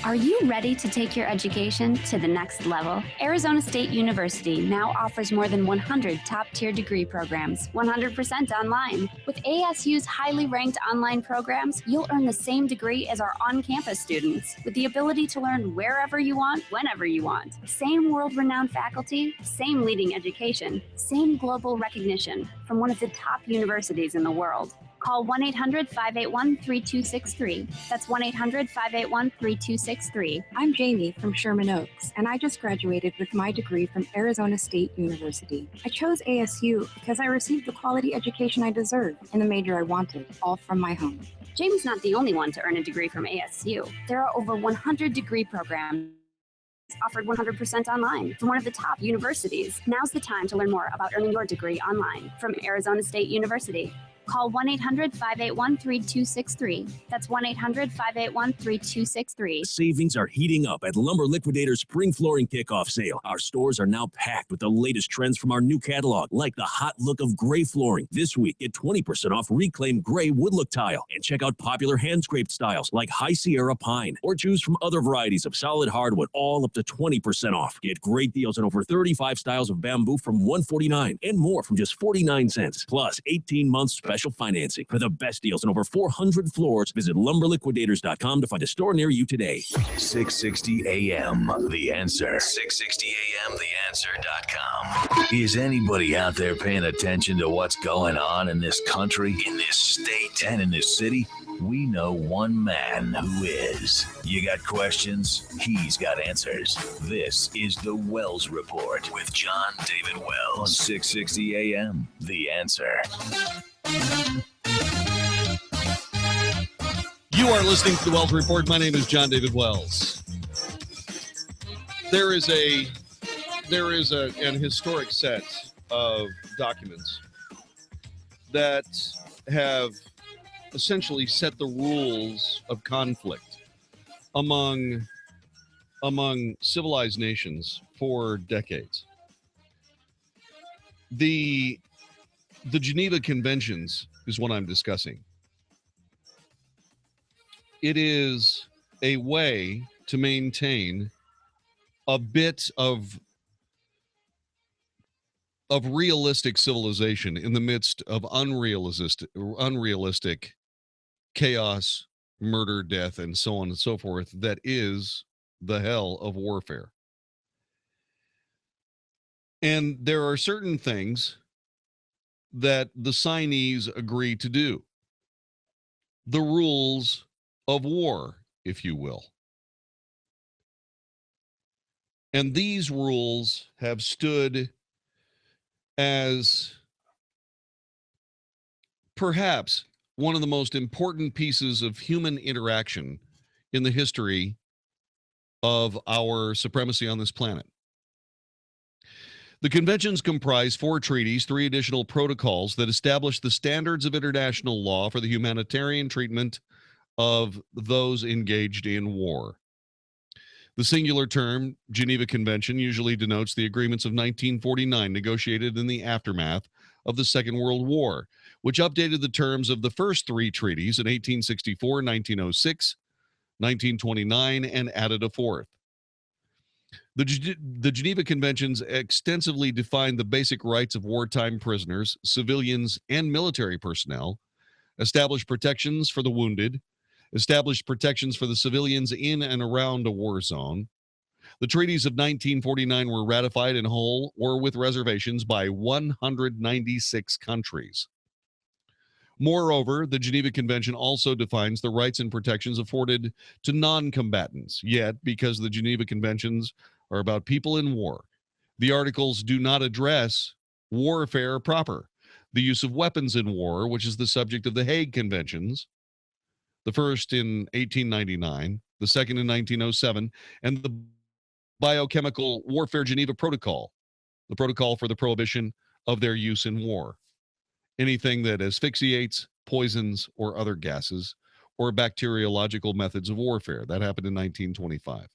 Are you ready to take your education to the next level? Arizona State University now offers more than 100 top-tier degree programs, 100% online. With ASU's highly ranked online programs, you'll earn the same degree as our on-campus students, with the ability to learn wherever you want, whenever you want. Same world-renowned faculty, same leading education, same global recognition from one of the top universities in the world. Call 1-800-581-3263. That's 1-800-581-3263. I'm Jamie from Sherman Oaks, and I just graduated with my degree from Arizona State University. I chose ASU because I received the quality education I deserved in the major I wanted, all from my home. Jamie's not the only one to earn a degree from ASU. There are over 100 degree programs offered 100% online from one of the top universities. Now's the time to learn more about earning your degree online from Arizona State University. Call 1-800-581-3263. That's 1-800-581-3263. Savings are heating up at Lumber Liquidator's Spring Flooring Kickoff Sale. Our stores are now packed with the latest trends from our new catalog, like the hot look of gray flooring. This week, get 20% off reclaimed gray wood look tile. And check out popular hand-scraped styles like High Sierra Pine. Or choose from other varieties of solid hardwood, all up to 20% off. Get great deals on over 35 styles of bamboo from $149 and more from just 49 cents. Plus, 18 months special financing. For the best deals on over 400 floors, visit lumberliquidators.com to find a store near you today. 660 AM, The Answer. 660 AM, TheAnswer.com. Is anybody out there paying attention to what's going on in this country, in this state, and in this city? We know one man who is. You got questions? He's got answers. This is The Wells Report with John David Wells on 660 AM, The Answer. You are listening to The Wells Report. My name is John David Wells. There is an historic set of documents that have essentially set the rules of conflict among civilized nations for decades. The Geneva Conventions is what I'm discussing. It is a way to maintain a bit of realistic civilization in the midst of unrealistic chaos, murder, death, and so on and so forth that is the hell of warfare. And there are certain things that the signees agree to do. The rules of war, if you will. And these rules have stood as perhaps one of the most important pieces of human interaction in the history of our supremacy on this planet. The conventions comprise 4 treaties, 3 additional protocols that establish the standards of international law for the humanitarian treatment of those engaged in war. The singular term, Geneva Convention, usually denotes the agreements of 1949 negotiated in the aftermath of the Second World War, which updated the terms of the first 3 treaties in 1864, 1906, 1929, and added a 4th. The Geneva Conventions extensively define the basic rights of wartime prisoners, civilians, and military personnel, establish protections for the wounded, established protections for the civilians in and around a war zone. The treaties of 1949 were ratified in whole or with reservations by 196 countries. Moreover, the Geneva Convention also defines the rights and protections afforded to non-combatants. Yet, because the Geneva Conventions are about people in war, the articles do not address warfare proper, the use of weapons in war, which is the subject of the Hague Conventions, the first in 1899, the second in 1907, and the Biochemical Warfare Geneva Protocol, the protocol for the prohibition of their use in war. Anything that asphyxiates, poisons, or other gases, or bacteriological methods of warfare. That happened in 1925.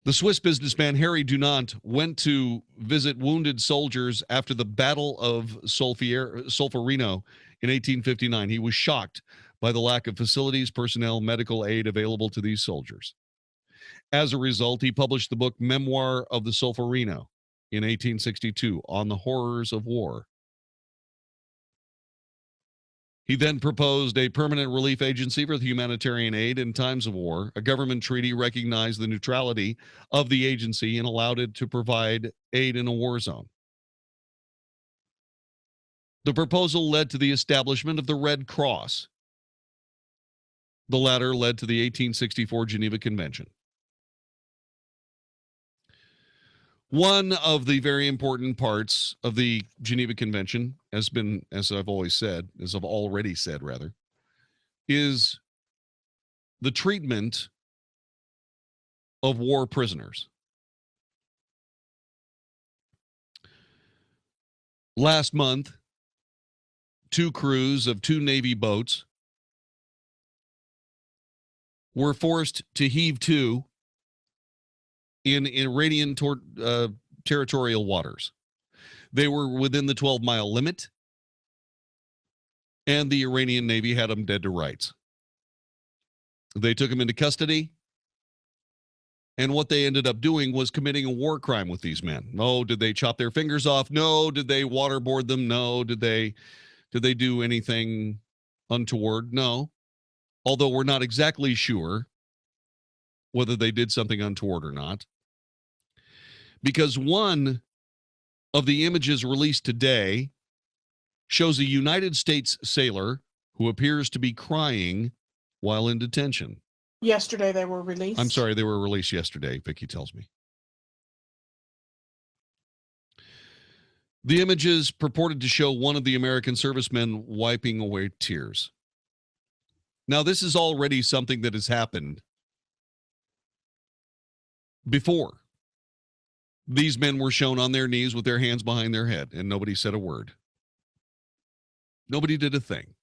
The Swiss businessman Harry Dunant went to visit wounded soldiers after the Battle of Solferino in 1859. He was shocked by the lack of facilities, personnel, medical aid available to these soldiers. As a result, he published the book Memoir of the Solferino in 1862 on the horrors of war. He then proposed a permanent relief agency for the humanitarian aid in times of war. A government treaty recognized the neutrality of the agency and allowed it to provide aid in a war zone. The proposal led to the establishment of the Red Cross. The latter led to the 1864 Geneva Convention. One of the very important parts of the Geneva Convention has been, as I've already said, is the treatment of war prisoners. Last month, 2 crews of 2 Navy boats were forced to heave to in Iranian territorial waters. They were within the 12-mile limit, and the Iranian Navy had them dead to rights. They took them into custody, and what they ended up doing was committing a war crime with these men. No, did they chop their fingers off? No. Did they waterboard them? No. Did they do anything untoward? No. Although we're not exactly sure whether they did something untoward or not. Because one of the images released today shows a United States sailor who appears to be crying while in detention. Yesterday they were released. I'm sorry, they were released yesterday, Vicky tells me. The images purported to show one of the American servicemen wiping away tears. Now, this is already something that has happened before. These men were shown on their knees with their hands behind their head, and nobody said a word. Nobody did a thing.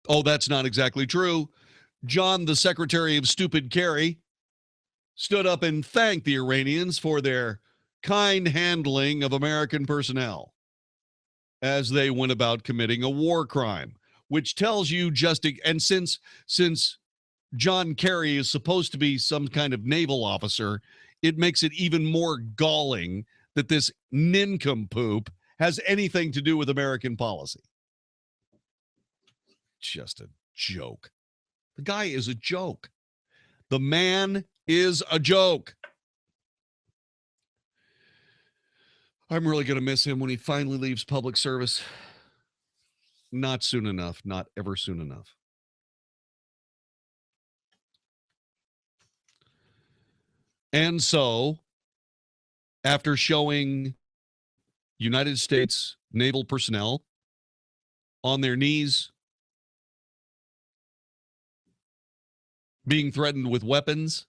Oh, that's not exactly true. John, the Secretary of Stupid Kerry, stood up and thanked the Iranians for their kind handling of American personnel as they went about committing a war crime, which tells you and since John Kerry is supposed to be some kind of naval officer, it makes it even more galling that this nincompoop has anything to do with American policy. Just a joke. The guy is a joke. The man is a joke. I'm really going to miss him when he finally leaves public service. Not soon enough. Not ever soon enough. And so, after showing United States naval personnel on their knees, being threatened with weapons,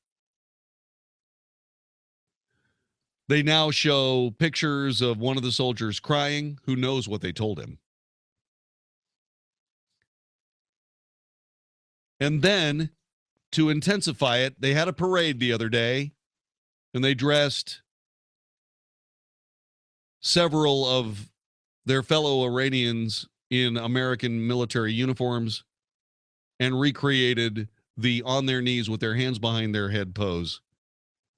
they now show pictures of one of the soldiers crying. Who knows what they told him? And then, to intensify it, they had a parade the other day, and they dressed several of their fellow Iranians in American military uniforms and recreated the on their knees with their hands behind their head pose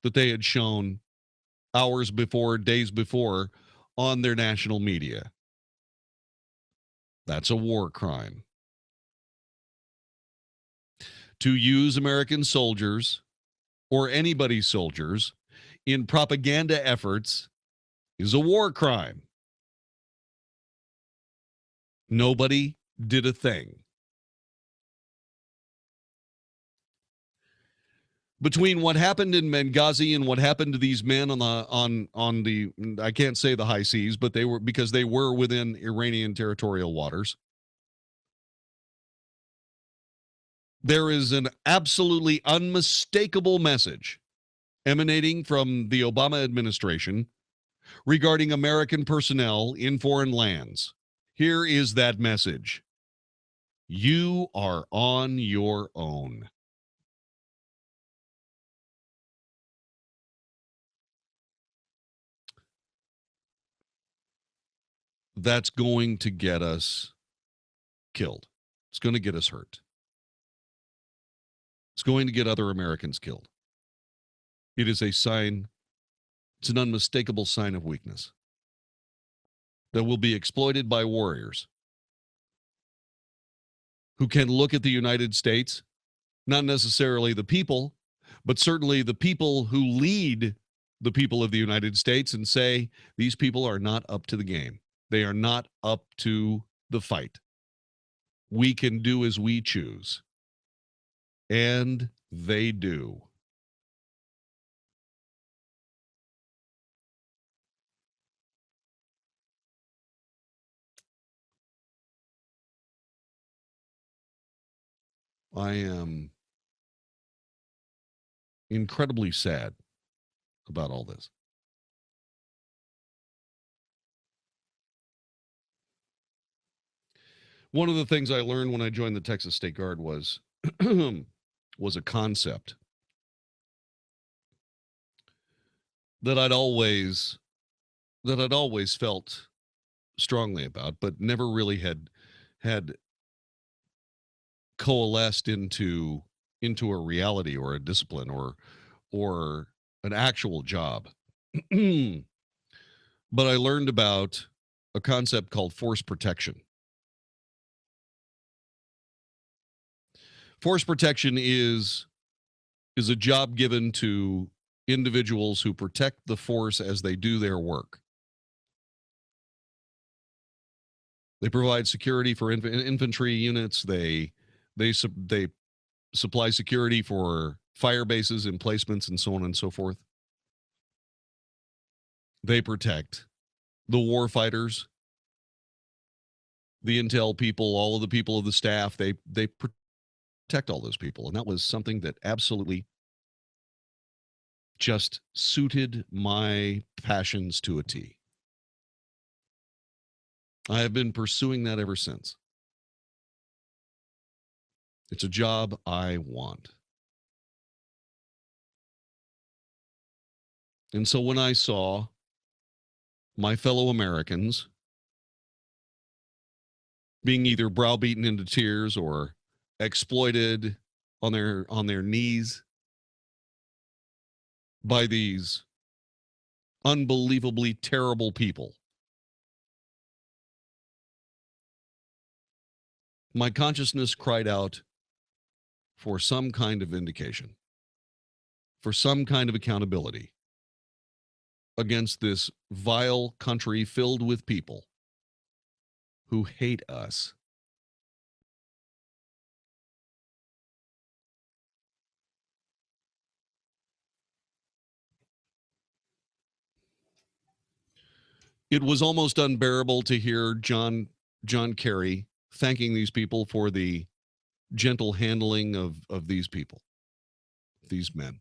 that they had shown hours before, days before, on their national media. That's a war crime. To use American soldiers or anybody's soldiers in propaganda efforts is a war crime. Nobody did a thing. Between what happened in Benghazi and what happened to these men on the I can't say the high seas, but they were within Iranian territorial waters. There is an absolutely unmistakable message emanating from the Obama administration regarding American personnel in foreign lands. Here is that message. You are on your own. That's going to get us killed. It's going to get us hurt. It's going to get other Americans killed. It is a sign, it's an unmistakable sign of weakness that will be exploited by warriors who can look at the United States, not necessarily the people, but certainly the people who lead the people of the United States, and say, these people are not up to the game. They are not up to the fight. We can do as we choose. And they do. I am incredibly sad about all this. One of the things I learned when I joined the Texas State Guard was a concept that I'd always felt strongly about, but never really had coalesced into a reality or a discipline or an actual job. But I learned about a concept called force protection. Force protection is a job given to individuals who protect the force as they do their work. They provide security for infantry units. They supply security for fire bases, emplacements, and so on and so forth. They protect the war fighters, the intel people, all of the people of the staff. They protect all those people. And that was something that absolutely just suited my passions to a T. I have been pursuing that ever since. It's a job I want. And so when I saw my fellow Americans being either browbeaten into tears or exploited on their knees by these unbelievably terrible people, my consciousness cried out for some kind of vindication, for some kind of accountability against this vile country filled with people who hate us. It was almost unbearable to hear John Kerry thanking these people for the gentle handling of these people, these men.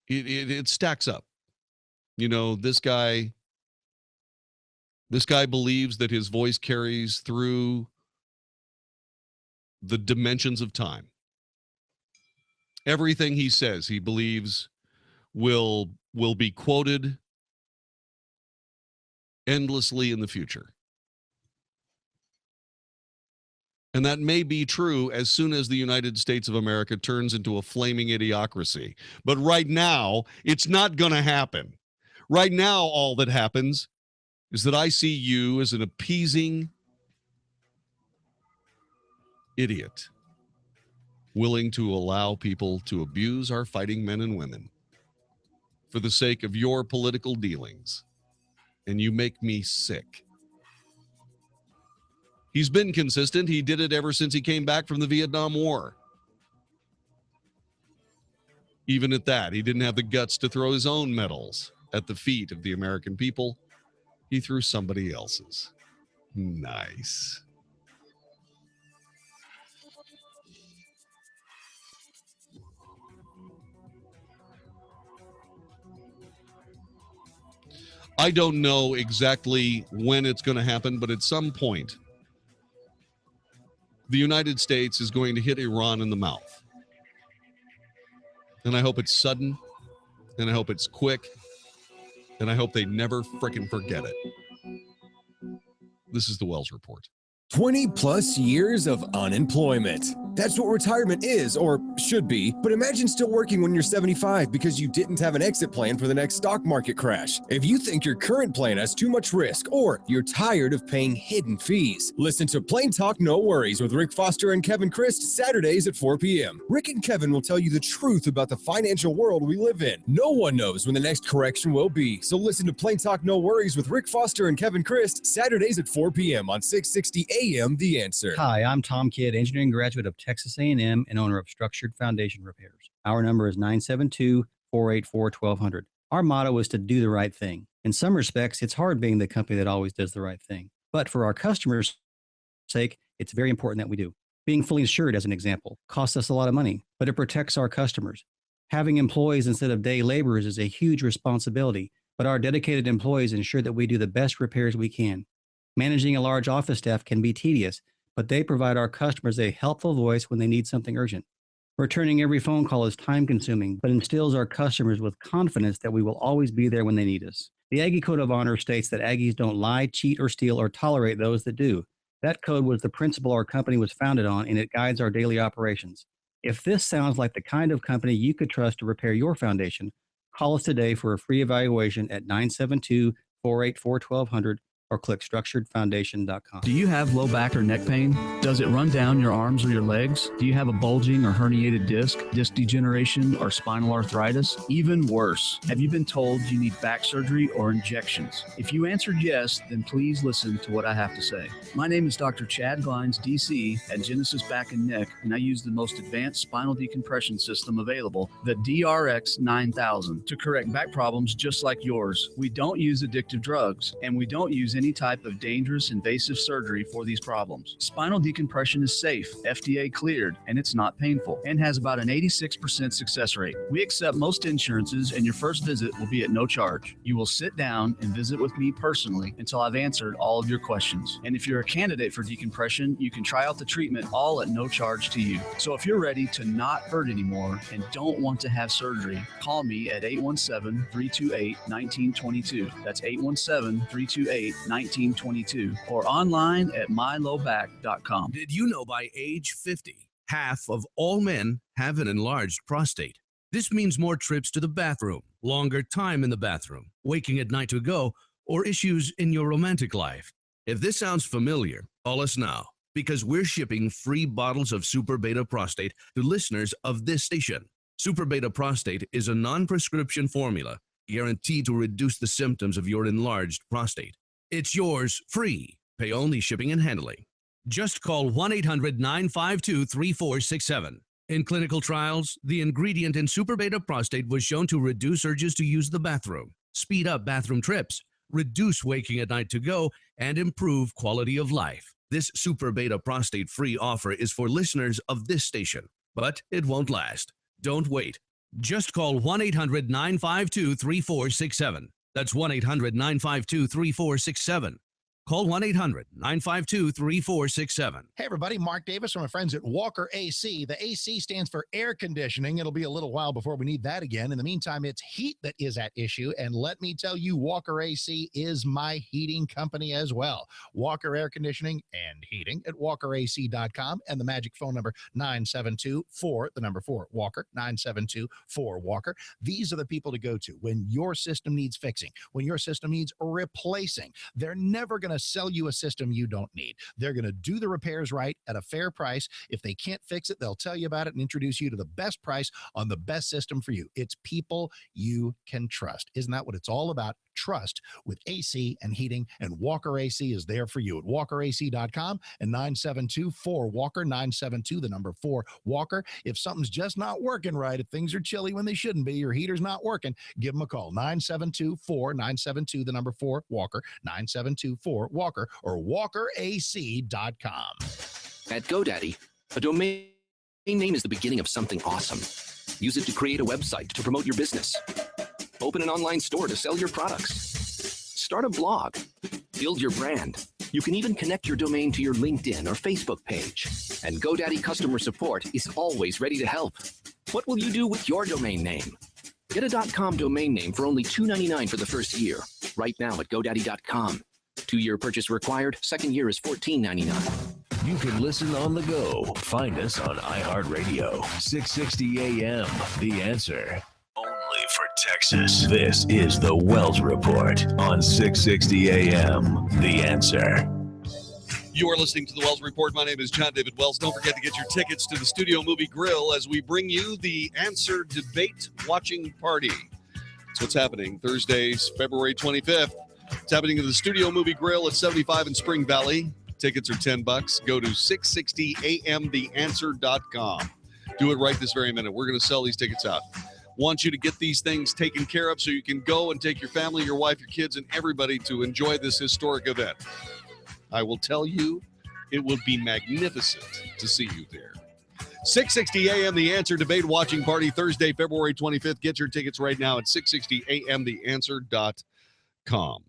It stacks up. You know, this guy believes that his voice carries through the dimensions of time. Everything he says, he believes will be quoted endlessly in the future. And that may be true as soon as the United States of America turns into a flaming idiocracy. But right now, it's not going to happen. Right now, all that happens is that I see you as an appeasing idiot, willing to allow people to abuse our fighting men and women for the sake of your political dealings. And you make me sick. He's been consistent. He did it ever since he came back from the Vietnam War. Even at that, he didn't have the guts to throw his own medals at the feet of the American people. He threw somebody else's. Nice. I don't know exactly when it's going to happen, but at some point, the United States is going to hit Iran in the mouth. And I hope it's sudden, and I hope it's quick, and I hope they never frickin' forget it. This is the Wells Report. 20 plus years of unemployment. That's what retirement is, or should be. But imagine still working when you're 75 because you didn't have an exit plan for the next stock market crash. If you think your current plan has too much risk, or you're tired of paying hidden fees, listen to Plain Talk No Worries with Rick Foster and Kevin Christ Saturdays at 4 p.m. Rick and Kevin will tell you the truth about the financial world we live in. No one knows when the next correction will be, so listen to Plain Talk No Worries with Rick Foster and Kevin Christ Saturdays at 4 p.m. on 660 AM The Answer. Hi, I'm Tom Kidd, engineering graduate of Texas A&M and owner of Structured Foundation Repairs. Our number is 972-484-1200. Our motto is to do the right thing. In some respects, it's hard being the company that always does the right thing. But for our customers' sake, it's very important that we do. Being fully insured, as an example, costs us a lot of money, but it protects our customers. Having employees instead of day laborers is a huge responsibility, but our dedicated employees ensure that we do the best repairs we can. Managing a large office staff can be tedious, but they provide our customers a helpful voice when they need something urgent. Returning every phone call is time-consuming, but instills our customers with confidence that we will always be there when they need us. The Aggie Code of Honor states that Aggies don't lie, cheat, or steal, or tolerate those that do. That code was the principle our company was founded on, and it guides our daily operations. If this sounds like the kind of company you could trust to repair your foundation, call us today for a free evaluation at 972-484-1200 or click structuredfoundation.com. Do you have low back or neck pain? Does it run down your arms or your legs? Do you have a bulging or herniated disc degeneration, or spinal arthritis? Even worse, have you been told you need back surgery or injections? If you answered yes, then please listen to what I have to say. My name is Dr. Chad Glines, DC, at Genesis Back and Neck, and I use the most advanced spinal decompression system available, the DRX 9000, to correct back problems just like yours. We don't use addictive drugs, and we don't use use any type of dangerous invasive surgery for these problems. Spinal decompression is safe, FDA cleared, and it's not painful, and has about an 86% success rate. We accept most insurances, and your first visit will be at no charge. You will sit down and visit with me personally until I've answered all of your questions. And if you're a candidate for decompression, you can try out the treatment all at no charge to you. So if you're ready to not hurt anymore and don't want to have surgery, call me at 817-328-1922. That's 817-328-1922, or online at mylowback.com. Did you know by age 50, half of all men have an enlarged prostate? This means more trips to the bathroom, longer time in the bathroom, waking at night to go, or issues in your romantic life. If this sounds familiar, call us now, because we're shipping free bottles of Super Beta Prostate to listeners of this station. Super Beta Prostate is a non-prescription formula guaranteed to reduce the symptoms of your enlarged prostate. It's yours free. Pay only shipping and handling. Just call 1-800-952-3467. In clinical trials, the ingredient in Super Beta Prostate was shown to reduce urges to use the bathroom, speed up bathroom trips, reduce waking at night to go, and improve quality of life. This Super Beta Prostate free offer is for listeners of this station, but it won't last. Don't wait. Just call 1-800-952-3467. That's 1-800-952-3467. Call 1-800-952-3467. Hey, everybody. Mark Davis from my friends at Walker AC. The AC stands for air conditioning. It'll be a little while before we need that again. In the meantime, it's heat that is at issue. And let me tell you, Walker AC is my heating company as well. Walker Air Conditioning and Heating at walkerac.com, and the magic phone number 972-4, Walker, 972-4-Walker. These are the people to go to when your system needs fixing, when your system needs replacing. They're never going to sell you a system you don't need. They're going to do the repairs right at a fair price. If they can't fix it, they'll tell you about it and introduce you to the best price on the best system for you. It's people you can trust. Isn't that what it's all about? Trust with AC and heating, and Walker AC is there for you at walkerac.com and 972-4-WALKER, 972-4-WALKER. If something's just not working right, if things are chilly when they shouldn't be, your heater's not working, give them a call, 972-4-WALKER, 972-4-WALKER, or walkerac.com. At GoDaddy, a domain name is the beginning of something awesome. Use it to create a website to promote your business. Open an online store to sell your products. Start a blog. Build your brand. You can even connect your domain to your LinkedIn or Facebook page. And GoDaddy customer support is always ready to help. What will you do with your domain name? Get a .com domain name for only $2.99 for the first year. Right now at GoDaddy.com. 2-year purchase required. Second year is $14.99. You can listen on the go. Find us on iHeartRadio. 660 AM. The Answer. Only for Texas. This is the Wells Report on 660 AM. The Answer. You are listening to the Wells Report. My name is John David Wells. Don't forget to get your tickets to the Studio Movie Grill as we bring you the Answer Debate Watching Party. That's what's happening Thursdays, February 25th. It's happening at the Studio Movie Grill at 75 in Spring Valley. Tickets are $10. Go to 660amtheanswer.com. Do it right this very minute. We're going to sell these tickets out. Want you to get these things taken care of so you can go and take your family, your wife, your kids, and everybody to enjoy this historic event. I will tell you, it will be magnificent to see you there. 660 AM, The Answer Debate Watching Party, Thursday, February 25th. Get your tickets right now at 660amtheanswer.com.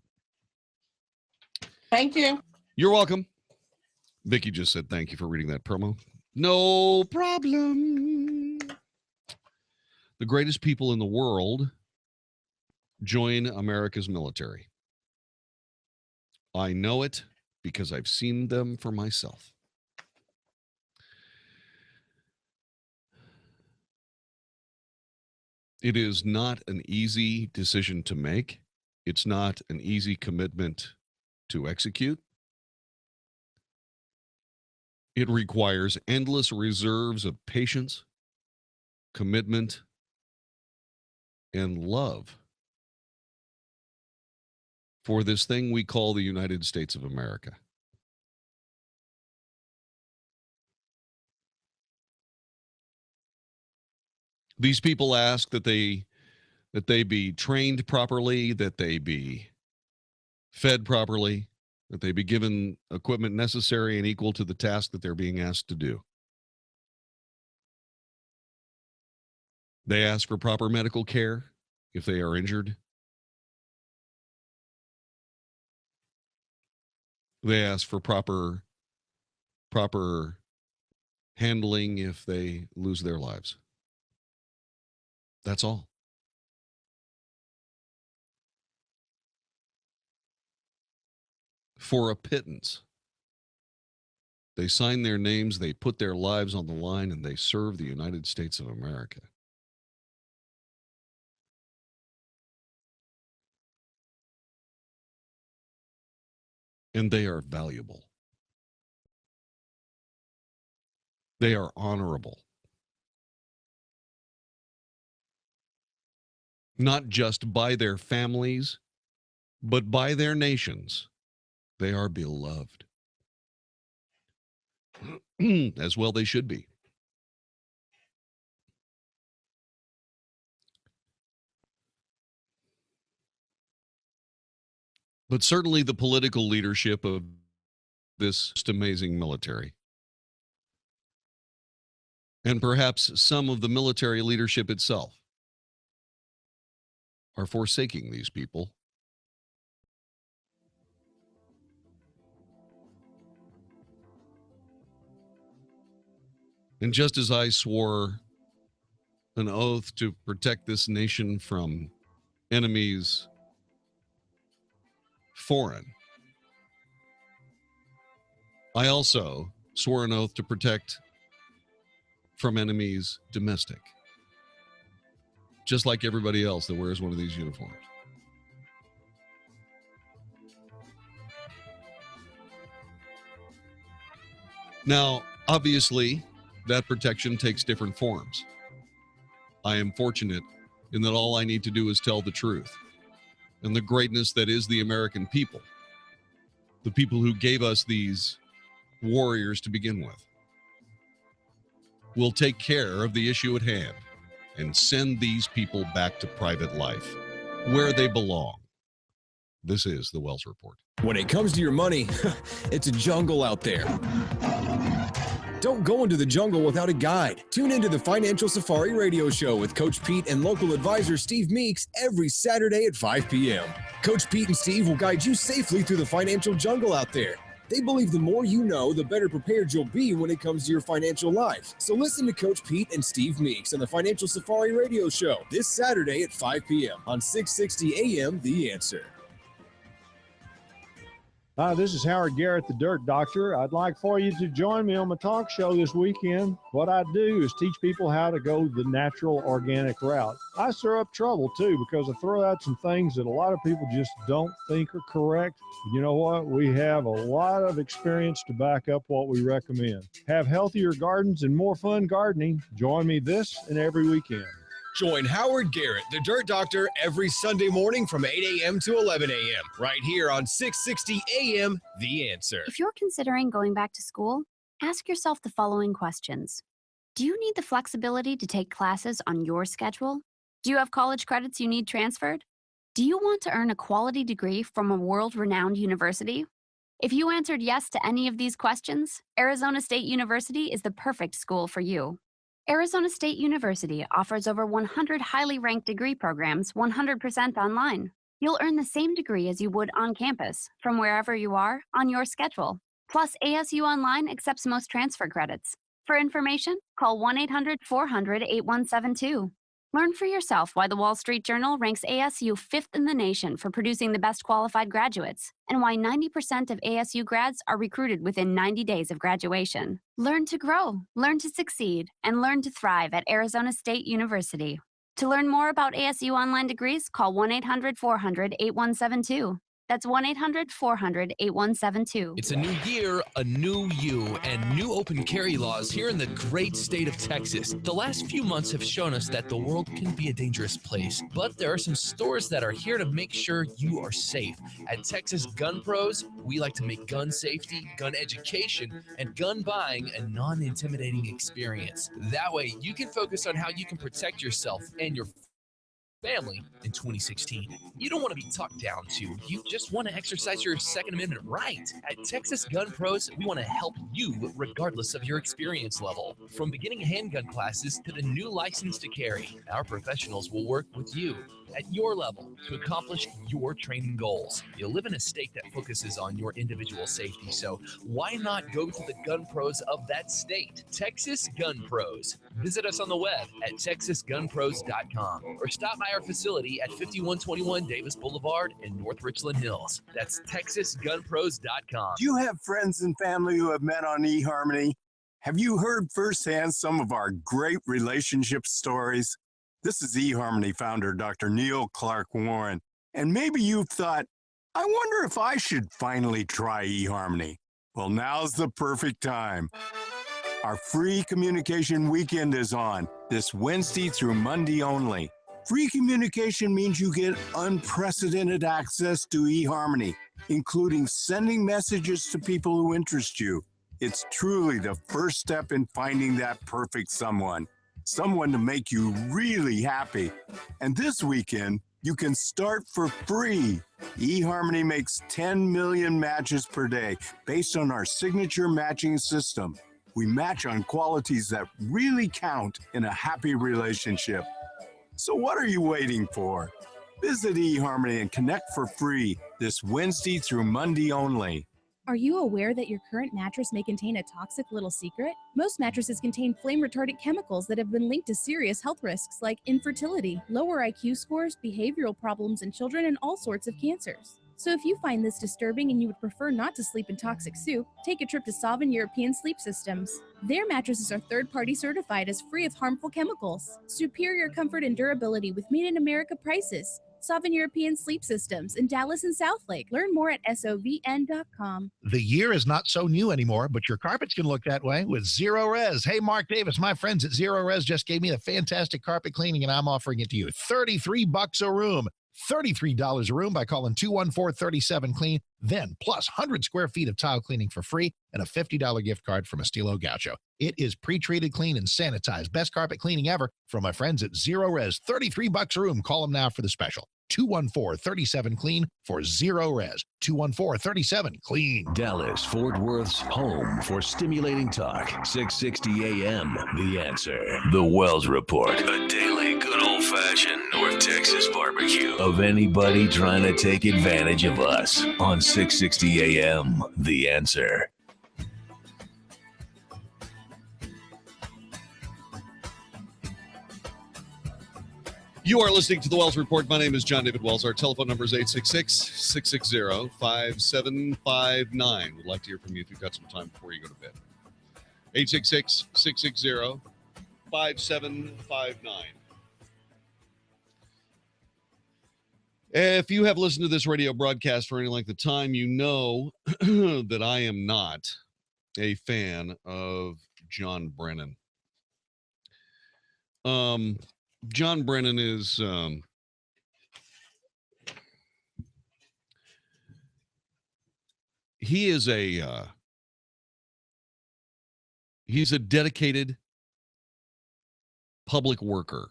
Thank you. You're welcome. Vicky just said thank you for reading that promo. No problem. The greatest people in the world join America's military. I know it because I've seen them for myself. It is not an easy decision to make. It's not an easy commitment to execute. It requires endless reserves of patience, commitment, and love for this thing we call the United States of America. These people ask that they be trained properly, that they be fed properly, that they be given equipment necessary and equal to the task that they're being asked to do. They ask for proper medical care if they are injured. They ask for proper handling if they lose their lives. That's all. For a pittance. They sign their names, they put their lives on the line, and they serve the United States of America. And they are valuable. They are honorable. Not just by their families, but by their nations. They are beloved. As well they should be. But certainly the political leadership of this amazing military, and perhaps some of the military leadership itself, are forsaking these people. And just as I swore an oath to protect this nation from enemies foreign, I also swore an oath to protect from enemies domestic, just like everybody else that wears one of these uniforms. Now, obviously, that protection takes different forms. I am fortunate in that all I need to do is tell the truth and the greatness that is the American people, the people who gave us these warriors to begin with, will take care of the issue at hand and send these people back to private life where they belong. This is the Wells Report. When it comes to your money, it's a jungle out there. Don't go into the jungle without a guide. Tune into the Financial Safari Radio Show with Coach Pete and local advisor Steve Meeks every Saturday at 5 p.m. Coach Pete and Steve will guide you safely through the financial jungle out there. They believe the more you know, the better prepared you'll be when it comes to your financial life. So listen to Coach Pete and Steve Meeks on the Financial Safari Radio Show this Saturday at 5 p.m. on 660 AM The Answer. Hi, this is Howard Garrett, the Dirt Doctor. I'd like for you to join me on my talk show this weekend. What I do is teach people how to go the natural, organic route. I stir up trouble, too, because I throw out some things that a lot of people just don't think are correct. You know what? We have a lot of experience to back up what we recommend. Have healthier gardens and more fun gardening. Join me this and every weekend. Join Howard Garrett, the Dirt Doctor, every Sunday morning from 8 a.m. to 11 a.m. right here on 660 AM The Answer. If you're considering going back to school, ask yourself the following questions. Do you need the flexibility to take classes on your schedule? Do you have college credits you need transferred? Do you want to earn a quality degree from a world-renowned university? If you answered yes to any of these questions, Arizona State University is the perfect school for you. Arizona State University offers over 100 highly ranked degree programs 100% online. You'll earn the same degree as you would on campus, from wherever you are, on your schedule. Plus, ASU Online accepts most transfer credits. For information, call 1-800-400-8172. Learn for yourself why the Wall Street Journal ranks ASU 5th in the nation for producing the best qualified graduates, and why 90% of ASU grads are recruited within 90 days of graduation. Learn to grow, learn to succeed, and learn to thrive at Arizona State University. To learn more about ASU online degrees, call 1-800-400-8172. That's 1-800-400-8172. It's a new year, a new you, and new open carry laws here in the great state of Texas. The last few months have shown us that the world can be a dangerous place, but there are some stores that are here to make sure you are safe. At Texas Gun Pros, we like to make gun safety, gun education, and gun buying a non-intimidating experience. That way, you can focus on how you can protect yourself and your family in 2016. You don't want to be talked down to. You just want to exercise your Second Amendment right. At Texas Gun Pros, we want to help you regardless of your experience level. From beginning handgun classes to the new license to carry, our professionals will work with you at your level to accomplish your training goals. You live in a state that focuses on your individual safety, so why not go to the gun pros of that state? Texas Gun Pros. Visit us on the web at texasgunpros.com or stop by our facility at 5121 Davis Boulevard in North Richland Hills. That's texasgunpros.com. Do you have friends and family who have met on eHarmony? Have you heard firsthand some of our great relationship stories? This is eHarmony founder Dr. Neil Clark Warren, and maybe you've thought, I wonder if I should finally try eHarmony. Well, now's the perfect time. Our free communication weekend is on this Wednesday through Monday only. Free communication means you get unprecedented access to eHarmony, including sending messages to people who interest you. It's truly the first step in finding that perfect someone to make you really happy. And this weekend, you can start for free. eHarmony makes 10 million matches per day based on our signature matching system. We match on qualities that really count in a happy relationship. So what are you waiting for? Visit eHarmony and connect for free this Wednesday through Monday only. Are you aware that your current mattress may contain a toxic little secret? Most mattresses contain flame-retardant chemicals that have been linked to serious health risks like infertility, lower IQ scores, behavioral problems in children, and all sorts of cancers. So if you find this disturbing and you would prefer not to sleep in toxic soup, take a trip to Sovereign European Sleep Systems. Their mattresses are third-party certified as free of harmful chemicals. Superior comfort and durability with made-in-America prices. Sovereign European Sleep Systems in Dallas and Southlake. Learn more at sovn.com. The year is not so new anymore, but your carpets can look that way with Zero Res. Hey, Mark Davis, my friends at Zero Res just gave me a fantastic carpet cleaning, and I'm offering it to you. $33 a room. $33 a room by calling 214-37-CLEAN. Then, plus 100 square feet of tile cleaning for free and a $50 gift card from Estilo Gaucho. It is pre-treated, clean, and sanitized. Best carpet cleaning ever from my friends at Zero Res. $33 a room. Call them now for the special. 214-37-CLEAN for Zero Res. 214-37-CLEAN. Dallas, Fort Worth's home for stimulating talk. 660 AM, The Answer. The Wells Report. A daily good old-fashioned North Texas barbecue of anybody trying to take advantage of us on 660 AM, The Answer. You are listening to the Wells Report. My name is John David Wells. Our telephone number is 866-660-5759. We'd like to hear from you if you've got some time before you go to bed. 866-660-5759. If you have listened to this radio broadcast for any length of time, you know that I am not a fan of John Brennan. John Brennan is he's a dedicated public worker.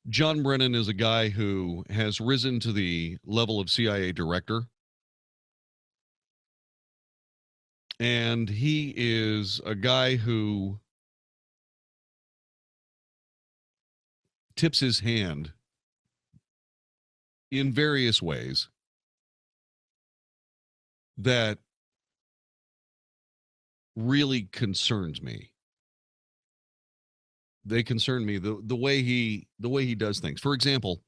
John Brennan is a guy who has risen to the level of CIA director. And he is a guy who tips his hand in various ways that really concerns me. They concern me, the way he does things. For example,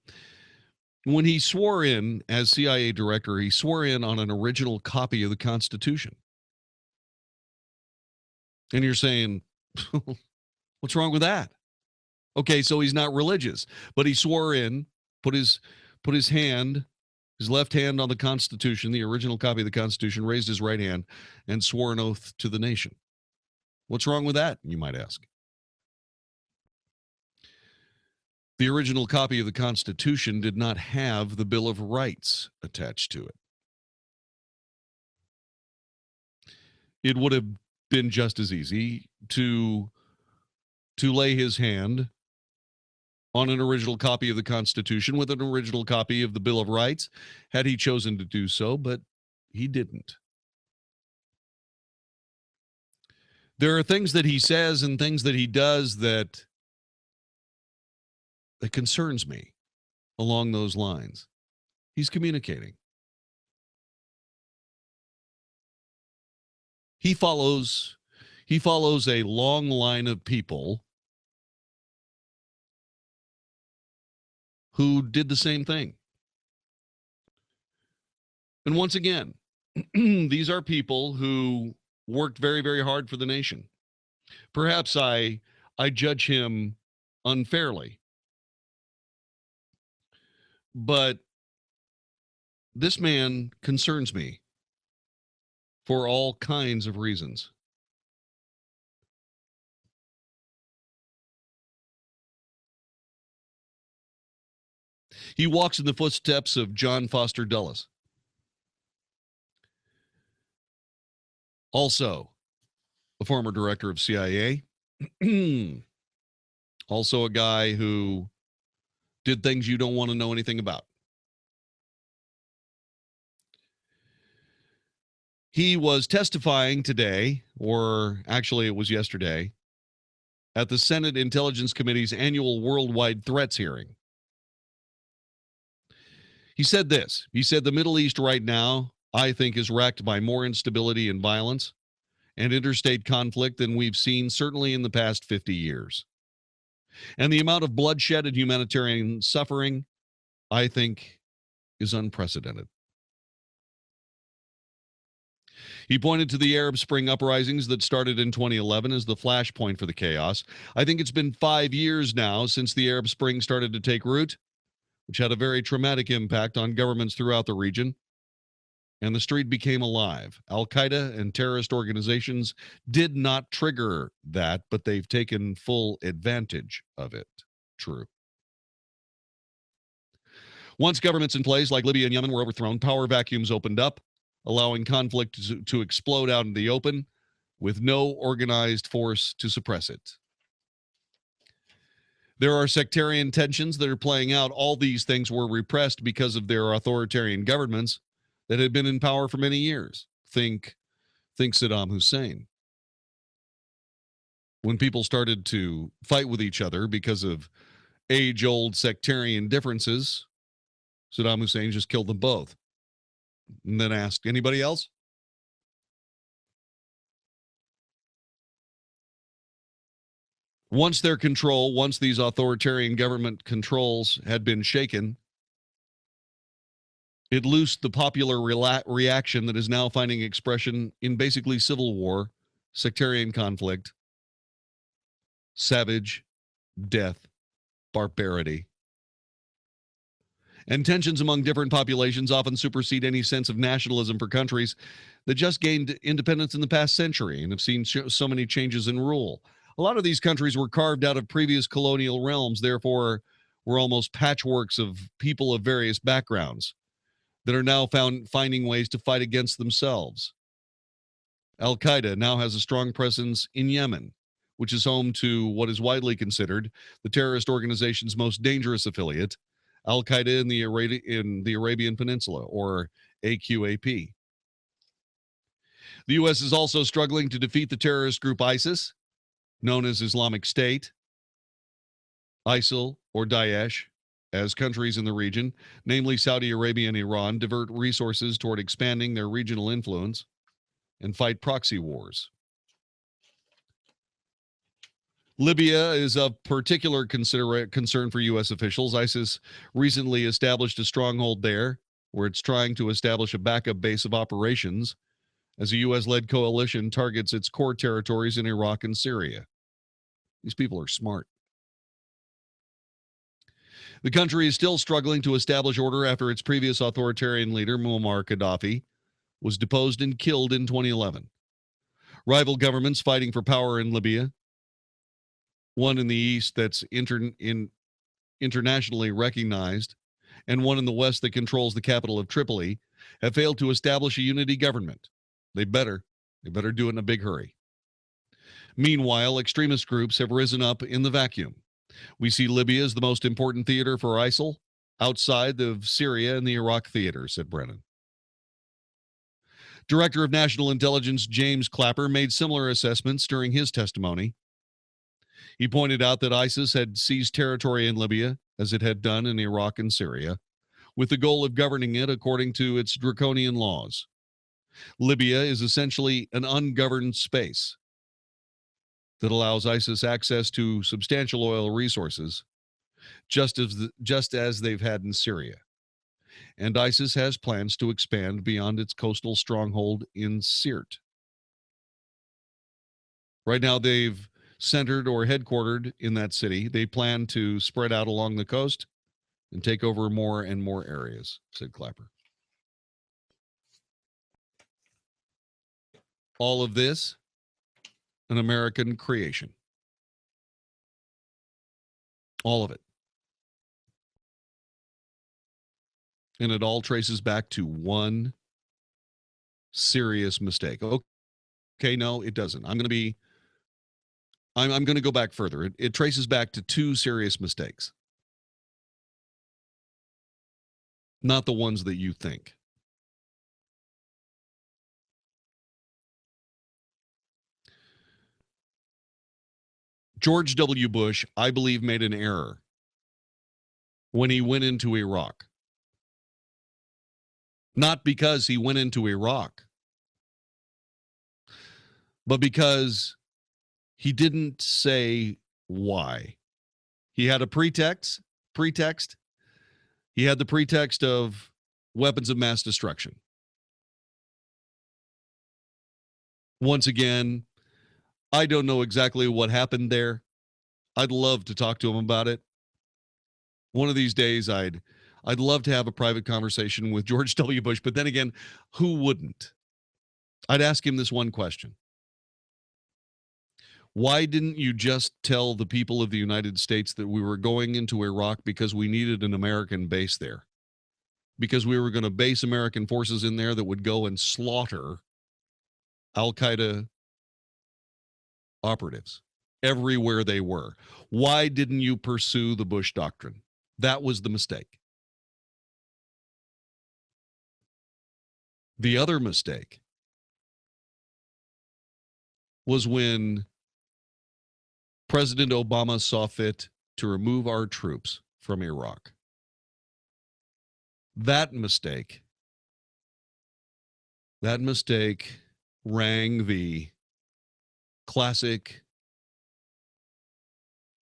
when he swore in as CIA director, he swore in on an original copy of the Constitution. And you're saying, what's wrong with that? Okay, so he's not religious, but he swore in, put his hand, his left hand on the Constitution, the original copy of the Constitution, raised his right hand, and swore an oath to the nation. What's wrong with that, you might ask? The original copy of the Constitution did not have the Bill of Rights attached to it. It would have been just as easy to lay his hand on an original copy of the Constitution with an original copy of the Bill of Rights, had he chosen to do so, but he didn't. There are things that he says and things that he does that concerns me along those lines. He's communicating. He follows a long line of people who did the same thing. And once again, these are people who worked very, very hard for the nation. Perhaps I judge him unfairly. But this man concerns me for all kinds of reasons. He walks in the footsteps of John Foster Dulles. Also, a former director of CIA. Also a guy who did things you don't want to know anything about. He was testifying today, or actually it was yesterday, at the Senate Intelligence Committee's annual Worldwide Threats hearing. He said this. He said, the Middle East right now, I think, is racked by more instability and violence and interstate conflict than we've seen certainly in the past 50 years. And the amount of bloodshed and humanitarian suffering, I think, is unprecedented. He pointed to the Arab Spring uprisings that started in 2011 as the flashpoint for the chaos. I think it's been 5 years now since the Arab Spring started to take root, which had a very traumatic impact on governments throughout the region. And the street became alive. Al-Qaeda and terrorist organizations did not trigger that, but they've taken full advantage of it. True. Once governments in place like Libya and Yemen were overthrown, power vacuums opened up, allowing conflict to explode out in the open with no organized force to suppress it. There are sectarian tensions that are playing out. All these things were repressed because of their authoritarian governments that had been in power for many years. Think Saddam Hussein. When people started to fight with each other because of age-old sectarian differences, Saddam Hussein just killed them both. And then asked, anybody else? Once these authoritarian government controls had been shaken, it loosed the popular reaction that is now finding expression in basically civil war, sectarian conflict, savage, death, barbarity. And tensions among different populations often supersede any sense of nationalism for countries that just gained independence in the past century and have seen so many changes in rule. A lot of these countries were carved out of previous colonial realms, therefore were almost patchworks of people of various backgrounds that are now finding ways to fight against themselves. Al-Qaeda now has a strong presence in Yemen, which is home to what is widely considered the terrorist organization's most dangerous affiliate, Al-Qaeda in the Arabian Peninsula, or AQAP. The U.S. is also struggling to defeat the terrorist group ISIS, known as Islamic State, ISIL, or Daesh, as countries in the region, namely Saudi Arabia and Iran, divert resources toward expanding their regional influence and fight proxy wars. Libya is of particular concern for U.S. officials. ISIS recently established a stronghold there, where it's trying to establish a backup base of operations as a U.S.-led coalition targets its core territories in Iraq and Syria. These people are smart. The country is still struggling to establish order after its previous authoritarian leader, Muammar Gaddafi, was deposed and killed in 2011. Rival governments fighting for power in Libya, one in the east that's internationally recognized, and one in the west that controls the capital of Tripoli, have failed to establish a unity government. They better do it in a big hurry. Meanwhile, extremist groups have risen up in the vacuum. We see Libya as the most important theater for ISIL outside of Syria and the Iraq theater, said Brennan. Director of National Intelligence James Clapper made similar assessments during his testimony. He pointed out that ISIS had seized territory in Libya, as it had done in Iraq and Syria, with the goal of governing it according to its draconian laws. Libya is essentially an ungoverned space that allows ISIS access to substantial oil resources, just as they've had in Syria. And ISIS has plans to expand beyond its coastal stronghold in Sirte. Right now, they've centered or headquartered in that city. They plan to spread out along the coast and take over more and more areas, said Clapper. All of this, an American creation. All of it. And it all traces back to one serious mistake. Okay, no, it doesn't. I'm going to go back further. It traces back to two serious mistakes. Not the ones that you think. George W. Bush, I believe, made an error when he went into Iraq. Not because he went into Iraq, but because he didn't say why. He had a pretext. He had the pretext of weapons of mass destruction. Once again, I don't know exactly what happened there. I'd love to talk to him about it. One of these days, I'd love to have a private conversation with George W. Bush, but then again, who wouldn't? I'd ask him this one question. Why didn't you just tell the people of the United States that we were going into Iraq because we needed an American base there? Because we were going to base American forces in there that would go and slaughter Al-Qaeda operatives everywhere they were. Why didn't you pursue the Bush Doctrine? That was the mistake. The other mistake was when President Obama saw fit to remove our troops from Iraq. That mistake rang the classic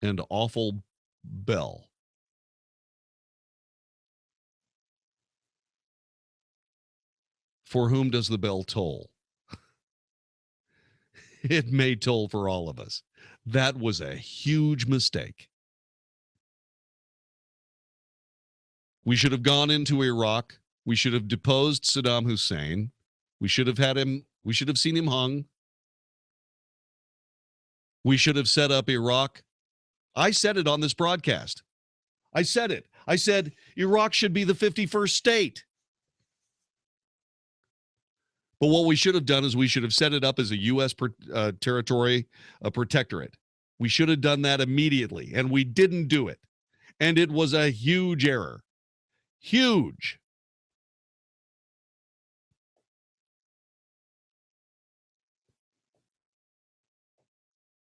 and awful bell. For whom does the bell toll? It may toll for all of us. That was a huge mistake. We should have gone into Iraq. We should have deposed Saddam Hussein. We should have seen him hung. We should have set up Iraq. I said it on this broadcast. I said it. I said Iraq should be the 51st state. But what we should have done is we should have set it up as a U.S. territory, a protectorate. We should have done that immediately, and we didn't do it. And it was a huge error. Huge.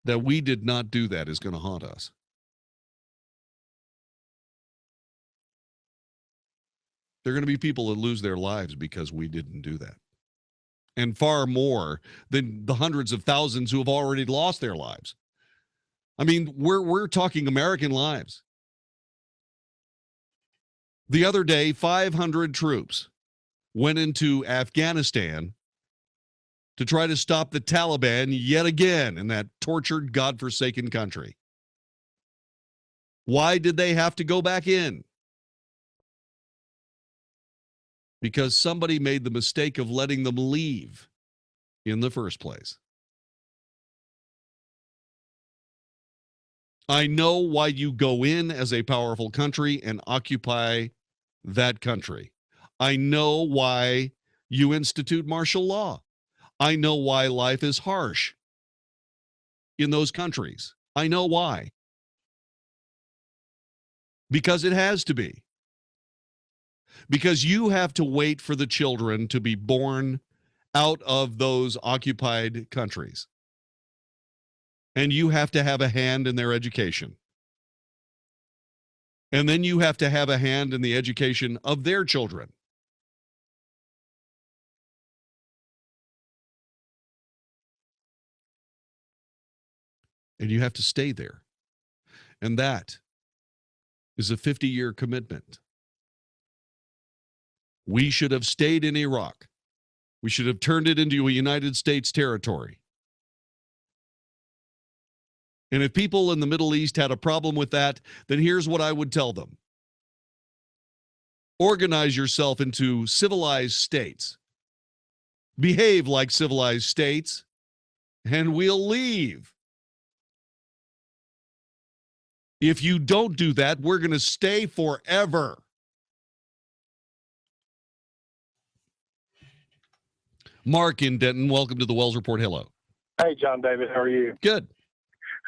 That we did not do that is going to haunt us. There are going to be people that lose their lives because we didn't do that. And far more than the hundreds of thousands who have already lost their lives. I mean, we're talking American lives. The other day, 500 troops went into Afghanistan to try to stop the Taliban yet again in that tortured, godforsaken country. Why did they have to go back in? Because somebody made the mistake of letting them leave in the first place. I know why you go in as a powerful country and occupy that country. I know why you institute martial law. I know why life is harsh in those countries. I know why. Because it has to be. Because you have to wait for the children to be born out of those occupied countries. And you have to have a hand in their education. And then you have to have a hand in the education of their children. And you have to stay there. And that is a 50-year commitment. We should have stayed in Iraq. We should have turned it into a United States territory. And if people in the Middle East had a problem with that, then here's what I would tell them. Organize yourself into civilized states. Behave like civilized states, and we'll leave. If you don't do that, we're going to stay forever. Mark in Denton, welcome to the Wells Report. Hello. Hey, John David, how are you? Good.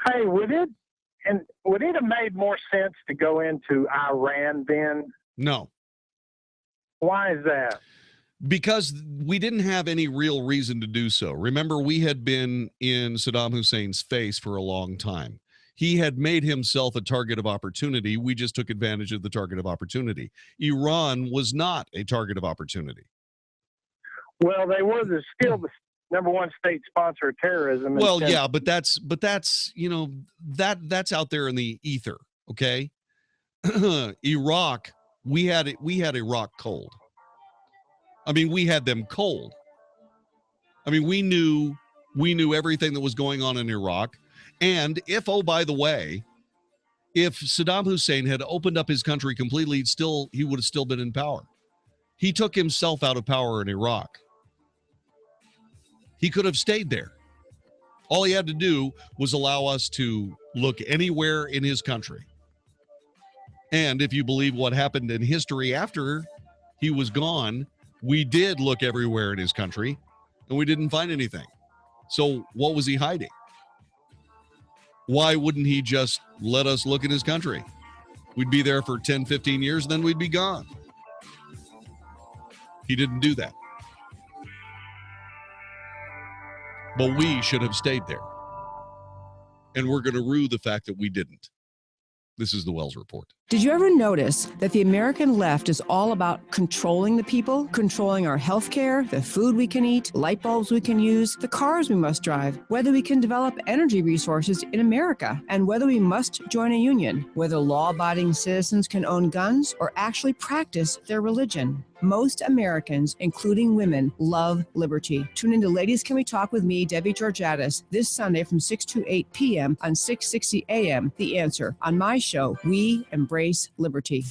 Hey, would it have made more sense to go into Iran then? No. Why is that? Because we didn't have any real reason to do so. Remember, we had been in Saddam Hussein's face for a long time. He had made himself a target of opportunity. We just took advantage of the target of opportunity. Iran was not a target of opportunity. Well, they were still the number one state sponsor of terrorism. Well, yeah, but that's that's out there in the ether. Okay, Iraq, we had Iraq cold. I mean, we had them cold. I mean, we knew everything that was going on in Iraq. And if, oh, by the way, if Saddam Hussein had opened up his country completely, he would have still been in power. He took himself out of power in Iraq. He could have stayed there. All he had to do was allow us to look anywhere in his country. And if you believe what happened in history after he was gone, we did look everywhere in his country, and we didn't find anything. So what was he hiding? Why wouldn't he just let us look in his country? We'd be there for 10, 15 years, and then we'd be gone. He didn't do that. But we should have stayed there. And we're going to rue the fact that we didn't. This is the Wells Report. Did you ever notice that the American left is all about controlling the people, controlling our health care, the food we can eat, light bulbs we can use, the cars we must drive, whether we can develop energy resources in America, and whether we must join a union, whether law-abiding citizens can own guns or actually practice their religion? Most Americans, including women, love liberty. Tune into Ladies Can We Talk with me, Debbie Georgatos, this Sunday from 6 to 8 p.m. on 660 a.m. The Answer. On my show, we embrace liberty.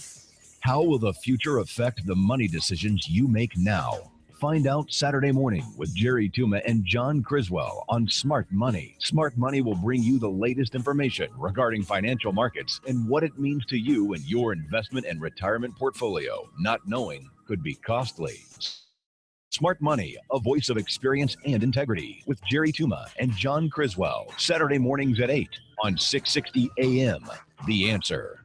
How will the future affect the money decisions you make now? Find out Saturday morning with Jerry Tuma and John Criswell on Smart Money. Smart Money will bring you the latest information regarding financial markets and what it means to you and your investment and retirement portfolio. Not knowing could be costly. Smart Money, a voice of experience and integrity with Jerry Tuma and John Criswell. Saturday mornings at 8 on 660 AM. The Answer.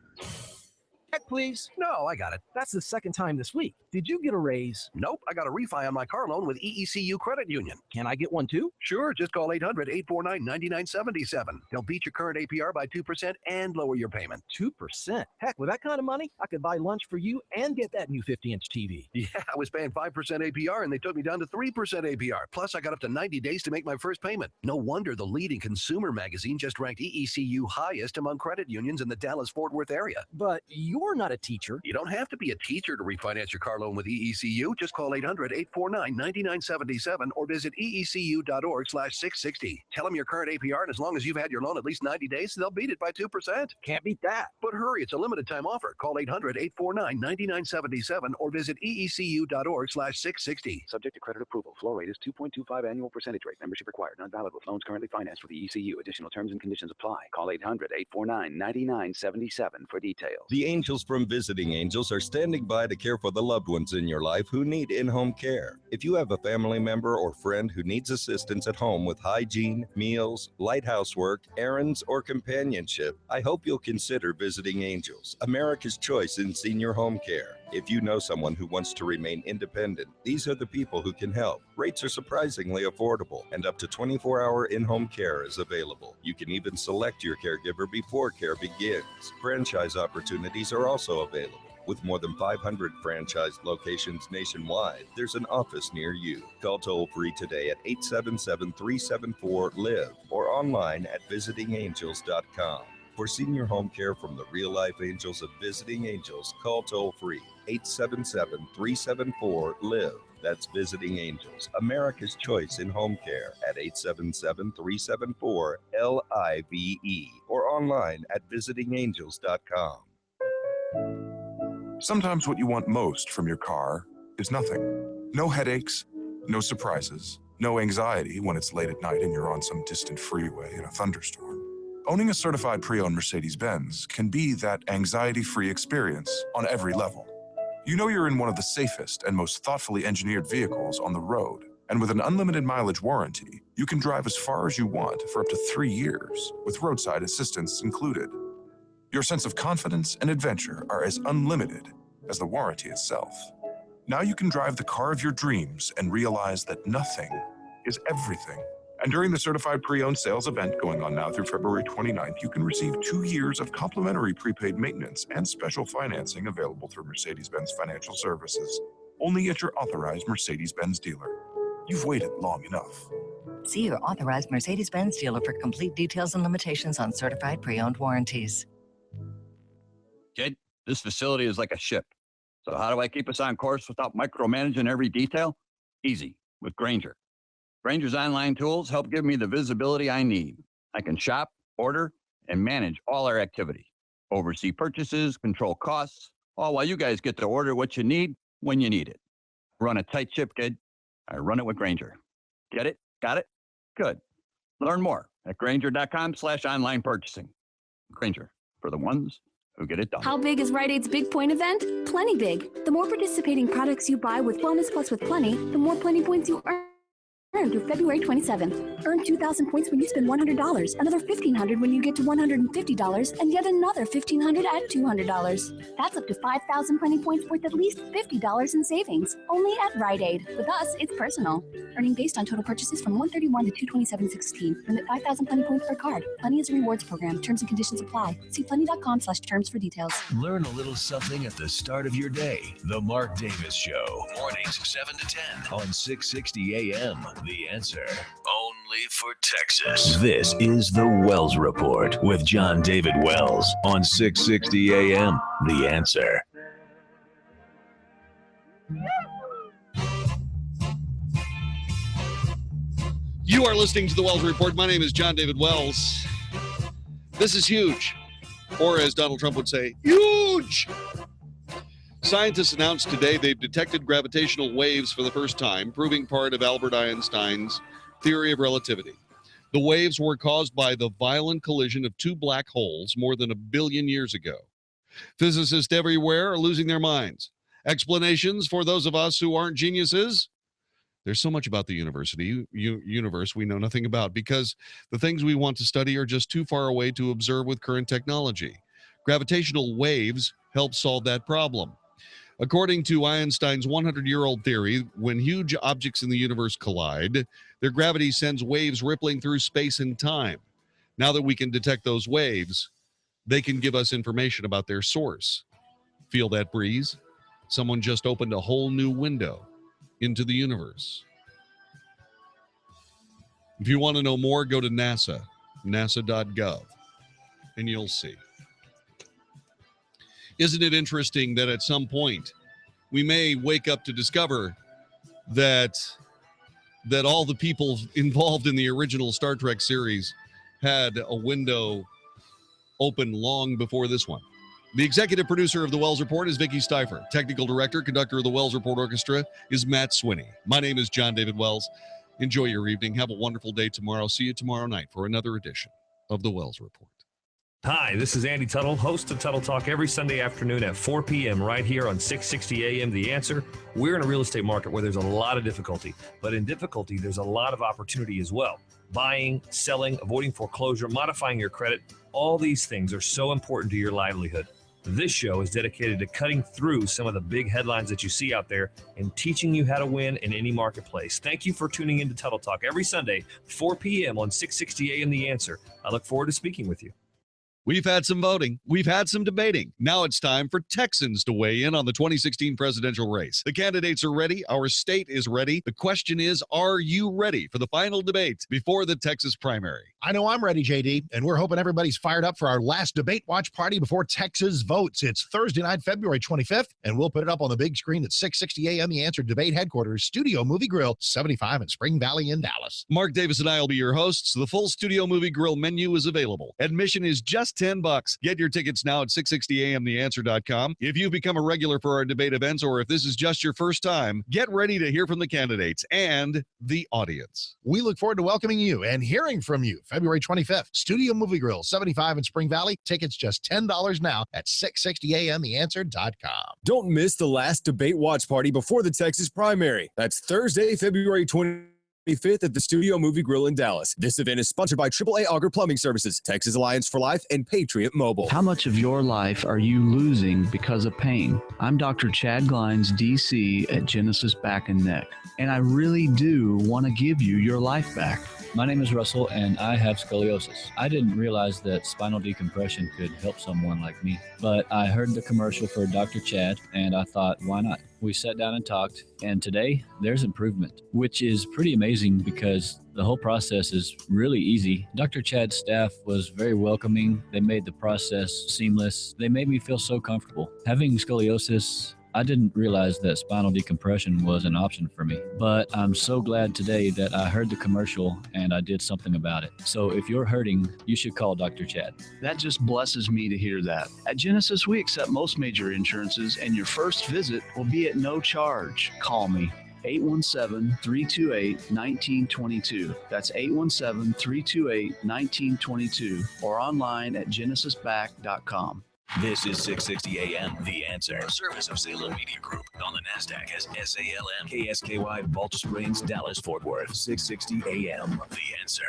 Check, please. No, I got it. That's the second time this week. Did you get a raise? Nope. I got a refi on my car loan with EECU Credit Union. Can I get one too? Sure. Just call 800-849-9977. They'll beat your current APR by 2% and lower your payment. 2%? Heck, with that kind of money, I could buy lunch for you and get that new 50-inch TV. Yeah, I was paying 5% APR and they took me down to 3% APR. Plus, I got up to 90 days to make my first payment. No wonder the leading consumer magazine just ranked EECU highest among credit unions in the Dallas-Fort Worth area. But you're not a teacher. You don't have to be a teacher to refinance your car loan with EECU. Just call 800-849-9977 or visit eecu.org/660. Tell them your current APR, and as long as you've had your loan at least 90 days, they'll beat it by 2%. Can't beat that. But hurry, it's a limited time offer. Call 800-849-9977 or visit eecu.org/660. Subject to credit approval. Flow rate is 2.25 annual percentage rate. Membership required. Not valid with loans currently financed with the ECU. Additional terms and conditions apply. Call 800-849-9977 for details. The angels from Visiting Angels are standing by to care for the loved ones in your life who need in-home care. If you have a family member or friend who needs assistance at home with hygiene, meals, light housework, errands, or companionship, I hope you'll consider visiting Angels, America's choice in senior home care. If you know someone who wants to remain independent, these are the people who can help. Rates are surprisingly affordable, and up to 24-hour in-home care is available. You can even select your caregiver before care begins. Franchise opportunities are also available. With more than 500 franchised locations nationwide, there's an office near you. Call toll-free today at 877-374-LIVE or online at visitingangels.com. For senior home care from the real-life angels of Visiting Angels, call toll-free 877-374-LIVE. That's Visiting Angels, America's choice in home care at 877-374-LIVE or online at visitingangels.com. Sometimes what you want most from your car is nothing. No headaches, no surprises, no anxiety when it's late at night and you're on some distant freeway in a thunderstorm. Owning a certified pre-owned Mercedes-Benz can be that anxiety-free experience on every level. You know you're in one of the safest and most thoughtfully engineered vehicles on the road. And with an unlimited mileage warranty, you can drive as far as you want for up to 3 years, with roadside assistance included. Your sense of confidence and adventure are as unlimited as the warranty itself. Now you can drive the car of your dreams and realize that nothing is everything. And during the Certified Pre-Owned Sales event going on now through February 29th, you can receive 2 years of complimentary prepaid maintenance and special financing available through Mercedes-Benz Financial Services, only at your authorized Mercedes-Benz dealer. You've waited long enough. See your authorized Mercedes-Benz dealer for complete details and limitations on certified pre-owned warranties. Kid, this facility is like a ship. So how do I keep us on course without micromanaging every detail? Easy, with Grainger. Grainger's online tools help give me the visibility I need. I can shop, order, and manage all our activity. Oversee purchases, control costs, all while you guys get to order what you need when you need it. Run a tight ship, kid. I run it with Grainger. Get it? Got it? Good. Learn more at Grainger.com/online purchasing. Grainger, for the ones who get it done. How big is Rite Aid's Big Point event? Plenty big. The more participating products you buy with Wellness Plus with Plenty, the more Plenty points you earn through February 27th. Earn 2,000 points when you spend $100, another $1,500 when you get to $150, and yet another $1,500 at $200. That's up to 5,000 Plenty points worth at least $50 in savings. Only at Rite Aid. With us, it's personal. Earning based on total purchases from $131 to $227.16. Limit 5,000 Plenty points per card. Plenty is a rewards program. Terms and conditions apply. See plenty.com/terms for details. Learn a little something at the start of your day. The Mark Davis Show. Mornings 7 to 10 on 660 AM. The Answer. Only for Texas. This is the Wells Report with John David Wells on 660 AM. The Answer. You are listening to the Wells Report. My name is John David Wells. This is huge. Or as Donald Trump would say, huge! Scientists announced today they've detected gravitational waves for the first time, proving part of Albert Einstein's theory of relativity. The waves were caused by the violent collision of two black holes more than 1 billion years ago. Physicists everywhere are losing their minds. Explanations for those of us who aren't geniuses? There's so much about the universe we know nothing about because the things we want to study are just too far away to observe with current technology. Gravitational waves help solve that problem. According to Einstein's 100-year-old theory, when huge objects in the universe collide, their gravity sends waves rippling through space and time. Now that we can detect those waves, they can give us information about their source. Feel that breeze? Someone just opened a whole new window into the universe. If you want to know more, go to NASA, nasa.gov, and you'll see. Isn't it interesting that at some point we may wake up to discover that all the people involved in the original Star Trek series had a window open long before this one? The executive producer of the Wells Report is Vicki Steifer. Technical director, conductor of the Wells Report Orchestra is Matt Swinney. My name is John David Wells. Enjoy your evening. Have a wonderful day tomorrow. See you tomorrow night for another edition of the Wells Report. Hi, this is Andy Tuttle, host of Tuttle Talk every Sunday afternoon at 4 p.m. right here on 660 AM The Answer. We're in a real estate market where there's a lot of difficulty, but in difficulty, there's a lot of opportunity as well. Buying, selling, avoiding foreclosure, modifying your credit, all these things are so important to your livelihood. This show is dedicated to cutting through some of the big headlines that you see out there and teaching you how to win in any marketplace. Thank you for tuning in to Tuttle Talk every Sunday, 4 p.m. on 660 AM The Answer. I look forward to speaking with you. We've had some voting. We've had some debating. Now it's time for Texans to weigh in on the 2016 presidential race. The candidates are ready. Our state is ready. The question is, are you ready for the final debate before the Texas primary? I know I'm ready, JD, and we're hoping everybody's fired up for our last debate watch party before Texas votes. It's Thursday night, February 25th, and we'll put it up on the big screen at 660 AM The Answer Debate Headquarters, Studio Movie Grill, 75 in Spring Valley in Dallas. Mark Davis and I will be your hosts. The full Studio Movie Grill menu is available. Admission is just $10. Get your tickets now at 660amtheanswer.com. If you've become a regular for our debate events, or if this is just your first time, get ready to hear from the candidates and the audience. We look forward to welcoming you and hearing from you. February 25th, Studio Movie Grill, 75 in Spring Valley. Tickets just $10 now at 660amtheanswer.com. Don't miss the last debate watch party before the Texas primary. That's Thursday, February 25th at the Studio Movie Grill in Dallas. This event is sponsored by AAA Auger Plumbing Services, Texas Alliance for Life, and Patriot Mobile. How much of your life are you losing because of pain? I'm Dr. Chad Glines, DC at Genesis Back and Neck, and I really do want to give you your life back. My name is Russell, and I have scoliosis. I didn't realize that spinal decompression could help someone like me, but I heard the commercial for Dr. Chad, and I thought, why not? We sat down and talked, and today there's improvement, which is pretty amazing because the whole process is really easy. Dr. Chad's staff was very welcoming. They made the process seamless. They made me feel so comfortable. Having scoliosis, I didn't realize that spinal decompression was an option for me, but I'm so glad today that I heard the commercial and I did something about it. So if you're hurting, you should call Dr. Chad. That just blesses me to hear that. At Genesis, we accept most major insurances, and your first visit will be at no charge. Call me. 817-328-1922. That's 817-328-1922, or online at genesisback.com. This is 660 AM, The Answer. A service of Salem Media Group on the NASDAQ as SALM, KSKY, Balch Springs, Dallas, Fort Worth. 660 AM, The Answer.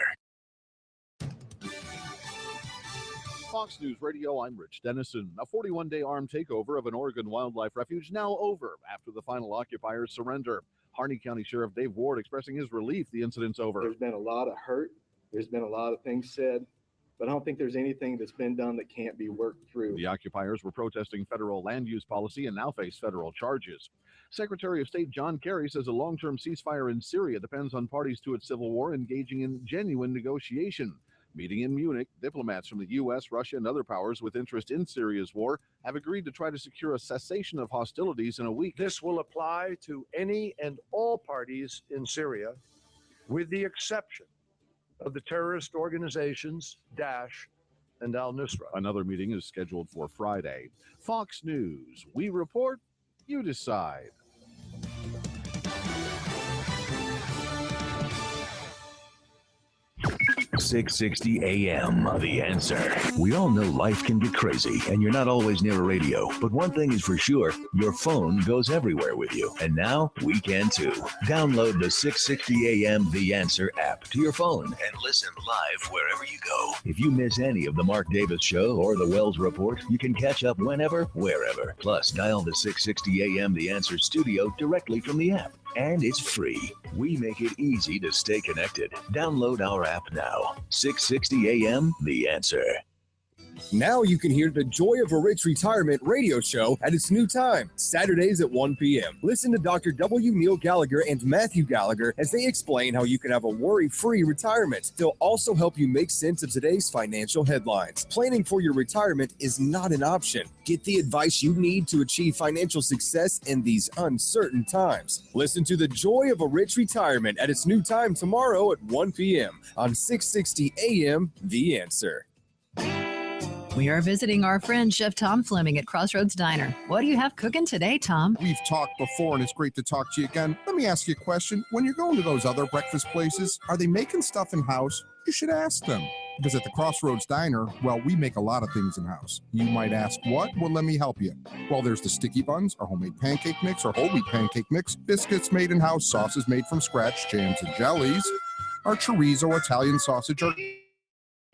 Fox News Radio, I'm Rich Dennison. A 41-day armed takeover of an Oregon wildlife refuge now over after the final occupiers surrender. Harney County Sheriff Dave Ward expressing his relief the incident's over. There's been a lot of hurt. There's been a lot of things said. But I don't think there's anything that's been done that can't be worked through. The occupiers were protesting federal land use policy and now face federal charges. Secretary of State John Kerry says a long-term ceasefire in Syria depends on parties to its civil war engaging in genuine negotiation. Meeting in Munich, diplomats from the U.S., Russia, and other powers with interest in Syria's war have agreed to try to secure a cessation of hostilities in a week. This will apply to any and all parties in Syria, with the exception of the terrorist organizations Daesh and al-Nusra. Another meeting is scheduled for Friday. Fox News, we report, you decide. 660 AM, The Answer. We all know life can get crazy, and you're not always near a radio. But one thing is for sure, your phone goes everywhere with you. And now, we can too. Download the 660 AM The Answer app to your phone and listen live wherever you go. If you miss any of the Mark Davis Show or the Wells Report, you can catch up whenever, wherever. Plus, dial the 660 AM The Answer studio directly from the app. And it's free. We make it easy to stay connected. Download our app now. 660 AM, The Answer. Now you can hear the Joy of a Rich Retirement radio show at its new time, Saturdays at 1 p.m. Listen to Dr. W. Neil Gallagher and Matthew Gallagher as they explain how you can have a worry-free retirement. They'll also help you make sense of today's financial headlines. Planning for your retirement is not an option. Get the advice you need to achieve financial success in these uncertain times. Listen to the Joy of a Rich Retirement at its new time tomorrow at 1 p.m. on 660 AM, The Answer. We are visiting our friend Chef Tom Fleming at Crossroads Diner. What do you have cooking today, Tom? We've talked before, and it's great to talk to you again. Let me ask you a question. When you're going to those other breakfast places, are they making stuff in-house? You should ask them. Because at the Crossroads Diner, well, we make a lot of things in-house. You might ask, what? Well, let me help you. Well, there's the sticky buns, our homemade pancake mix, our whole wheat pancake mix, biscuits made in-house, sauces made from scratch, jams and jellies, our chorizo, Italian sausage, our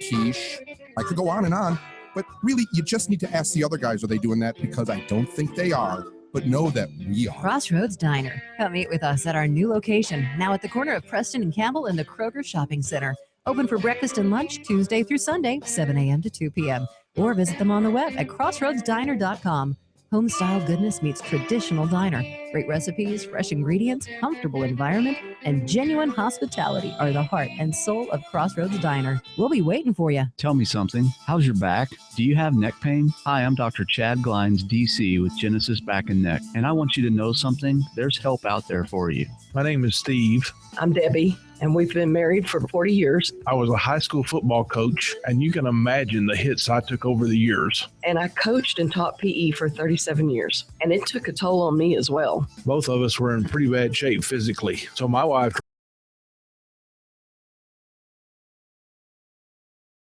quiche. I could go on, but really, you just need to ask the other guys, are they doing that? Because I don't think they are. But know that we are. Crossroads Diner. Come meet with us at our new location, now at the corner of Preston and Campbell in the Kroger Shopping Center. Open for breakfast and lunch Tuesday through Sunday, 7 a.m. to 2 p.m. Or visit them on the web at crossroadsdiner.com. Home-style goodness meets traditional diner. Great recipes, fresh ingredients, comfortable environment, and genuine hospitality are the heart and soul of Crossroads Diner. We'll be waiting for you. Tell me something. How's your back? Do you have neck pain? Hi, I'm Dr. Chad Glines, DC with Genesis Back and Neck. And I want you to know something. There's help out there for you. My name is Steve. I'm Debbie, and we've been married for 40 years. I was a high school football coach, and you can imagine the hits I took over the years. And I coached and taught PE for 37 years, and it took a toll on me as well. Both of us were in pretty bad shape physically, so my wife